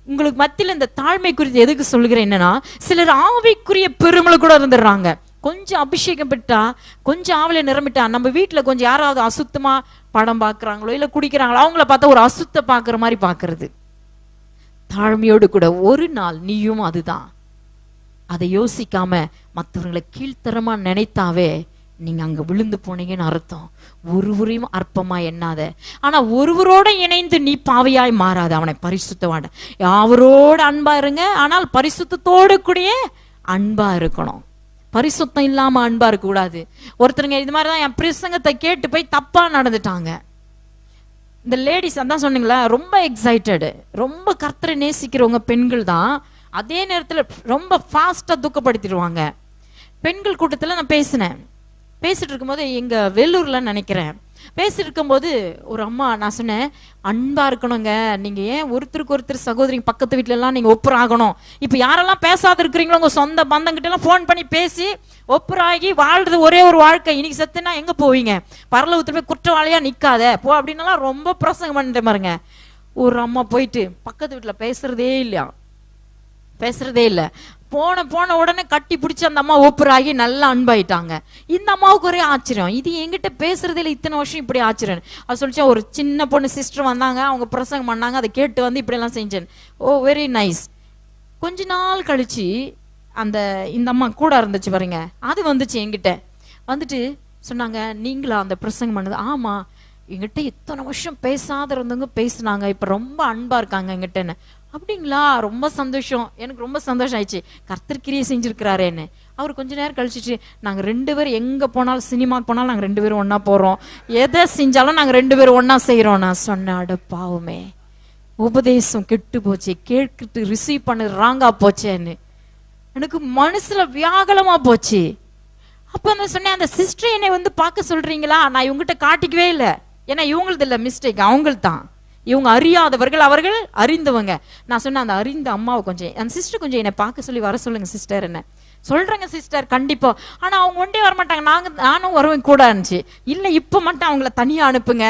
உங்களுக்கு மத்தியில் இந்த தாழ்மை குறித்து எதுக்கு சொல்கிறேன் என்னன்னா, சிலர் ஆவிக்குரிய பெருமளை கூட இருந்துடுறாங்க. கொஞ்சம் அபிஷேகம் பெற்றா, கொஞ்சம் ஆவில நிரம்பிட்டா, நம்ம வீட்டுல கொஞ்சம் யாராவது அசுத்தமா படம் பாக்குறாங்களோ இல்ல குடிக்கிறாங்களோ அவங்கள பார்த்தா ஒரு அசுத்த பாக்குற மாதிரி பாக்குறது. தாழ்மையோடு கூட ஒரு நாள் நீயும் அதுதான். அதை யோசிக்காம மற்றவர்களை கீழ்த்தரமா நினைத்தாவே நீங்க அங்க விழுந்து போனீங்கன்னு அர்த்தம். ஒருவரையும் அற்பமா எண்ணாத, ஆனா ஒருவரோட இணைந்து நீ பாவியாய் மாறாத. அவனை பரிசுத்தவாட, அவரோட அன்பா இருங்க, ஆனால் பரிசுத்தத்தோடு கூடிய அன்பா இருக்கணும். பரிசுத்தம் இல்லாம அன்பா இருக்க கூடாது. ஒருத்தருங்க இது மாதிரிதான் என் பிரசங்கத்தை கேட்டு போய் தப்பா நடந்துட்டாங்க. இந்த லேடிஸ் அதான் சொன்னீங்களா, ரொம்ப எக்ஸைட்டடு, ரொம்ப கர்த்தரை நேசிக்கிறவங்க பெண்கள் தான். அதே நேரத்துல ரொம்ப ஃபாஸ்டா துக்கப்படுத்திடுவாங்க. பெண்கள் கூட்டத்துல நான் பேசிட்டு இருக்கும்போது எங்க வேலூர்ல நினைக்கிறேன், பேசிட்டு இருக்கும்போது ஒரு அம்மா, நான் சொன்னேன் அன்பா இருக்கணுங்க, நீங்க ஏன் ஒருத்தருக்கு ஒருத்தர் சகோதரி பக்கத்து வீட்டுல எல்லாம் நீங்க ஒப்புராகணும். இப்ப யாரெல்லாம் பேசாத இருக்கிறீங்களோ உங்க சொந்த பந்தங்கிட்ட எல்லாம் போன் பண்ணி பேசி ஒப்புராகி வாழ்றது ஒரே ஒரு வாழ்க்கை. இன்னைக்கு செத்துனா எங்க போவீங்க, பரலோகத்துல போய் குற்றவாளியா நிக்காத போ அப்படின்னலாம் ரொம்ப பிரசங்கம் பண்ணிட்டு பாருங்க. ஒரு அம்மா போயிட்டு பக்கத்து வீட்டுல பேசுறதே இல்லை. போன உடனே கட்டி பிடிச்சி அந்த அம்மா ஒப்புராகி நல்லா அன்பாயிட்டாங்க. இந்த அம்மாவுக்கு ஒரே ஆச்சரியம், இது என்கிட்ட பேசுறதே இல்லை, இத்தனை வருஷம் இப்படி ஆச்சரியம். அது சொல்லிச்சா, ஒரு சின்ன பொண்ணு சிஸ்டர் வந்தாங்க, அவங்க பிரசங்கம் பண்ணாங்க, அதை கேட்டு வந்து இப்படி எல்லாம் செஞ்சேன். ஓ வெரி நைஸ். கொஞ்ச நாள் கழிச்சு இந்த அம்மா கூட இருந்துச்சு பாருங்க, அது வந்துச்சு என்கிட்ட வந்துட்டு சொன்னாங்க, நீங்களா அந்த பிரசங்கம் பண்ணது? ஆமா, எங்கிட்ட இத்தனை வருஷம் பேசாத இருந்தவங்க பேசினாங்க, இப்ப ரொம்ப அன்பா இருக்காங்க எங்கிட்டன்னு. அப்படிங்களா, ரொம்ப சந்தோஷம், எனக்கு ரொம்ப சந்தோஷம் ஆயிடுச்சு, கர்த்தர் கிரியை செஞ்சிருக்கிறாரேன்னு. அவர் கொஞ்ச நேரம் கழிச்சிட்டு, நாங்க 2 பேரும் எங்க போனாலும், சினிமாக்கு போனாலும் நாங்க 2 பேரும் ஒன்னா போறோம், எதை செஞ்சாலும் நாங்க 2 பேரும் ஒன்னா செய்யறோம். நான் சொன்னேன், அட பாவமே, உபதேசம் கெட்டு போச்சு, கேட்டு ரிசீவ் பண்ண ராங்கா போச்சேன்னு எனக்கு மனசுல வியாகுலமா போச்சு. அப்ப நான் சொன்னேன், அந்த சிஸ்டர் என்னை வந்து பார்க்க சொல்றீங்களா, நான் இவங்ககிட்ட காட்டிக்கவே இல்லை, ஏன்னா இவங்களது இல்லை மிஸ்டேக், அவங்கள் தான், இவங்க அறியாதவர்கள், அவர்கள் அறிந்தவங்க. நான் சொன்னேன், அந்த அறிந்த அம்மாவை கொஞ்சம், அந்த சிஸ்டர் கொஞ்சம் என்னை பார்க்க சொல்லி வர சொல்லுங்க சிஸ்டர். என்ன சொல்றேங்க சிஸ்டர், கண்டிப்பா. ஆனா அவங்க ஒன்றே வரமாட்டாங்க, நானும் வருவேன் கூட இருந்துச்சு. இல்லை இப்ப மட்டும் அவங்கள தனியா அனுப்புங்க,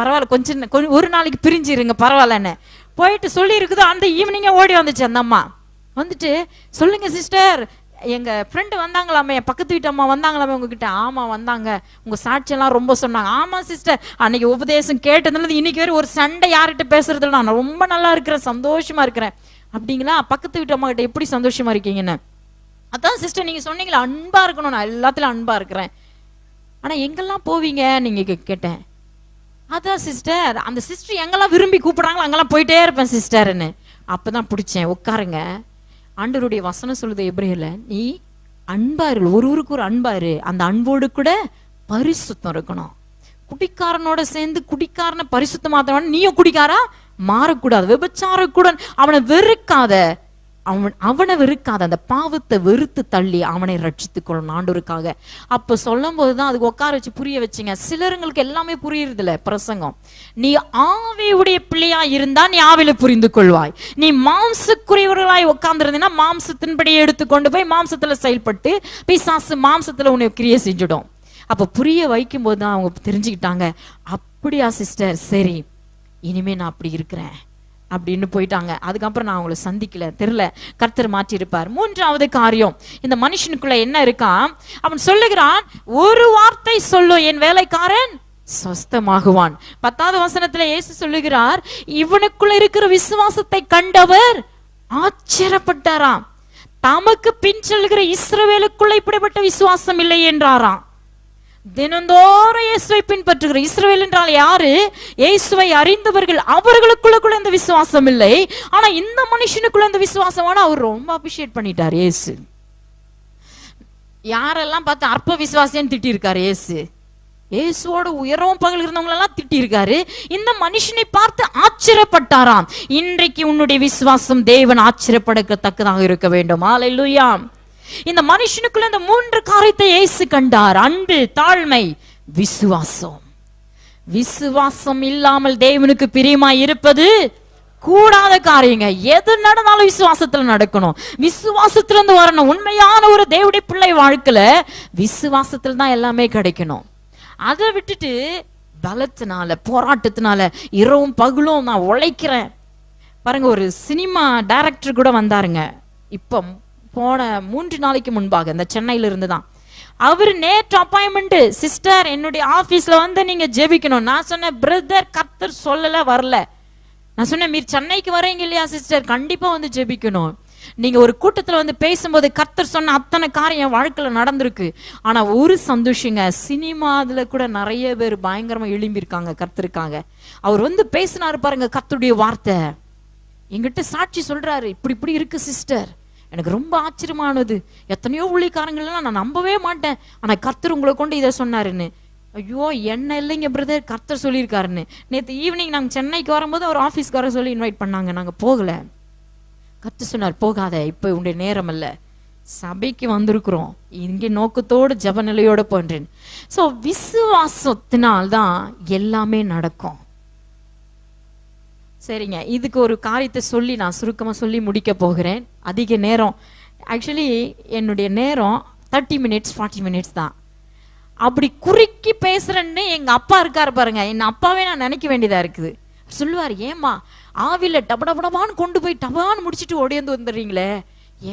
பரவாயில்ல, கொஞ்சம் ஒரு நாளைக்கு பிரிஞ்சிருங்க பரவாயில்லன்னு போயிட்டு சொல்லி இருக்குது. அந்த ஈவினிங்கே ஓடி வந்துச்சு அந்த அம்மா. வந்துட்டு, சொல்லுங்க சிஸ்டர், எங்க ஃப்ரெண்டு வந்தாங்களாமே, பக்கத்து வீட்டு அம்மா வந்தாங்களாமே உங்ககிட்ட? ஆமா வந்தாங்க, உங்க சாட்சியெல்லாம் ரொம்ப சொன்னாங்க. ஆமா சிஸ்டர், அன்னைக்கு உபதேசம் கேட்டதுல இன்னைக்கு வேற ஒரு சண்டை யார்கிட்ட பேசுறது இல்லை, நான் ரொம்ப நல்லா இருக்கிறேன், சந்தோஷமா இருக்கிறேன். அப்படிங்களா? பக்கத்து வீட்டு அம்மா கிட்ட எப்படி சந்தோஷமா இருக்கீங்கன்னு. அதான் சிஸ்டர் நீங்க சொன்னீங்களா அன்பா இருக்கணும், நான் எல்லாத்துலயும் அன்பா இருக்கிறேன், ஆனா எங்கெல்லாம் போவீங்க நீங்க கேட்டேன். அதான் சிஸ்டர், அந்த சிஸ்டர் எங்கெல்லாம் விரும்பி கூப்பிடுறாங்களோ அங்கெல்லாம் போயிட்டே இருப்பேன் சிஸ்டர்ன்னு. அப்பதான் பிடிச்சேன், உட்காருங்க, ஆண்டவருடைய வசனம் சொல்லுது எபிரேயர்ல, நீ அன்பா இரு, ஒருவருக்கு ஒரு அன்பா இரு, அந்த அன்போடு கூட பரிசுத்தம் இருக்கணும். குடிக்காரனோட சேர்ந்து குடிக்காரனை பரிசுத்தமாத்தவன் நீயும் குடிக்காரா மாறக்கூடாது, விபச்சார கூட அவனை வெறுக்காத, அவனை வெறுக்காத, அந்த பாவத்தை வெறுத்து தள்ளி அவனை ரட்சித்துக் கொள்ளணும் ஆண்டவருக்காக. அப்ப சொல்லும் போதுதான் அதுக்கு உட்கார வச்சு புரிய வச்சுங்க. சிலருங்களுக்கு எல்லாமே புரியுறது இல்ல பிரசங்கம். நீ ஆவியுடைய பிள்ளையா இருந்தா நீ ஆவில புரிந்து கொள்வாய். நீ மாம்சக்குரியவர்களாய் உட்கார்ந்து இருந்தீங்கன்னா மாம்சத்தின்படியே எடுத்துக்கொண்டு போய் மாம்சத்துல செயல்பட்டு பிசாசு மாம்சத்துல உன்னை கிரியை செஞ்சிடும். அப்ப புரிய வைக்கும் போதுதான் அவங்க தெரிஞ்சுக்கிட்டாங்க, அப்படியா சிஸ்டர், சரி இனிமே நான் அப்படி இருக்கிறேன் அப்படின்னு போயிட்டாங்க. அதுக்கப்புறம் நான் அவங்களை சந்திக்கல, தெரியல, கர்த்தர் மாற்றி இருப்பார். மூன்றாவது காரியம், இந்த மனுஷனுக்குள்ள என்ன இருக்கான், அவன் சொல்லுகிறான், ஒரு வார்த்தை சொல்லும் என் வேலைக்காரன் சொஸ்தமாகுவான். 10வது வசனத்துல இயேசு சொல்லுகிறார், இவனுக்குள்ள இருக்கிற விசுவாசத்தை கண்டவர் ஆச்சரியப்பட்டாராம். தமக்கு பின் செல்கிற இஸ்ரவேலுக்குள்ள இப்படிப்பட்ட விசுவாசம் இல்லை என்றாராம். தினந்தோறும் இயேசுவை பின்பற்றுகிற இஸ்ரவேல் என்றால் யாரு? இயேசுவை அறிந்தவர்கள், அவர்களுக்குள்ள கூட இந்த விசுவாசம் இல்லை. ஆனா இந்த மனுஷனுக்குள்ள இந்த விசுவாசமான அவர் ரொம்ப அப்ரிஷியேட் பண்ணிட்டார் இயேசு. யாரெல்லாம் பார்த்து அற்ப விசுவாசின்னு திட்டி இருக்காரு இயேசு. இயேசுவோட உயரவும் பகல் இருந்தவங்களெல்லாம் திட்டி இருக்காரு. இந்த மனுஷனை பார்த்து ஆச்சரியப்பட்டாராம். இன்றைக்கு உன்னுடைய விசுவாசம் தேவன் ஆச்சரியப்படத்தக்கதாக இருக்க வேண்டும். ஹல்லேலூயா. இந்த மனுஷனுக்குள்ள இந்த 3 காரியத்தை இயேசு கண்டார்: அன்பு, தாழ்மை, விசுவாசம். விசுவாசம் இல்லாமல் தேவனுக்கு பிரியமாய் இருப்பது கூடாத காரியங்க. எது நடந்தாலும் விசுவாசத்துல நடக்கணும், விசுவாசத்துல இருந்து வரணும். உண்மையான ஒரு தேவனுடைய பிள்ளை வாழ்க்கையில விசுவாசத்துல தான் எல்லாமே கிடைக்கணும். அதை விட்டுட்டு பலத்தினால போராட்டத்தினால இரவும் பகலும் நான் உழைக்கிறேன். பாருங்க, ஒரு சினிமா டைரக்டர் கூட வந்தாருங்க இப்ப போன 3 நாளைக்கு முன்பாக, இந்த சென்னையில இருந்து தான். அவர் நேற்று அப்பாயின்மெண்ட், சிஸ்டர் என்னுடைய ஆபீஸ்ல வந்து நீங்க ஜெபிக்கணும். நான் சொன்னேன், பிரதர் கர்த்தர் சொல்லல, வரல. நான் சொன்னேன், மீர் சென்னைக்கு வரீங்க இல்லையா சிஸ்டர், கண்டிப்பா வந்து ஜெபிக்கணும். நீங்க ஒரு கூட்டத்துல வந்து பேசும்போது கர்த்தர் சொன்ன அத்தனை காரியம் வாழ்க்கையில நடந்திருக்கு. ஆனா ஒரு சந்தோஷங்க, சினிமாதுல கூட நிறைய பேர் பயங்கரமா எழும்பியிருக்காங்க கர்த்தருக்காக. அவர் வந்து பேசினாரு பாருங்க, கர்த்தருடைய வார்த்தை எங்கிட்ட சாட்சி சொல்றாரு, இப்படி இப்படி இருக்கு சிஸ்டர், எனக்கு ரொம்ப ஆச்சரியமானது, எத்தனையோ ஊழியக்காரங்கள்லாம் நான் நம்பவே மாட்டேன், ஆனா கர்த்தர் உங்களை கொண்டு இதை சொன்னாருன்னு. ஐயோ என்ன இல்லைங்க பிரதர், கர்த்தர் சொல்லியிருக்காருன்னு. நேற்று ஈவினிங் நாங்கள் சென்னைக்கு வரும்போது அவர் ஆஃபீஸ்க்கு வர சொல்லி இன்வைட் பண்ணாங்க, நாங்கள் போகல. கர்த்தர் சொன்னார், போகாத, இப்போ உன்னுடைய நேரம் இல்லை, சபைக்கு வந்திருக்கிறோம், இங்கே நோக்கத்தோடு ஜப நிலையோட போன்றேன். ஸோ விசுவாசத்தினால்தான் எல்லாமே நடக்கும். சரிங்க, இதுக்கு ஒரு காரியத்தை சொல்லி நான் சுருக்கமாக சொல்லி முடிக்க போகிறேன். அதிக நேரம், ஆக்சுவலி என்னுடைய நேரம் 30 மினிட்ஸ் 40 மினிட்ஸ் தான். அப்படி குறுக்கி பேசுறேன்னு எங்க அப்பா இருக்காரு பாருங்க, என் அப்பாவே நான் நினைக்க வேண்டியதா இருக்குது. சொல்லுவார், ஏமா ஆவில டபடபடபான்னு கொண்டு போய் டபான்னு முடிச்சுட்டு ஓடியாந்து வந்துடுறீங்களே,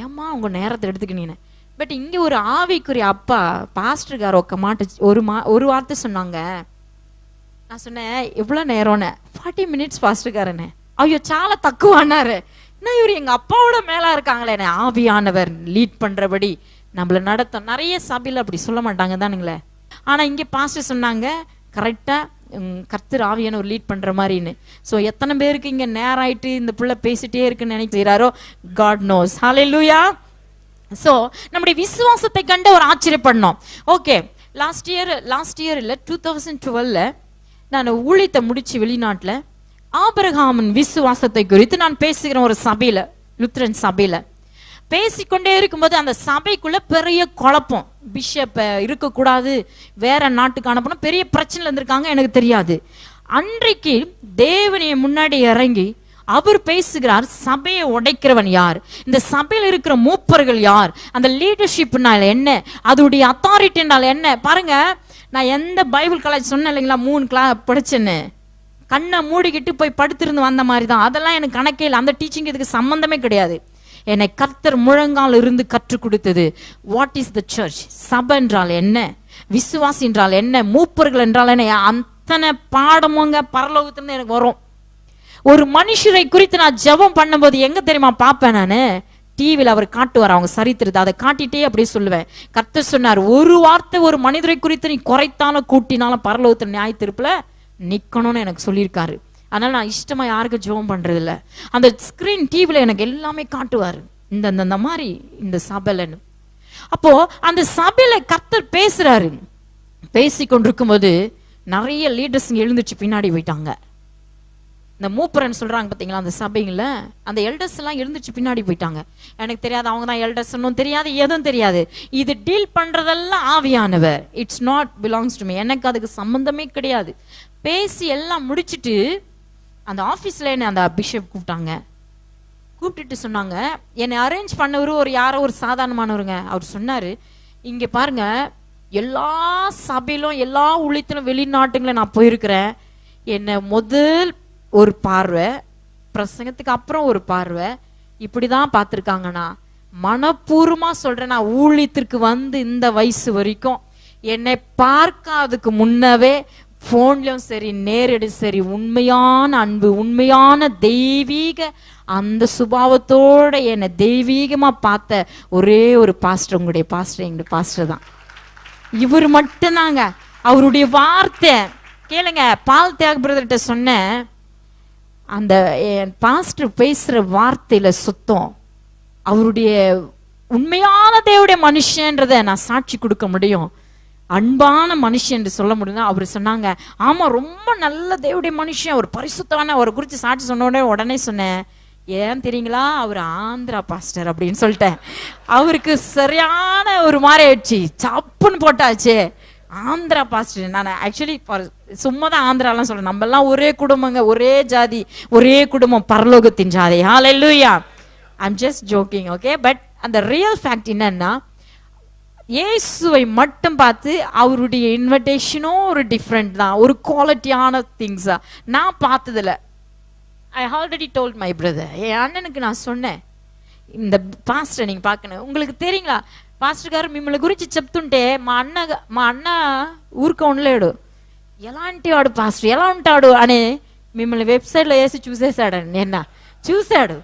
ஏமா உங்க நேரத்தை எடுத்துக்கினீங்க. பட் இங்க ஒரு ஆவிக்குரிய அப்பா பாஸ்டர்கார ஒக்க மாட்டு ஒரு வார்த்தை சொன்னாங்க. நான் சொன்னேன், எவ்வளோ நேரம்னு? 40 மினிட்ஸ் பாஸ்டர்காரனே. ஐயோ சால தக்குவ அண்ணாரு, என்ன இவர் எங்க அப்பாவோட மேலா இருக்காங்களே. ஆவியானவர் லீட் பண்றபடி நம்மள நடத்தும். நிறைய சபையில அப்படி சொல்ல மாட்டாங்க தானுங்களே. ஆனா இங்க பாஸ்டர் சொன்னாங்க, கரெக்டா கர்த்தர் ஆவியானவர் லீட் பண்ற மாதிரின்னு. ஸோ எத்தனை பேருக்கு இங்க நேரம் ஆயிட்டு இந்த பிள்ளை பேசிட்டே இருக்குன்னு நினைக்கிறாரோ, காட் நோஸ். ஹல்லேலூயா. ஸோ நம்முடைய விசுவாசத்தை கண்டு ஒரு ஆச்சரியப்படணும். ஓகே, லாஸ்ட் இயர் இல்லை 2012 நான் ஊழியத்தை முடிச்சு வெளிநாட்டில் ஆபிரகாமின் விசுவாசத்தை குறித்து நான் பேசுகிறேன் ஒரு சபையில, லுத்ரன் சபையில. பேசிக்கொண்டே இருக்கும்போது அந்த சபைக்குள்ள பெரிய குழப்பம், பிஷப் இருக்கக்கூடாது, வேற நாட்டுக்கு அனுப்பணும், பெரிய பிரச்சனை இருந்திருக்காங்க, எனக்கு தெரியாது. அன்றைக்கு தேவனைய முன்னாடி இறங்கி அவர் பேசுகிறார், சபையை உடைக்கிறவன் யார், இந்த சபையில் இருக்கிற மூப்பர்கள் யார், அந்த லீடர்ஷிப்னால என்ன, அதோடைய அத்தாரிட்டினால என்ன. பாருங்க, நான் எந்த பைபிள் காலேஜ் சொன்னேன் இல்லைங்களா, 3 கிளாஸ் படிச்சேன்னு, கண்ணை மூடிக்கிட்டு போய் படுத்திருந்து வந்த மாதிரி தான். அதெல்லாம் எனக்கு கணக்கே இல்லை, அந்த டீச்சிங் இதுக்கு சம்பந்தமே கிடையாது. என்னை கர்த்தர் முழங்கால் இருந்து கற்றுக் கொடுத்தது, வாட் இஸ் த சர்ச், சபை என்றால் என்ன, விசுவாசி என்றால் என்ன, மூப்பர்கள் என்றால் என்ன, அத்தனை பாடமுங்க பரலோகத்திலிருந்து எனக்கு வரும். ஒரு மனுஷரை குறித்து நான் ஜெபம் பண்ணும்போது எங்க தெரியுமா பார்ப்பேன் நானு? டிவியில் அவர் காட்டுவார் அவங்க சரித்திரத்தை, அதை காட்டிட்டே அப்படியே சொல்லுவேன். கர்த்தர் சொன்னார், ஒரு வார்த்தை ஒரு மனிதரை குறித்து நீ குறைத்தாலும் கூட்டினாலும் பரலோகத்தில் நியாய தீர்ப்புல நிக்கணும்னு எனக்கு சொல்லியிருக்காரு. அதனால நான் இஷ்டமா யாருக்கும் ஜெபம் பண்றது இல்ல. அந்த ஸ்கிரீன் டிவில எனக்கு எல்லாமே காட்டுவார், இந்த மாதிரி இந்த சபையிலன்னு. அப்போ அந்த சபையில கர்த்தர் பேசுறாரு. பேசி கொண்டிருக்கும் போது நிறைய லீடர்ஸ் எழுந்துச்சு பின்னாடி போயிட்டாங்க. இந்த மூப்பரன் சொல்றாங்க பாத்தீங்களா அந்த சபைங்கள, அந்த எல்டர்ஸ் எல்லாம் எழுந்துச்சு பின்னாடி போயிட்டாங்க. எனக்கு தெரியாது, அவங்க தான் எல்டர்ஸ்னும் தெரியாது, எதுவும் தெரியாது. இது டீல் பண்றதெல்லாம் ஆவியானவர். It's not belongs to me. எனக்கு அதுக்கு சம்பந்தமே கிடையாது. பேசி எல்லாம் முடிச்சுட்டு அந்த ஆபீஸ்ல என்ன அந்த பிஷப் கூப்பிட்டாங்க. கூப்பிட்டுட்டு சொன்னாங்க, என்னை அரேஞ்ச் பண்ணவரு ஒரு யாரோ ஒரு சாதாரணமானவருங்க. அவர் சொன்னாரு, இங்க பாருங்க, எல்லா சபையிலும் எல்லா ஊழியத்திலும் வெளிநாட்டுங்களை நான் போயிருக்கிறேன். என்னை முதல் ஒரு பார்வை, பிரசங்கத்துக்கு அப்புறம் ஒரு பார்வை, இப்படிதான் பார்த்துருக்காங்கண்ணா. மனப்பூர்வமா சொல்றேன், நான் ஊழியத்திற்கு வந்து இந்த வயசு வரைக்கும் என்னை பார்க்காததுக்கு முன்னவே போன்லயும் சரி நேரடி சரி உண்மையான அன்பு, உண்மையான தெய்வீக அந்த சுபாவத்தோட என்னை தெய்வீகமா பார்த்த ஒரே ஒரு பாஸ்டர் உங்களுடைய பாஸ்டர், எங்களுடைய பாஸ்டர் தான். இவர் மட்டும்தாங்க. அவருடைய வார்த்தை கேளுங்க. பால் தியாக பிரதர்கிட்ட சொன்னேன், அந்த என் பாஸ்டர் பேசுற வார்த்தையில சுத்தம். அவருடைய உண்மையான தேவனுடைய மனுஷன்றதை நான் சாட்சி கொடுக்க முடியும், அன்பான மனுஷன் என்று சொல்ல முடியும். அவர் சொன்னாங்க, ஆமா ரொம்ப நல்ல தேவனுடைய மனுஷன், அவர் பரிசுத்தமான, அவரை குறித்து சாட்சி சொன்ன உடனே சொன்னேன், ஏன் தெரியுங்களா, அவர் ஆந்திரா பாஸ்டர் அப்படின்னு சொல்லிட்டேன். அவருக்கு சரியான ஒரு மாதிரி ஆயிடுச்சு, சப்புன்னு போட்டாச்சு. ஆந்திரா பாஸ்டர். நான் ஆக்சுவலி சும்மா தான் ஆந்திராலாம் சொல்றேன். நம்ம எல்லாம் ஒரே குடும்பங்க, ஒரே ஜாதி, ஒரே குடும்பம், பரலோகத்தின் ஜாதி. Hallelujah. I'm just joking, okay. But அந்த ரியல் ஃபேக்ட் என்னன்னா, இயேசுவை மட்டும் பார்த்து அவருடைய இன்விடேஷனும் ஒரு டிஃப்ரெண்ட் தான், ஒரு குவாலிட்டியான திங்ஸா நான் பார்த்ததில்ல. I already told my brother, என் அண்ணனுக்கு நான் சொன்னேன், இந்த பாஸ்டர் நீங்க பார்க்கணும். உங்களுக்கு தெரியுங்களா పాస్టర్ గారు మిమ్మల్ని గురించి చెప్తుంటే మా అన్న ఊరికే ఉండలేడు, ఎలాంటి వాడు పాస్టర్, ఎలా ఉంటాడు అని మిమ్మల్ని వెబ్సైట్లో వేసి చూసేశాడండి. నిన్న చూశాడు,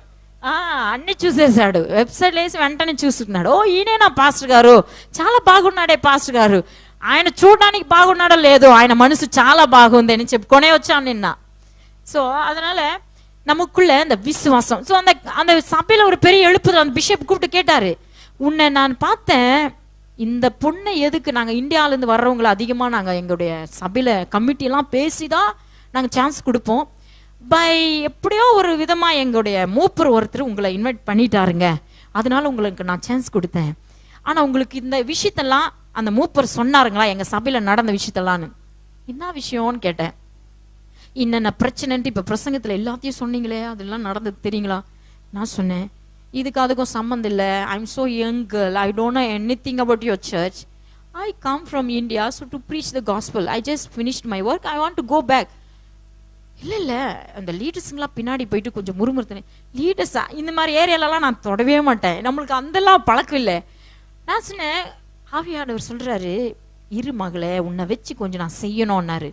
అన్ని చూసేశాడు, వెబ్సైట్లో వేసి వెంటనే చూస్తున్నాడు. ఓ ఈయనేనా పాస్టర్ గారు, చాలా బాగున్నాడే పాస్టర్ గారు, ఆయన చూడడానికి బాగున్నాడో లేదో ఆయన మనసు చాలా బాగుంది అని చెప్పుకొనే వచ్చాను నిన్న. ஸோ அதனால நமக்குள்ள இந்த விசுவாசம். ஸோ அந்த சபையில் ஒரு பெரிய எழுப்புதல். அந்த பிஷப் கூப்பிட்டு கேட்டாரு, உன்னை நான் பார்த்தேன், இந்த பொண்ணை எதுக்கு, நாங்கள் இந்தியாவிலேருந்து வர்றவங்களை அதிகமாக நாங்கள் எங்களுடைய சபையில் கமிட்டியெல்லாம் பேசி தான் நாங்கள் சான்ஸ் கொடுப்போம். பை எப்படியோ ஒரு விதமாக எங்களுடைய மூப்பர் ஒருத்தர் உங்களை இன்வைட் பண்ணிட்டாருங்க, அதனால உங்களுக்கு நான் சான்ஸ் கொடுத்தேன். ஆனால் உங்களுக்கு இந்த விஷயத்தெல்லாம் அந்த மூப்பர் சொன்னாருங்களா, எங்கள் சபையில் நடந்த விஷயத்தெல்லாம்னு. என்ன விஷயம்னு கேட்டேன். என்னென்ன பிரச்சனைன்ட்டு இப்போ பிரசங்கத்தில் எல்லாத்தையும் சொன்னீங்களே, அதெல்லாம் நடந்தது தெரியுங்களா? நான் சொன்னேன், இதுக்கு அதுக்கும் சம்மந்தம் இல்லை, I'm so young girl, I don't know anything about your church, I come from India so to preach the gospel, I just finished my work, I want to go back. இல்லை அந்த லீடர்ஸுங்களாம் பின்னாடி போயிட்டு கொஞ்சம் முறுமுறுத்தினேன். லீடர்ஸா இந்த மாதிரி ஏரியாலலாம் நான் தொடவே மாட்டேன், நம்மளுக்கு அதெல்லாம் பழக்கம் இல்லை. நான் சொன்னேன், ஆவியானவர் சொல்கிறாரு, இரு மகளே உன்னை வச்சு கொஞ்சம் நான் செய்யணும்னாரு.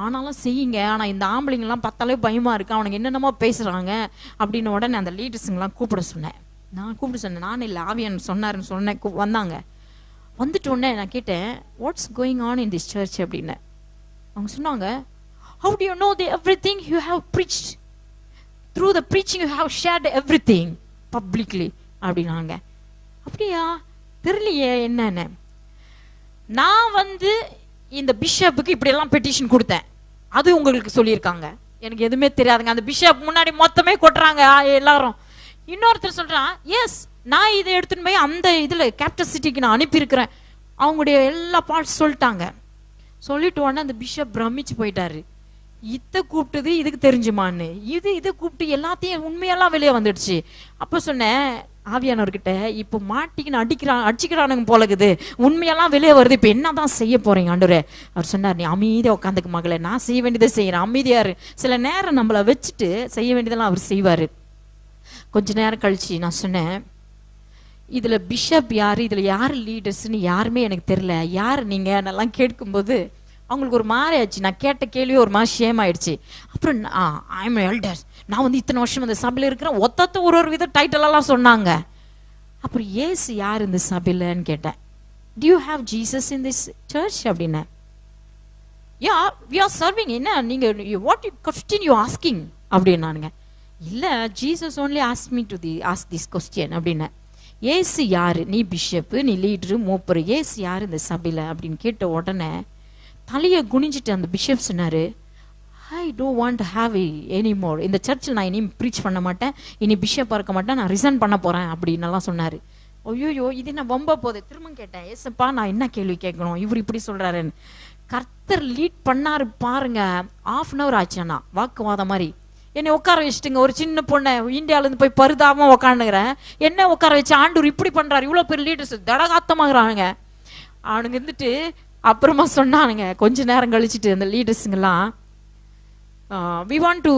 ஆனாலும் செய்யுங்க, ஆனால் இந்த ஆம்பளைங்கெல்லாம் பார்த்தாலே பயமாக இருக்கு, அவனுக்கு என்னென்னமோ பேசுகிறாங்க அப்படின்னு உடனே அந்த லீடர்ஸுங்கெல்லாம் கூப்பிட சொன்னேன். நான் கூப்பிட சொன்னேன், நான் இல்லை ஆவியான் சொன்னாருன்னு சொன்னேன். வந்தாங்க. வந்துட்டு உடனே நான் கேட்டேன், what's going on in this search அப்படின்னு. அவங்க சொன்னாங்க, how do you know everything you have preached? Through the preaching you have shared everything publicly அப்படின்னாங்க. அப்படியா, தெரியலையே என்னன்னு. நான் வந்து இந்த பிஷப்புக்கு இப்படியெல்லாம் பெட்டிஷன் கொடுத்தேன், அது உங்களுக்கு சொல்லியிருக்காங்க, எனக்கு எதுவுமே தெரியாதுங்க. அந்த பிஷப் முன்னாடி மொத்தமே கொட்டுறாங்க எல்லாரும். இன்னொருத்தர் சொல்றான், எஸ் நான் இதை எடுத்துன்னு போய் அந்த இதில் கேப்டன் சிட்டிக்கு நான் அனுப்பியிருக்கிறேன், அவங்களுடைய எல்லா பார்ட்ஸ் சொல்லிட்டாங்க. சொல்லிட்டு உடனே அந்த பிஷப் பிரமிச்சு போயிட்டாரு, இதை கூப்பிட்டது இதுக்கு தெரிஞ்சுமான்னு. இதை கூப்பிட்டு எல்லாத்தையும் உண்மையெல்லாம் வெளியே வந்துடுச்சு. அப்போ சொன்னேன் ஆவியானவர்கிட்ட, இப்போ மாட்டிக்கின்னு அடிச்சுக்கிறானுங்க போலக்குது, உண்மையெல்லாம் வெளியே வருது, இப்போ என்ன தான் செய்ய போறீங்க ஆண்டவரே? அவர் சொன்னார், நீ அமைதியாக உட்காந்துக்கு மகளே, நான் செய்ய வேண்டியதை செய்கிறேன், அமைதியாரு. சில நேரம் நம்மளை வச்சுட்டு செய்ய வேண்டியதெல்லாம் அவர் செய்வார். கொஞ்ச நேரம் கழிச்சு நான் சொன்னேன், இதில் பிஷப் யார், இதில் யார் லீடர்ஸ்ன்னு யாருமே எனக்கு தெரியல, யார் நீங்கள் என்னெல்லாம் கேட்கும்போது அவங்களுக்கு ஒரு மாதிரி ஆச்சு. நான் கேட்ட கேள்வி ஒரு மாதிரி ஷேம் ஆயிடுச்சு. அப்புறம் ஐ எம் எல்டர், நான் வந்து இத்தனை வருஷம் அந்த சபையில் இருக்கிறேன், ஒத்தத்த ஒரு வித டைட்டிலெல்லாம் சொன்னாங்க. அப்புறம் ஏசு யார் இந்த சபையிலன்னு கேட்டேன். Do you have Jesus in this church அப்படின்னா, yeah we are serving. என்ன நீங்க what question you asking அப்படின்னானுங்க. இல்ல Jesus only asked me to ask this question அப்படின்னா. ஏசு யாரு, நீ பிஷப்பு, நீ லீடரு, மூப்பரு, ஏசு யாரு இந்த சபையில அப்படின்னு கேட்ட உடனே தலையை குனிஞ்சிட்டு அந்த பிஷப் சொன்னாரு, ஐ don't want to have any more, இந்த சர்ச்சில் நான் இனி ப்ரீச் பண்ண மாட்டேன், இனி பிஷப்பாக இருக்க மாட்டேன், நான் ரிசைன் பண்ண போறேன் அப்படின்னலாம் சொன்னாரு. ஐயோ இது நான் வம்ப போதே. திரும்ப கேட்டேன், ஏசப்பா நான் என்ன கேள்வி கேட்கணும், இவர் இப்படி சொல்றாருன்னு. கர்த்தர் லீட் பண்ணாரு பாருங்க. 1/2 hour ஆச்சுன்னா வாக்குவாதம் மாதிரி என்னை உட்கார வச்சுட்டுங்க. ஒரு சின்ன பொண்ணை இந்தியாவிலேருந்து போய் பரிதாபமாக உட்காந்துக்கிறேன், என்ன உட்கார வச்சு ஆண்டூர் இப்படி பண்றாரு, இவ்வளோ பெரிய லீடர்ஸ் தடகாத்தமாகறானுங்க. அவனுங்க இருந்துட்டு அப்புறமா சொன்னானுங்க கொஞ்ச நேரம் கழிச்சுட்டு அந்த லீடர்ஸுங்கெல்லாம், we want to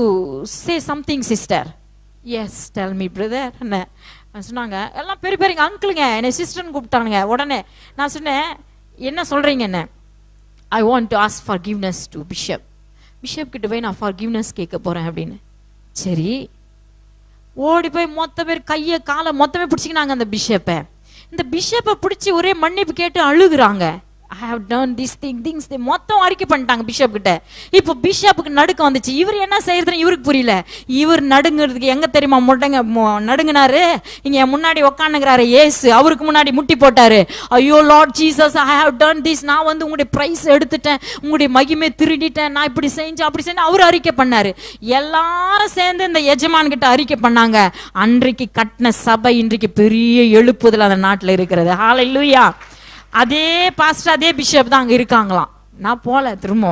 say something sister. yes tell me brother என்ன சொன்னாங்க. எல்லாம் பெரிய பெரிய அங்கிளுங்க என்னை சிஸ்டர்னு கூப்பிட்டானுங்க. உடனே நான் சொன்னேன், என்ன சொல்றீங்க என்ன, I want to ask forgiveness to bishop. Bishop கிட்ட போய் நான் forgiveness கேட்க போறேன் அப்படின்னு. சரி, ஓடி போய் மொத்த பேர் கையை காலை மொத்தமே பிடிச்சிக்கினாங்க அந்த பிஷப்பை. இந்த பிஷப்பை பிடிச்சி ஒரே மன்னிப்பு கேட்டு அழுகுறாங்க. I have done these things மொத்தம் அறிக்கை பண்ணிட்டாங்க பிஷப் கிட்ட. இப்போ பிஷப்புக்கு நடுக்க வந்துச்சு. இவர் என்ன செய்யறதுன்னு இவருக்கு புரியல. இவர் நடுங்கிறதுக்கு எங்க தெரியுமா நடுங்கினாரு, இங்க முன்னாடி உக்காந்துங்கிறாரு ஏசு, அவருக்கு முன்னாடி முட்டி போட்டாரு. ஐயோ Lord Jesus, I have done this, நான் வந்து உங்களுடைய பிரைஸ் எடுத்துட்டேன், உங்களுடைய மகிமை திருடிட்டேன், நான் இப்படி செஞ்சேன் அப்படி செஞ்சேன் அவர் அறிக்கை பண்ணாரு. எல்லாரும் சேர்ந்து இந்த எஜமான் கிட்ட அறிக்கை பண்ணாங்க. அன்றைக்கு கட்டின சபை இன்றைக்கு பெரிய எழுப்புதல் அந்த நாட்டில் இருக்கிறது. ஹல்லேலூயா. அதே பாஸ்டர் அதே பிஷப் தான் அங்கே இருக்காங்களாம். நான் போல திரும்ப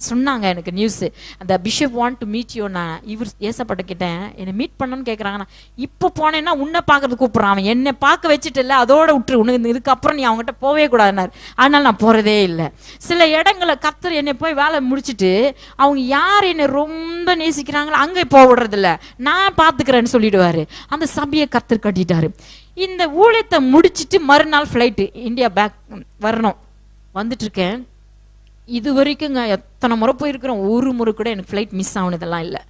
சொன்னாங்க எனக்கு நியூஸ், அந்த bishop want to meet you. நான் இவர் ஏசப்பட்ட கிட்டேன் என்னை மீட் பண்ணணும்னு கேட்குறாங்க. நான் இப்போ போனேன்னா உன்னை பார்க்கறது கூப்பிட்றான், அவன் என்னை பார்க்க வச்சுட்டு இல்லை அதோட விட்டுரு, உனக்கு இதுக்கப்புறம் நீ அவங்ககிட்ட போவே கூடாதுன்னாரு. அதனால நான் போகிறதே இல்லை. சில இடங்களை கர்த்தர் என்னை போய் வேலை முடிச்சுட்டு அவங்க யார் என்னை ரொம்ப நேசிக்கிறாங்களோ அங்கே போக விடுறதில்ல, நான் பார்த்துக்கிறேன்னு சொல்லிடுவாரு. அந்த சபையை கர்த்தர் கட்டிட்டாரு. இந்த ஊழியத்தை முடிச்சுட்டு மறுநாள் ஃப்ளைட்டு இந்தியா பேக் வரணும். வந்துட்டு இருக்கேன். இது வரைக்குங்க எத்தனை முறை போயிருக்கிறோம், ஒரு முறை கூட எனக்கு ஃப்ளைட் மிஸ் ஆகுனதெல்லாம் இல்லை.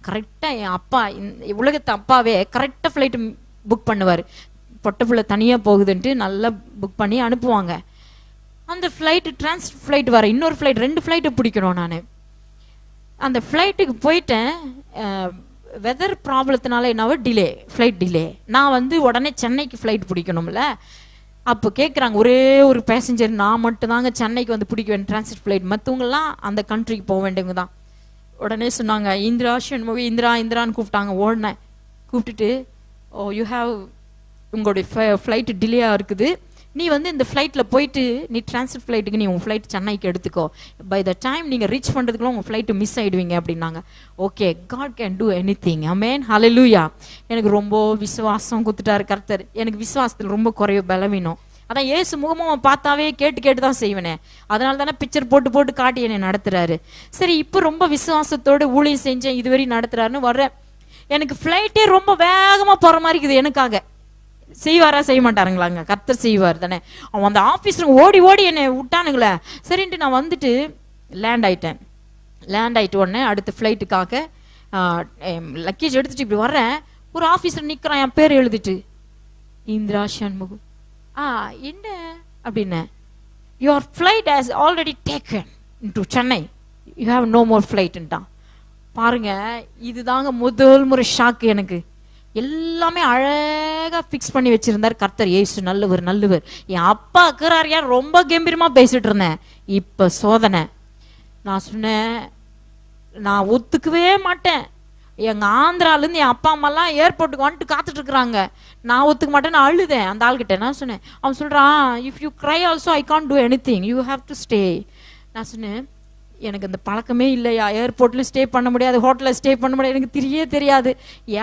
கரெக்டாக என் அப்பா, உலகத்தை அப்பாவே கரெக்டாக ஃப்ளைட்டு புக் பண்ணுவார். பொட்டப்புள்ள தனியாக போகுதுன்ட்டு நல்லா புக் பண்ணி அனுப்புவாங்க. அந்த ஃப்ளைட்டு டிரான்ஸ்ஃபர் ஃப்ளைட் வர இன்னொரு ஃப்ளைட் 2 ஃப்ளைட்டை பிடிக்கணும். நான் அந்த ஃப்ளைட்டுக்கு போயிட்டேன். வெதர் ப்ராப்ளத்தினால என்னவோ ஃப்ளைட் டிலே. நான் வந்து உடனே சென்னைக்கு ஃப்ளைட் பிடிக்கணும்ல. அப்போ கேட்குறாங்க, ஒரே ஒரு பேசஞ்சர் நான் மட்டும் தாங்க சென்னைக்கு வந்து பிடிக்க வேண்டிய டிரான்சிட் ஃப்ளைட், மற்றவங்களாம் அந்த கண்ட்ரிக்கு போக வேண்டியவங்க தான். உடனே சொன்னாங்க இந்திரா ஷண்முகி, இந்திரான்னு கூப்பிட்டாங்க. ஓடினேன். கூப்பிட்டுட்டு, ஓ யூ ஹாவ், உங்களுடைய ஃப்ளைட்டு டிலேயாக இருக்குது, நீ வந்து இந்த ஃப்ளைட்டில் போயிட்டு நீ டிரான்சிட் ஃப்ளைட்டுக்கு நீ உங்கள் ஃப்ளைட் சென்னைக்கு எடுத்துக்கோ, பை த டைம் நீங்கள் ரீச் பண்ணுறதுக்குள்ள உங்கள் ஃப்ளைட்டு மிஸ் ஆகிடுவீங்க அப்படின்னாங்க. Okay, God can do any thing. Amen, hallelujah. எனக்கு ரொம்ப விசுவாசம் கொடுத்துட்டாரு கர்த்தர். எனக்கு விசுவாசத்தில் ரொம்ப குறைய பலவீனம். அதான் ஏசு முகமும் பார்த்தாவே கேட்டு தான் செய்வேனே, அதனால தானே பிக்சர் போட்டு காட்டி என்னை நடத்துறாரு. சரி, இப்போ ரொம்ப விசுவாசத்தோடு ஊழியம் செஞ்சேன், இதுவரை நடத்துறாருன்னு வர்றேன். எனக்கு ஃப்ளைட்டே ரொம்ப வேகமாக போகிற மாதிரி இருக்குது. எனக்காக செய்வாரா செய்ய மாட்டாருங்களாங்க, கர்த்தர் செய்வார் தானே. அவன் அந்த ஆஃபீஸில் ஓடி என்னை விட்டானுங்களே. சரின்ட்டு நான் வந்துட்டு லேண்ட் ஆகிட்டு உடனே அடுத்த ஃப்ளைட்டுக்காக லக்கேஜ் எடுத்துட்டு இப்படி வர்றேன். ஒரு ஆஃபீஸர் நிற்கிறான், என் பேர் எழுதிட்டு, இந்திரா ஷண்முகு. என்ன அப்படின்னேன். Your flight has already taken to Chennai, you have no more ஃப்ளைட்டுன்ட்டான். பாருங்க, இதுதாங்க முதல் முறை ஷாக்கு எனக்கு. எல்லாமே அழகாக ஃபிக்ஸ் பண்ணி வச்சிருந்தார் கர்த்தர். ஏசு நல்லவர். என் அப்பா இருக்கிறார் யார் ரொம்ப கம்பீரமாக பேசிட்டு இருந்தேன். இப்போ சோதனை. நான் சொன்னேன், நான் ஒத்துக்கவே மாட்டேன். எங்கள் ஆந்திராலேருந்து என் அப்பா அம்மாலாம் ஏர்போர்ட்டுக்கு வந்துட்டு காத்துட்டு இருக்கிறாங்க, நான் ஒத்துக்க மாட்டேன்னு அழுதேன் அந்த ஆள்கிட்ட. நான் சொன்னேன். அவன் சொல்கிறான், if you cry also I can't two anything, you have to stay. நான் சொன்னேன், எனக்கு அந்த பழக்கமே இல்லையா, ஏர்போர்ட்ல ஸ்டே பண்ண முடியாது, ஹோட்டலில் ஸ்டே பண்ண முடியாது, எனக்கு தெரியாது.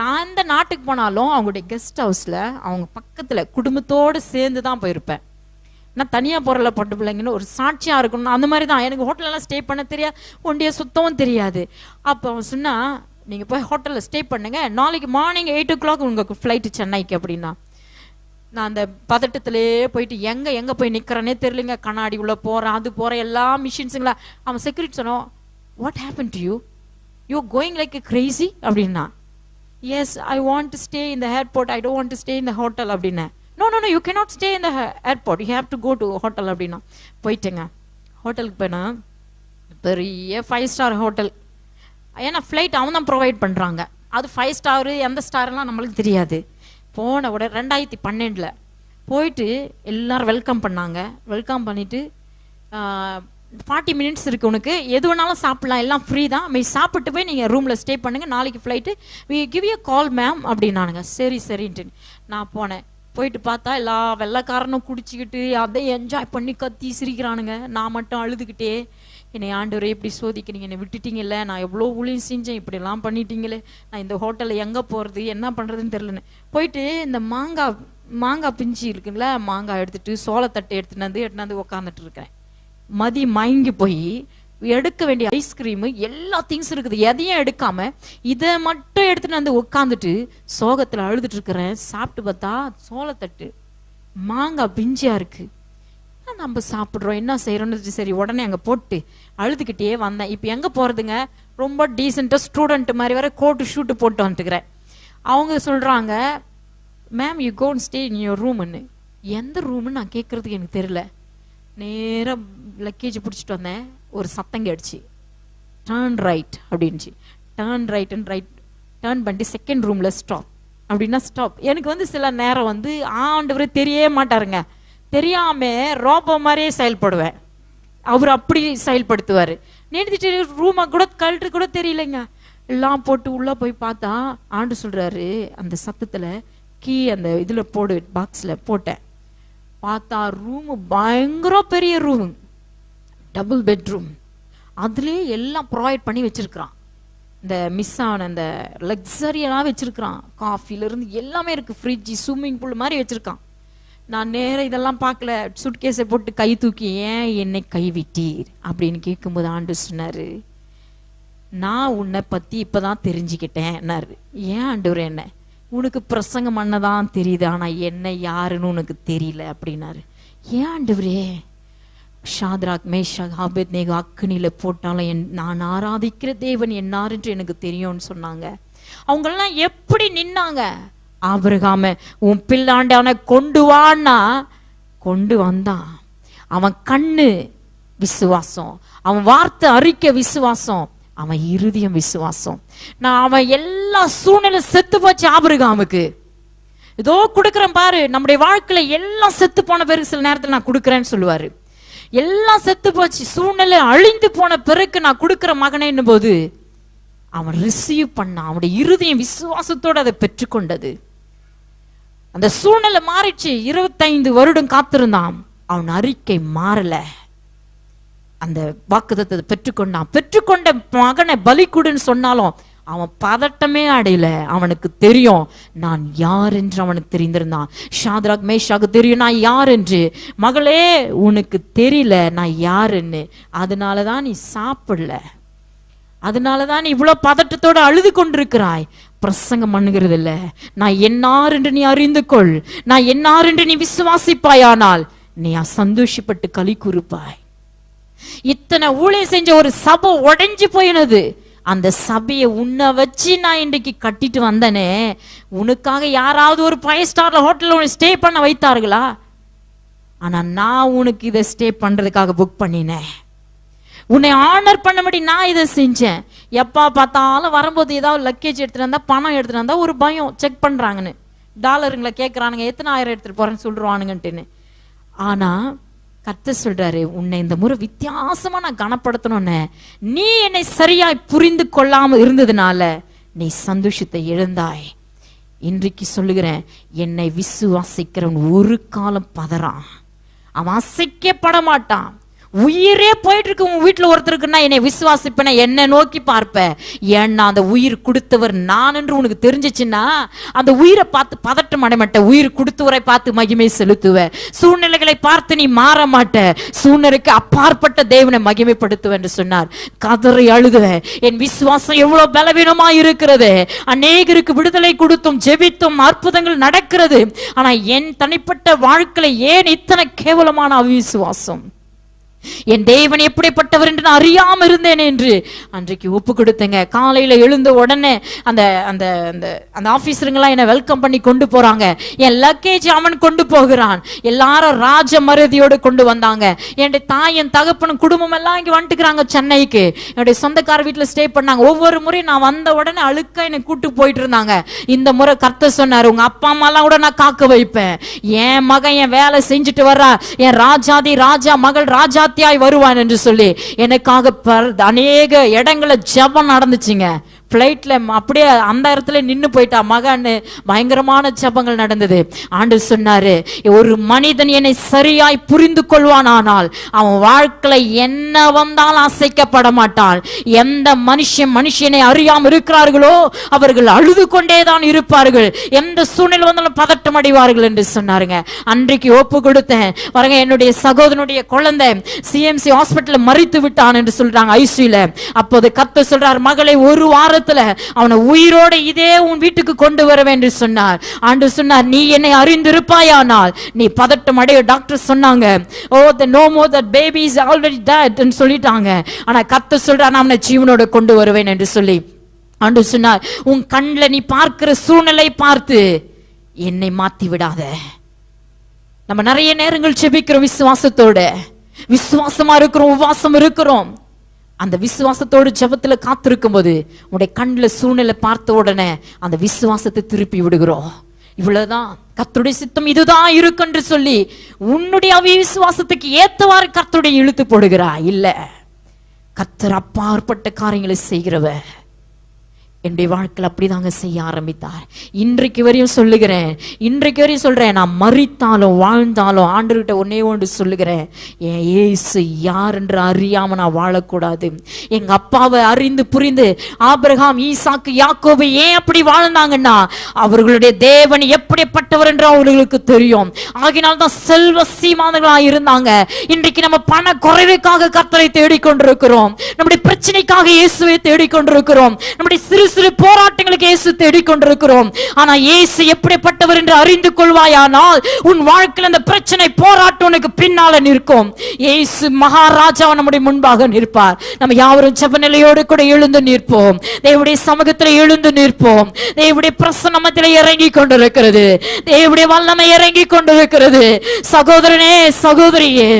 எந்த நாட்டுக்கு போனாலும் அவங்களுடைய கெஸ்ட் ஹவுஸில் அவங்க பக்கத்தில் குடும்பத்தோடு சேர்ந்து தான் போயிருப்பேன். நான் தனியாக போகிறல பொட்டு பிள்ளைங்கன்னு ஒரு சாட்சியாக இருக்கணும், அந்த மாதிரி தான். எனக்கு ஹோட்டலெல்லாம் ஸ்டே பண்ண தெரியாது, ஒண்டிய சுத்தமும் தெரியாது. அப்போ அவன் சொன்னால், நீங்கள் போய் ஹோட்டலில் ஸ்டே பண்ணுங்க, நாளைக்கு மார்னிங் 8 o'clock உங்களுக்கு ஃப்ளைட்டு சென்னைக்கு அப்படின்னா. நான் அந்த பதட்டத்திலே போயிட்டு எங்க போய் நிக்கிறேனே தெரியலங்க. கண்ணாடி உள்ள போறேன், அது போறேன், எல்லா மிஷின்ஸுங்களா. அவன் செக்யூரிட்டி சொன்னோம், what happen to you, you going like crazy அப்படின்னா. Yes, I want to stay in the airport, I don't want to stay in the hotel அப்படின்னா. No no no, you cannot stay in the airport, you have to go to hotel அப்படின்னா. போயிட்டேங்க. ஹோட்டலுக்கு போனா பெரிய 5 ஸ்டார் ஹோட்டல். ஏன்னா ஃப்ளைட் அவன் தான் ப்ரொவைட் பண்ணுறாங்க. அது 5 ஸ்டாரு எந்த ஸ்டார்லாம் நம்மளுக்கு தெரியாது. போன உடனே 2012 போயிட்டு எல்லாரும் வெல்கம் பண்ணாங்க. வெல்கம் பண்ணிவிட்டு 40 மினிட்ஸ் இருக்குது உனக்கு, எது வேணாலும் சாப்பிட்லாம், எல்லாம் ஃப்ரீ தான், சாப்பிட்டு போய் நீங்கள் ரூமில் ஸ்டே பண்ணுங்கள், நாளைக்கு flight, we give you call ma'am அப்படின்னானுங்க. சரி சரின்ட்டு நான் போனேன். போயிட்டு பார்த்தா எல்லா வெள்ளைக்காரனும் குடிச்சிக்கிட்டு அதை என்ஜாய் பண்ணி கத்தி சிரிக்கிறானுங்க. நான் மட்டும் அழுதுகிட்டே, என்னை ஆண்டவரே இப்படி சோதிக்கிறீங்க, என்னை விட்டுட்டீங்கல்ல, நான் எவ்வளோ ஊழியம் செஞ்சேன், இப்படிலாம் பண்ணிட்டீங்களே, நான் இந்த ஹோட்டலில் எங்கே போகிறது என்ன பண்ணுறதுன்னு தெரிலன்னு போயிட்டு இந்த மாங்காய் பிஞ்சு இருக்குங்களா, மாங்காய் எடுத்துகிட்டு சோளத்தட்டை எடுத்துட்டு வந்து உட்காந்துட்டு இருக்கிறேன். மதி மயங்கி போய் எடுக்க வேண்டிய ஐஸ்கிரீமு எல்லா திங்ஸ் இருக்குது, எதையும் எடுக்காம இதை மட்டும் எடுத்துட்டு வந்து உட்காந்துட்டு சோகத்தில் அழுதுட்டு இருக்கிறேன். சாப்பிட்டு பார்த்தா சோளத்தட்டு மாங்காய் பிஞ்சியா இருக்கு. நம்ம சாப்பிட்றோம், என்ன செய்யறோம்னு சரி உடனே அங்கே போட்டு அழுதுகிட்டே வந்தேன். இப்போ எங்கே போகிறதுங்க, ரொம்ப டீசெண்டாக ஸ்டூடெண்ட் மாதிரி வேற கோட்டு ஷூட்டு போட்டு வந்துட்டுக்கிறேன். அவங்க சொல்கிறாங்க, ma'am you gonna stay in your ரூம்னு. எந்த ரூம்னு நான் கேட்குறதுக்கு எனக்கு தெரியல. நேராக லக்கேஜ் பிடிச்சிட்டு வந்தேன். ஒரு சத்தம் கேடுச்சு, டர்ன் ரைட் அப்படின்ச்சு. டர்ன் பண்ணிட்டு செகண்ட் ரூமில் ஸ்டாப் அப்படின்னா ஸ்டாப். எனக்கு வந்து சில நேரம் வந்து ஆண்டவரே தெரியவே மாட்டாருங்க, தெரியாம ரோபோ மாதிரியே செயல்படுவேன். அவர் அப்படி செயல்படுத்துவார். நிறுத்திட்டு ரூமை கூட கழட்டு கூட தெரியலைங்க. எல்லாம் போட்டு உள்ளே போய் பார்த்தா ஆண்டு சொல்கிறாரு, அந்த சத்தத்தில் கீ அந்த இதில் போடு பாக்ஸில் போட்டேன். பார்த்தா ரூமு பயங்கர பெரிய ரூம், டபுள் பெட்ரூம். அதுலேயே எல்லாம் ப்ரொவைட் பண்ணி வச்சிருக்கிறான். இந்த மிஸ் ஆன அந்த லக்ஸரியெல்லாம் வச்சிருக்கிறான். காஃபிலேருந்து எல்லாமே இருக்குது, ஃப்ரிட்ஜ், ஸ்விம்மிங் பூல் மாதிரி வச்சுருக்கான். நான் நேரம் இதெல்லாம் பார்க்கல, சுட்கேஸை போட்டு கை தூக்கி, ஏன் என்னை கைவிட்டீர் அப்படின்னு கேட்கும்போது ஆண்டு சொன்னார், நான் உன்னை பற்றி இப்போ தான் தெரிஞ்சுக்கிட்டேன்னாரு. ஏன் ஆண்டவர், என்ன உனக்கு பிரசங்கம் பண்ணதான் தெரியுது, ஆனால் என்ன யாருன்னு உனக்கு தெரியல அப்படின்னாரு. ஏன் ஆண்டவரே, ஷாத்ராக் மேஷாக் ஆபேத்நேகோ அக்கினியில் போட்டாலும் நான் ஆராதிக்கிற தேவன் என்னாருன்று எனக்கு தெரியும்னு சொன்னாங்க. அவங்கெல்லாம் எப்படி நின்னாங்க? ஆபிரகாம உன் பிள்ளாண்டவனை கொண்டு வான்னா கொண்டு வந்தான். அவன் கண்ணு விசுவாசம், அவன் வார்த்தை அறிக்கை விசுவாசம், அவன் இருதயம் விசுவாசம். நான் அவன் எல்லா சூழ்நிலை செத்து போச்சு ஆபிரகாமுக்கு. ஏதோ கொடுக்குறேன் பாரு, நம்முடைய வாழ்க்கையில எல்லாம் செத்து போன பிறகு சில நேரத்தில் நான் கொடுக்குறேன்னு சொல்லுவாரு. எல்லாம் செத்து போச்சு, சூழ்நிலை அழிந்து போன பிறகு நான் கொடுக்குற மகனேன்னும் போது அவன் ரிசீவ் பண்ணான். அவனுடைய இருதயம் விசுவாசத்தோடு அதை பெற்றுக்கொண்டது. அந்த சூழ்நிலை மாறிச்சு. 25 வருடம் காத்திருந்தான், அவன் அறிக்கை மாறல. அந்த வாக்குத்தத்தத்தை பெற்றுக்கொண்டான். பெற்றுக்கொண்ட மகனை பலி கொடுன்னு சொன்னாலும் அவன் பதட்டமே அடையல. அவனுக்கு தெரியும் நான் யார் என்று அவனுக்கு தெரிந்திருந்தான். ஷாத்ராக் மேஷாக்கு தெரியும் நான் யார் என்று. மகளே உனக்கு தெரியல நான் யாருன்னு, அதனாலதான் நீ சாப்பிடல, அதனாலதான் நீ இவ்வளவு பதட்டத்தோடு அழுது கொண்டிருக்கிறாய். பிரசங்கம் பண்ணுகிறது இல்ல, நான் என்னார் என்று நீ அறிந்து கொள், நான் என்னார் என்று நீ விசுவாசிப்பாயானால் நீ சந்தோஷப்பட்டு களி கூறுப்பாய். இத்தனை ஊழியம் செஞ்ச ஒரு சபை உடைஞ்சு போயினது. அந்த சபையை உன்னை வச்சு நான் இன்றைக்கு கட்டிட்டு வந்தனே, உனக்காக யாராவது ஒரு 5 ஸ்டார் ஹோட்டல்ல ஸ்டே பண்ண வைத்தார்களா? ஆனா நான் உனக்கு இதை ஸ்டே பண்றதுக்காக புக் பண்ணினேன். உன்னை ஆனர் பண்ணபடி நான் இதை செஞ்சேன். எப்பா பார்த்தாலும் வரும்போது ஏதாவது லக்கேஜ் எடுத்துட்டு வந்தா, பணம் எடுத்துட்டு வந்தா ஒரு பயம், செக் பண்றாங்கன்னு, டாலருங்களை கேட்கறானுங்க, எத்தனை ஆயிரம் எடுத்துட்டு போறேன்னு சொல்றானுங்கன்ட்டுன்னு. ஆனா கர்த்தர் சொல்றாரு, உன்னை இந்த முறை வித்தியாசமா நான் கனப்படுத்தணும்னு நீ என்னை சரியாய் புரிந்து கொள்ளாம இருந்ததுனால நீ சந்தோஷத்தை இழந்தாய். இன்றைக்கு சொல்லுகிறேன், என்னை விசுவாசிக்கிறவன் ஒரு காலம் பதறான், அவன் அசைக்கப்பட மாட்டான். உயிரே போயிட்டு இருக்கு உன் வீட்டுல ஒருத்தருக்குன்னா என்னை விசுவாசிப்பேன, என்னை நோக்கி பார்ப்ப. ஏன்னா அந்த உயிர் கொடுத்தவர் நான் என்று உனக்கு தெரிஞ்சிச்சுன்னா அந்த உயிரை பார்த்து பதட்டம் அடைய மாட்ட, உயிர் கொடுத்தவரை பார்த்து மகிமை செலுத்துவ. சூழ்நிலைகளை பார்த்து நீ மாற மாட்ட, சூழ்நிலைக்கு அப்பாற்பட்ட தேவனை மகிமைப்படுத்துவ என்று சொன்னார். கதறி அழுதுவேன், என் விசுவாசம் எவ்வளவு பலவீனமா இருக்கிறது. அநேகருக்கு விடுதலை கொடுத்தும் ஜெபித்தும் அற்புதங்கள் நடக்கிறது. ஆனா என் தனிப்பட்ட வாழ்க்கையில ஏன் இத்தனை கேவலமான அவிசுவாசம்? என் தேவன் எப்படிப்பட்டவர் என்று நான் அறியாம இருந்தேன் என்று அன்றைக்கு ஒப்பு கொடுத்தேங்க. காலையில எழுந்த உடனே அந்த அந்த அந்த ஆபீசருங்கெல்லாம் என்னை வெல்கம் பண்ணி கொண்டு போறாங்க. என் லக்கேஜ் அவன் கொண்டு போகிறான். எல்லாரும் ராஜ மரியாதையோடு கொண்டு வந்தாங்க. என்னுடைய தாய் என் தகப்பனும் குடும்பம் எல்லாம் இங்க வந்துட்டுக்கிறாங்க சென்னைக்கு. என்னுடைய சொந்தக்கார வீட்டுல ஸ்டே பண்ணாங்க. ஒவ்வொரு முறையும் நான் வந்த உடனே அழுக்கா என்னை கூட்டு போயிட்டு இருந்தாங்க. இந்த முறை கர்த்தர் சொன்னார், உங்க அப்பா அம்மா எல்லாம் கூட நான் காக்க வைப்பேன். என் மகன் என் வேலை செஞ்சுட்டு வர்றா, என் ராஜாதி ராஜா மகள் ராஜா வருவான் என்று சொல்லி எனக்காக அநேக இடங்களை ஜெபம் நடந்துச்சுங்க. பிளைட்ல அப்படியே அந்த இடத்துல நின்று போயிட்டா மகன்னு பயங்கரமான ஜெபங்கள் நடந்தது. ஆண்டவர் சொன்னாரு, ஒரு மனிதன் என்னை சரியாய் புரிந்து கொள்வானால் அவன் வாழ்க்கையில என்ன வந்தாலும் அசைக்கப்பட மாட்டான். எந்த மனுஷனை அறியாம இருக்கிறார்களோ அவர்கள் அழுது கொண்டேதான் இருப்பார்கள், எந்த சூழ்நிலை வந்தாலும் பதட்டம் அடைவார்கள் என்று சொன்னாருங்க. அன்றைக்கு ஒப்பு கொடுத்தேன் பாருங்க. என்னுடைய சகோதரனுடைய குழந்தை சிஎம்சி ஹாஸ்பிட்டல் மரித்து விட்டான் என்று சொல்றாங்க, ஐசியூல. அப்போது கர்த்தர் சொல்றார், மகளை ஒரு வாரம் அவனை உயிரோட இதே உன் வீட்டுக்கு கொண்டு வர என்று சொன்னார். ஆண்டவர் சொன்னார், நீ என்னை அறிந்திருப்பாயானால் நீ பதட்டம் அடைய. டாக்டர் சொன்னாங்க, ஓ the no more that baby is already dead ன்னு சொல்லிட்டாங்க. ஆனா கர்த்தர் சொல்றார், நான் அவனை ஜீவனோட கொண்டு வருவேன் என்று சொல்லி. ஆண்டவர் சொன்னார், உன் கண்ணில் நீ பார்க்கிற சூழ்நிலை பார்த்து என்னை மாத்தி விடாத. நம்ம நிறைய நேரங்கள் செபிக்கிறோம் விசுவாசத்தோட, விசுவாசமா இருக்கிறோம், உபவாசம் இருக்கிறோம். அந்த விசுவாசத்தோடு ஜெபத்துல காத்திருக்கும் போது உடைய கண்ணில் சூழ்நிலை பார்த்த உடனே அந்த விசுவாசத்தை திருப்பி விடுகிறோம். இவ்வளவுதான், கர்த்தருடைய சித்தம் இதுதான் இருக்கு என்று சொல்லி உன்னுடைய அவிசுவாசத்துக்கு ஏத்தவாறு கர்த்தருடைய இழுத்து போடுகிறாய். இல்ல, கர்த்தர் அப்பாற்பட்ட காரியங்களை செய்கிறவ. என்னுடைய வாழ்க்கையில் அப்படிதாங்க செய்ய ஆரம்பித்தார். இன்றைக்கு வரையும் சொல்லுகிறேன், இன்றைக்கு வரையும் சொல்றேன், நான் மரித்தாலும் வாழ்ந்தாலும் ஆண்டவர்கிட்ட ஒன்னே ஒன்று சொல்லுகிறேன், என் இயேசு யார் என்று அறியாம நான் வாழக்கூடாது. எங்க அப்பாவை அறிந்து புரிந்து ஆபிரகாம் ஈசாக்கு யாக்கோபு ஏன் அப்படி வாழ்ந்தாங்கன்னா அவர்களுடைய தேவன் எப்படிப்பட்டவர் என்று அவர்களுக்கு தெரியும். ஆகினால் தான் செல்வ சீமான்களாக இருந்தாங்க. இன்றைக்கு நம்ம பண குறைவுக்காக கர்த்தரை தேடிக்கொண்டிருக்கிறோம், நம்முடைய பிரச்சனைக்காக இயேசுவை தேடிக்கொண்டிருக்கிறோம், நம்முடைய சிறு சிறு போராட்டங்களுக்கு இயேசு தேடிக்கொண்டிருக்கிறோம். ஆனா இயேசு எப்படிப்பட்டவர் என்று அறிந்து கொள்வாயானால் உன் வாழ்க்கையில் அந்த பிரச்சனை போராட்டம் உனக்கு பின்னால நிற்கும். இயேசு மகாராஜா நம்முடைய முன்பாக நிற்பார். நம்ம யாவரும் ஜெப நிலையோடு கூட எழுந்து நிற்போம். தேவனுடைய சமூகத்தில் எழுந்து நிற்போம். தேவனுடைய பிரசன்னமத்தில் இறங்கி கொண்டிருக்கிறது, தேவனுடைய வல்லமை இறங்கி கொண்டிருக்கிறது. சகோதரனே சகோதரியே,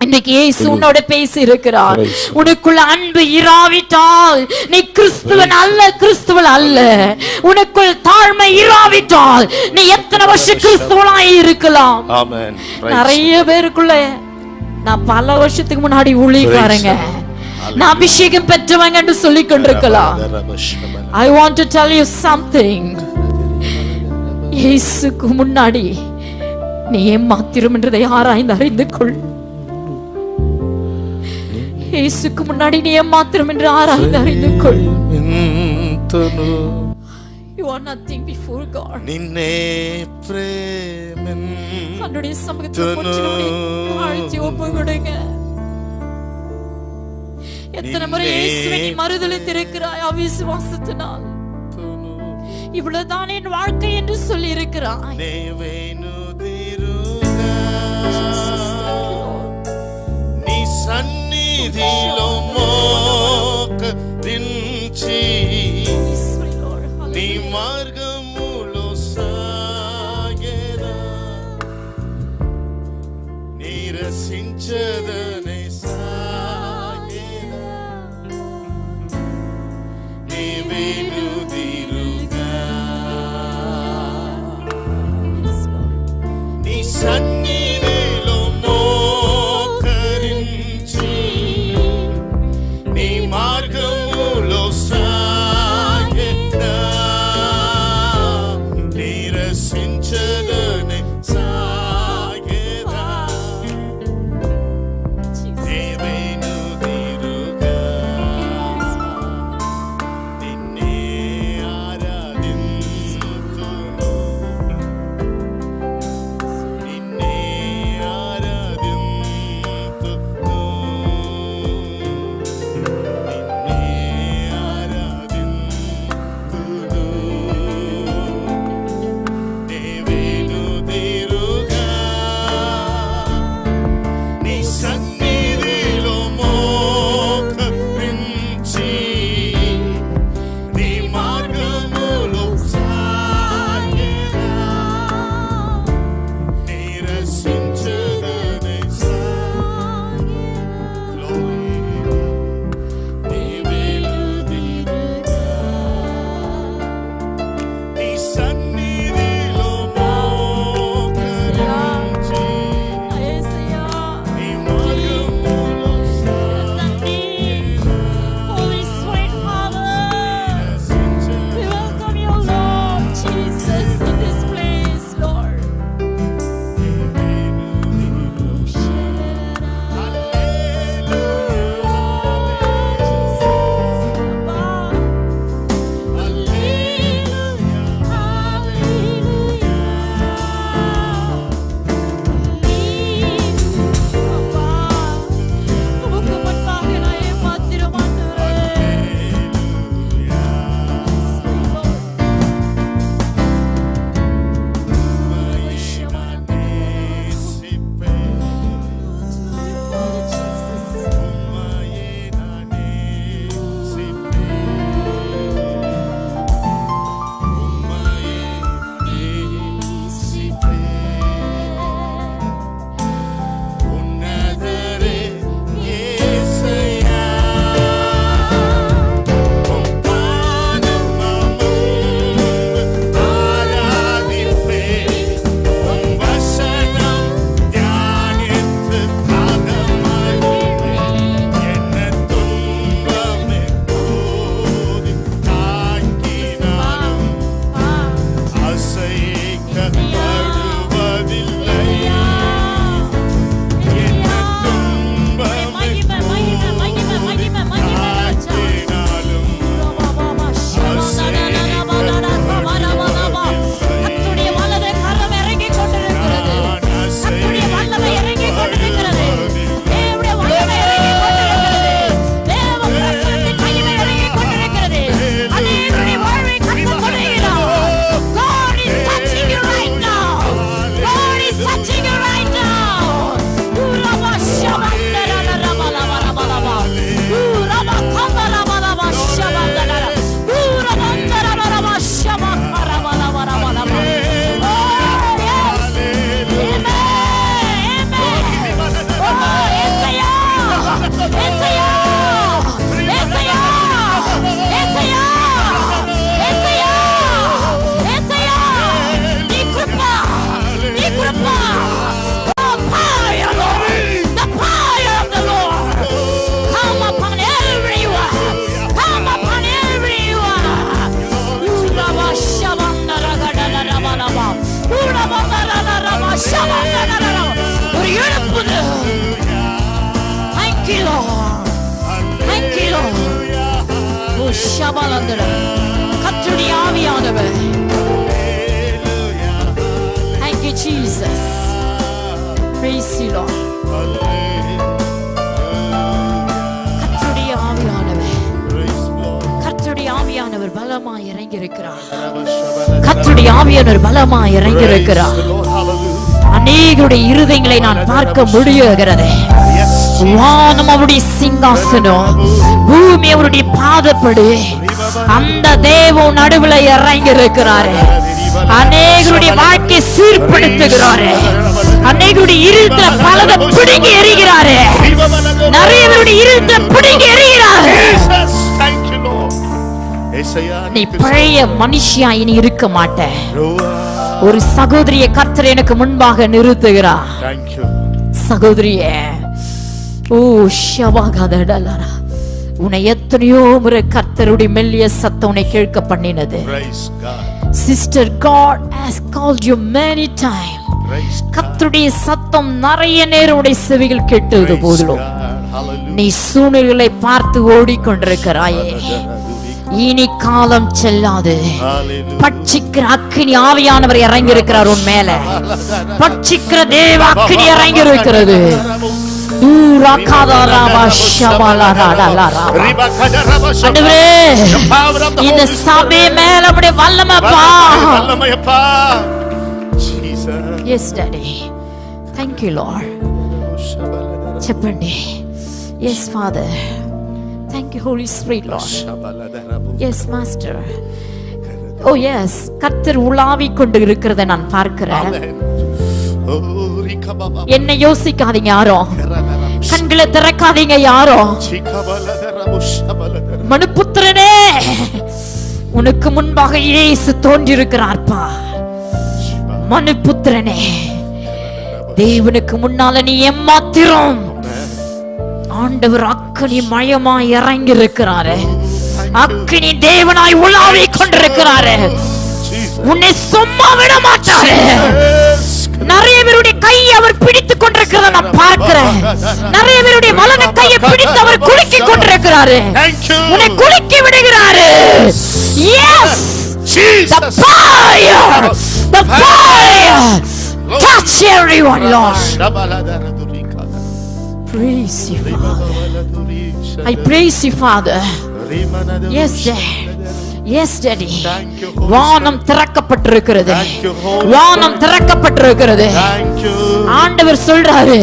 இன்னைக்கு இயேசு உன்னோட பேசி இருக்கிறார். உனக்குள்ள அன்பு இராவிட்டால் நீ கிறிஸ்துவன் அல்ல, கிறிஸ்துவன் அல்ல. உனக்குள் தாழ்மை இராவிட்டால் நீ எத்தனை வருஷம் கிறிஸ்துவனாய் இருக்கலாம். நிறைய பேருக்குள்ள நான் பல வருஷத்துக்கு முன்னாடி ஊழியக்காரங்க, நான் அபிஷேகம் பெற்றவங்க என்று சொல்லிக் கொண்டிருக்கலாம். I want to tell you something. இயேசுக்கு முன்னாடி நீ ஏமாத்திரும் என்றதை ஆராய்ந்து அறிந்து கொள். இயேசுக்கு முன்னாடி நீ ஏமாத்திரம் என்று ஆராய்ந்து அறிந்து கொள். You are nothing before God. Ninne Bremen அவருடைய சமூகத்தில் முற்றிலும் தாழ்த்தி ஒப்புக்கொடுங்க. எத்தனை முறை இயேசுவை நீ மறுதலித்திருக்கிறாய் அவிசுவாசத்தினால். இவ்வளவுதான் என் வாழ்க்கை என்று சொல்லி இருக்கிறாய். సన్నిధిలో మోకరించి నీ మార్గములో సాగేదా, నీరసించదనే సాగేదా, నీ వెనుదిరుగా నీ సన్నిధిలో మార్గములో సాగేదా, Thank you, Lord. Thank you, Lord. ஓ ஷபாலந்தட கர்த்தருடைய ஆவியானவர். Thank you, Jesus. Praise you, Lord. கர்த்தருடைய ஆவியானவர், கர்த்தருடைய ஆவியானவர் பலமாய் இறங்கி இருக்கிறார். கர்த்தருடைய ஆவியானவர் பலமாய் இறங்கி இருக்கிறார். அநேகருடைய இருதயங்களை நான் பார்க்க முடியுகிறது. வானம் அவருடைய சிங்காசனம், பூமி அவருடைய பாதப்படி. அந்த தேவன் நடுவுல இறங்கி இருக்கிறாரு. அநேகருடைய வாழ்க்கை சீர்படுத்துகிறாரு. அநேகருடைய இருதயத்தை பலதை பிடுங்கி எறிகிறாரு. நிறைய பேருடைய இருதயத்தை பிடுங்கி எறிகிறாரு. நீ பழைய மனுஷியா இனி இருக்க மாட்ட. ஒரு சகோதரியை கர்த்தர் எனக்கு முன்பாக நிறுத்துகிறார். சகோதரியே, ஓ ஷவாகதடலரா, உன்னை எத்தனையோ முறை கர்த்தருடைய மெல்லிய சத்தம் உன்னை கேட்க பண்ணினது. Sister, God has called you many times. கர்த்தருடைய சத்தம் நிறைய நேரம் உடைய செவிகள் கேட்டது போதிலும் நீ சூழ்நிலைகளை பார்த்து ஓடிக்கொண்டிருக்கிறாயே. இனி காலம் செல்லாது. பட்சிக்கிற அக்கினி ஆவியானவர் இறங்கி இருக்கிறார் உன் மேல. பட்சிக்கிற தேவ அக்கினி இறங்கி இருக்கிறது. இந்த சபை மேல அப்படியே வல்லமைப்பா. Yes, Daddy. Thank you, Lord. చెప్పండి. Yes, Father. Thank you, Holy Spirit, Lord. Yes, Master. Oh, yes. கர்த்தர் உலாவிக் கொண்டு இருக்கிறதை நான் பார்க்கிறேன். என்ன யோசிக்காதீங்க யாரும். கண்களை திறக்காதீங்க யாரும். மனுபுத்திரனே, உனக்கு முன்பாக இயேசு தோன்றியிருக்கிறார்ப்பா. மனுபுத்திரனே, தேவனுக்கு முன்னால நீ ஏமாத்திரம். ஆண்டவர் அக்கினி மயமாய் இறங்கி இருக்கிறாரு. அக்கினி தேவனாய் உலாவிக் கொண்டிருக்கிறாரு. உன்னை சும்மா விட மாட்டாரு. நிறைய பேருடைய கையை அவர் பிடித்துக் கொண்டிருக்கிறத நான் பார்க்கிறேன். நிறைய பேருடைய வலது கையை பிடித்து அவர் குலுக்கி கொண்டிருக்கிறாரு. உன்னை குலுக்கி விடுகிறாரு. Yes, the fire, the fire, touch everyone, Lord. Praise you, Father. I praise you, Father. Yes, Dad. Yes, Daddy. வானம் திறக்கப்பட்டிருக்கிறது. வானம் திறக்கப்பட்டிருக்கிறது. ஆண்டவர் சொல்றாரு,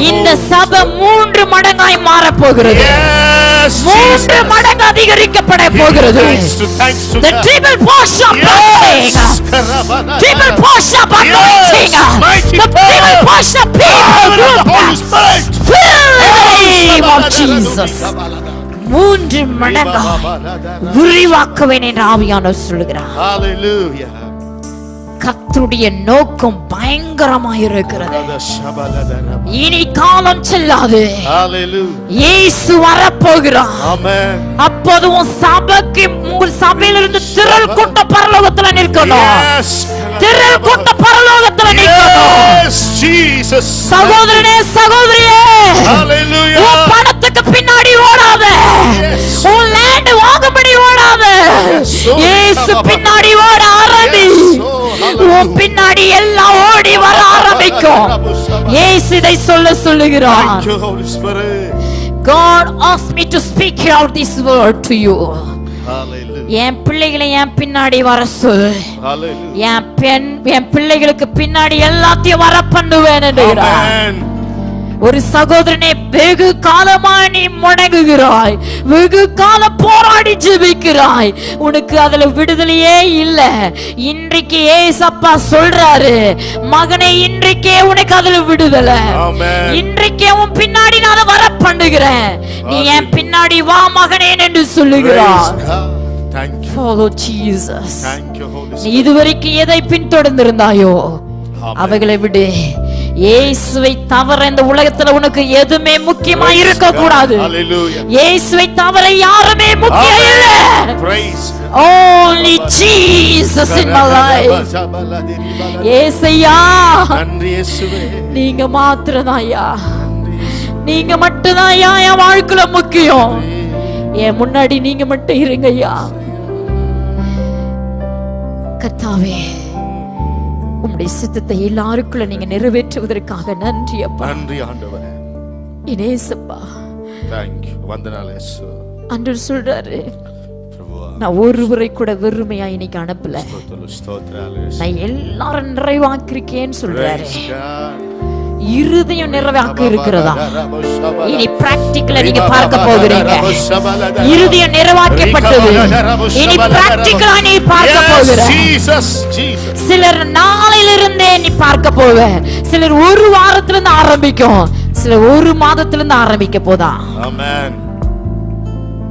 இந்த சபை 3 மடங்காய் மாற போகிறது. 3 மடங்கு அதிகரிக்கப்பட போகிறது. The triple portion of blessing, triple portion of anointing, the triple portion of people group, fill in the name of Jesus. 3 மடங்கா விரிவாக்குவேன் என்று ஆவியானவர் சொல்கிறார். Hallelujah. கர்த்தருடைய நோக்கம் பயங்கரமாய் இருக்கிறது. இனி காலம் செல்லாது. இயேசு வரப்போகிறார். அப்போது உன் சபைக்கு, உங்கள் சபையிலிருந்து திரள் கூட்ட பரலோகத்தில் நிற்கணும். திரள் கூட்ட பரலோகத்தில் நிற்கணும். சகோதரனே, சகோதரியே, உன் பணத்துக்கு பின்னாடி ஓடாத. உன் லேண்ட் வாங்கும்படி ஓடாத. இயேசு பின்னாடி ஓட ஆரம்பி. உன் பின்னாடி எல்லாம் ஓடி வர ஆரம்பிக்கும். இயேசு இதை சொல்லுகிறார். God asked me to speak out this word to you. என் பிள்ளைகளை என் பின்னாடி வர சொல். என் பிள்ளைகளுக்கு பின்னாடி எல்லாத்தையும் வர பண்ணுவேன் என்கிறார். ஒரு சகோதரனே, வெகு காலமா நீ முடங்குகிறாய். வெகு காலம் போராடி ஜெபிக்கிறாய். உனக்கு அதுல விடுதலையே இல்ல. இன்றைக்கு ஏசப்பா சொல்றாரு, மகனே, இன்றைக்கே உனக்கு அதுல விடுதலை. இன்றைக்கே உன் பின்னாடி நான் வர பண்ணுகிறேன். நீ என் பின்னாடி வா மகனே என்று சொல்லுகிறார். Follow Jesus. நீ இதுவரைக்கும் எதை பின்தொடர்ந்திருந்தாயோ அவைகளை விடு. இயேசுவை தவிர இந்த உலகத்துல உனக்கு எதுவுமே முக்கியமா இருக்க கூடாது. இயேசுவை தவிர யாருமே முக்கியம் இல்ல. Only Jesus in my life. இயேசையா, நீங்க மாத்திரம்தான் ஐயா. நீங்க மட்டும்தான் என் வாழ்க்கையில முக்கியம். என் முன்னாடி நீங்க மட்டும் இருங்க ஐயா. கர்த்தாவே, உம்முடைய சித்தத்தை எல்லாருக்குள்ள நீங்க நிறைவேற்றுவதற்காக நன்றி அப்பா. நன்றி ஆண்டவரே. இனேசப்பா, Thank you. வந்தனால இயேசு. ஆண்டவர் சொல்றாரு, பிரபுவா, நான் ஒருவரை கூட வெறுமையா இன்னைக்கு அனுப்பல, ஸ்தோத்திரம் இயேசு. நான் எல்லாரும் நிறைவாக்கிருக்கேன்னு சொல்றாரு. Praise God. இருதயம் நிறைவாக்கி இருக்கிறதா? இனி பிராக்டிகலா நீங்க பார்க்க போகிறீங்க. இருதயம் நிறைவாக்கப்பட்டது. இனி பிராக்டிகலா நீ பார்க்க போகிற. சிலர் நாளையிலிருந்தே நீ பார்க்க போவ. சிலர் ஒரு வாரத்துல இருந்து ஆரம்பிக்கும், சிலர் ஒரு மாதத்துல இருந்து ஆரம்பிக்க போதா. Amen.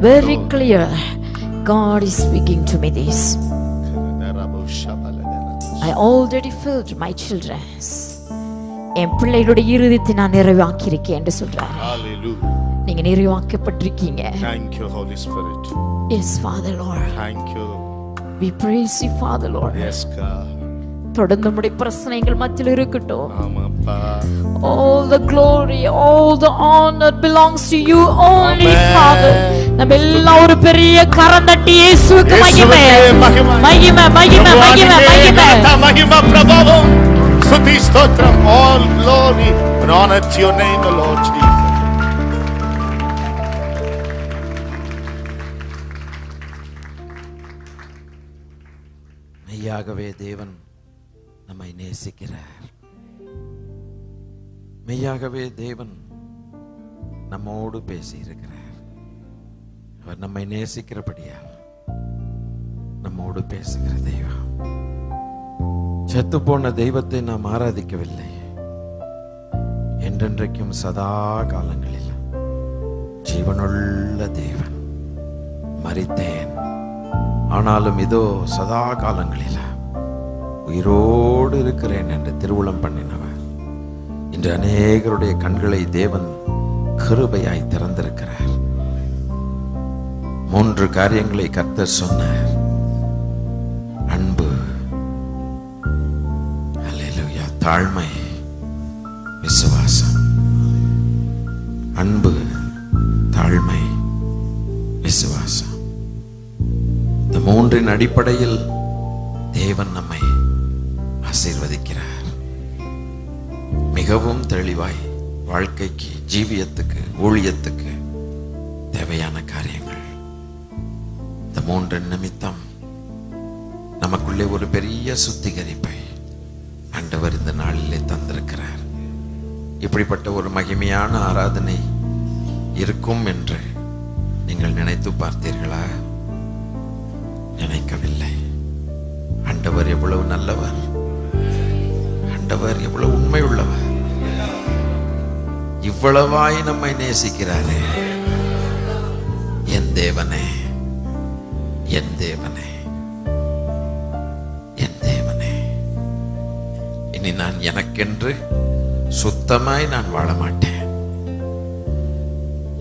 Very clear. God is speaking to me this. I already filled my children. என் பிள்ளைகளுடைய இருதயத்தை நான் நிறைவாக்கி இருக்கேன் என்று சொல்றாரு. Hallelujah. நீங்க நிறைவாக்கப்பட்டிருக்கீங்க. Thank you, Holy Spirit. Yes, Father Lord. Thank you. We praise you, Father Lord. Yes, God. தொடர்ந்து நம்முடைய பிரச்சனைகள் மத்தியில் இருக்கட்டும். ஆமாப்பா. All the glory, all the honor belongs to you only, Father. நம்ம எல்லாம் ஒரு பெரிய கரம் தட்டி இயேசுவுக்கு மகிமை, மகிமை, மகிமை, மகிமை, மகிமை, மகிமை, பிரபாவம், ஸ்துதி, ஸ்தோத்திரம், all glory and honor to your name, the Lord Jesus. மெய்யாகவே தேவன் நம்மை நேசிக்கிறார். மெய்யாகவே தேவன் நம்மோடு பேசி இருக்கிறார். அவர் நம்மை நேசிக்கிறபடியால் நம்மோடு பேசுகிற தெய்வம். செத்து போன தெய்வத்தை நாம் ஆராதிக்கவில்லை. என்றென்றைக்கும் சதா காலங்களில் ஜீவனுள்ள தேவன். மரித்தேன், ஆனாலும் இதோ சதா காலங்களில் உயிரோடு இருக்கிறேன் என்று திருவுளம் பண்ணினவர். இன்று அநேகருடைய கண்களை தேவன் கிருபையாய் திறந்திருக்கிறார். 3 காரியங்களை கர்த்தர் சொன்னார். அன்பு, அல்லேலூயா, தாழ்மை, விசுவாசம். அன்பு, தாழ்மை, விசுவாசம். இந்த 3 அடிப்படையில் தேவன் நம்மை ஆசீர்வதிக்கிறார். மிகவும் தெளிவாய் வாழ்க்கைக்கு, ஜீவியத்துக்கு, ஊழியத்துக்கு தேவையான காரியங்கள். இந்த 3 நிமித்தம் நமக்குள்ளே ஒரு பெரிய சுத்திகரிப்பை ஆண்டவர் இந்த நாளிலே தந்திருக்கிறார். இப்படிப்பட்ட ஒரு மகிமையான ஆராதனை இருக்கும் என்று நீங்கள் நினைத்து பார்த்தீர்களா? நினைக்கவில்லை. ஆண்டவர் எவ்வளவு நல்லவர், ஆண்டவர் எவ்வளவு உண்மை உள்ளவர். இவ்வளவாய் நம்மை நேசிக்கிறாரே. என் தேவனே, என் தேவனே, என் தேவனே. இனி நான் எனக்கென்று சுத்தமாய் நான் வாழ மாட்டேன்.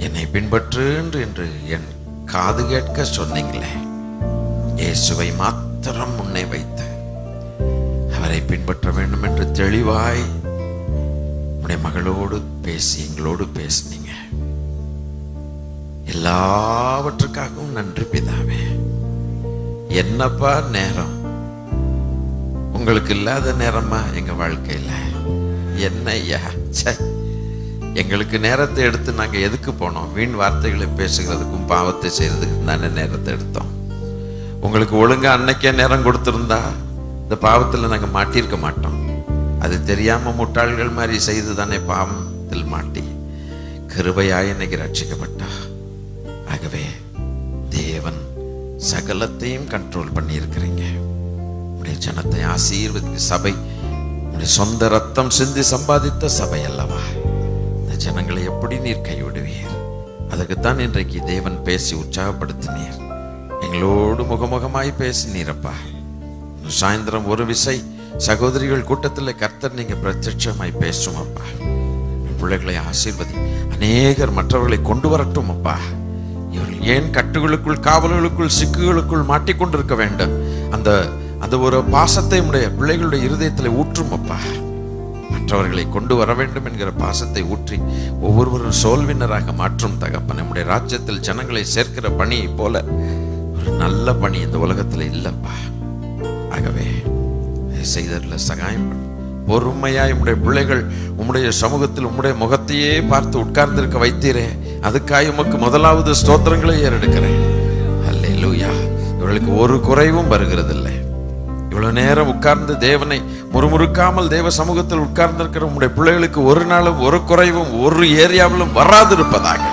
என்னை பின்பற்று என்று என் காது கேட்க சொன்னீங்களே. இயேசுவை மாத்திரம் முன்னே வைத்து அவரை பின்பற்ற வேண்டும் என்று தெளிவாய் உடைய மகளோடு பேசி எங்களோடு பேசினீங்க. எல்லாவற்றுக்காகவும் நன்றி பிதாவே. என்னப்பா நேரம், உங்களுக்கு இல்லாத நேரமா எங்க வாழ்க்கையில? என்ன ஐயா, எங்களுக்கு நேரத்தை எடுத்து நாங்க எதுக்கு போனோம்? வீண் வார்த்தைகளை பேசுகிறதுக்கும் பாவத்தை செய்யறதுக்கும் தானே நேரத்தை எடுத்தோம். உங்களுக்கு ஒழுங்கா அன்னைக்கே நேரம் கொடுத்திருந்தா இந்த பாவத்துல நாங்க மாட்டியிருக்க மாட்டோம். அது தெரியாம முட்டாள்கள் மாதிரி செய்து தானே பாவத்தில் மாட்டி கிருபையாய் இன்னைக்கு ரட்சிக்கப்பட்டா. ஆகவே தேவன் சகலத்தையும் கண்ட்ரோல் பண்ணி இருக்கிறீங்க. உடைய ஜனத்தை ஆசீர்வதிக்க சபை உடைய சொந்த ரத்தம் சிந்தி சம்பாதித்த சபை அல்லவா? இந்த ஜனங்களை எப்படி நீர் கைவிடுவீர்? அதுக்குத்தான் இன்றைக்கு தேவன் பேசி உற்சாகப்படுத்தினீர். எங்களோடு முகமுகமாய் பேசினீரப்பா. சாயந்தரம் ஒரு விசை சகோதரிகள் கூட்டத்தில் கர்த்தர் நீங்க பிரத்யட்சமாய் பேசும் அப்பா. பிள்ளைகளை ஆசீர்வதி. அநேகர் மற்றவர்களை கொண்டு வரட்டும் அப்பா. இவர்கள் ஏன் கட்டுகளுக்குள், காவல்களுக்குள், சிக்குகளுக்குள் மாட்டிக்கொண்டிருக்க வேண்டும்? அந்த அந்த ஒரு பாசத்தை உடைய பிள்ளைகளுடைய இருதயத்தில் ஊற்றும் அப்பா. மற்றவர்களை கொண்டு வர வேண்டும் என்கிற பாசத்தை ஊற்றி ஒவ்வொருவரும் சோல்வினராக மாற்றும் தகப்பன். நம்முடைய ராஜ்யத்தில் ஜனங்களை சேர்க்கிற பணியை போல ஒரு நல்ல பணி இந்த உலகத்துல இல்லப்பா. ஆகவே செய்ததில் சகாயம் பண்ணு. பொறுமையாய் உம்முடைய பிள்ளைகள் உம்முடைய சமூகத்தில் உம்முடைய முகத்தையே பார்த்து உட்கார்ந்திருக்க வைத்தீரே, அதுக்காக உமக்கு முதலாவது ஸ்தோத்திரங்களை ஏறெடுக்கிறேன். அல்லேலூயா. இவர்களுக்கு ஒரு குறைவும் வருகிறதில்லை. இவ்வளவு நேரம் உட்கார்ந்து தேவனை முறுமுறுக்காமல் தேவ சமூகத்தில் உட்கார்ந்திருக்கிற உம்முடைய பிள்ளைகளுக்கு ஒரு நாளும் ஒரு குறைவும் ஒரு ஏரியாவிலும் வராதிருப்பதாக.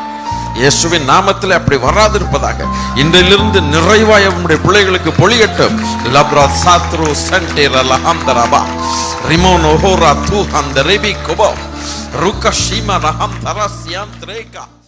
இயேசுவின் நாமத்தில் அப்படி வராதிருப்பதாக. இன்றிலிருந்து நிறைவாய உம்முடைய பிள்ளைகளுக்கு பொழியட்டும். லப்ரா சாத்ரு சண்டேர லஹந்தரபா ரிமோனோ ஹோரா தூ ஹந்த ரெபி கோபோ ருகஷிமா ரஹம் தரஸ்யான் த்ரேகா.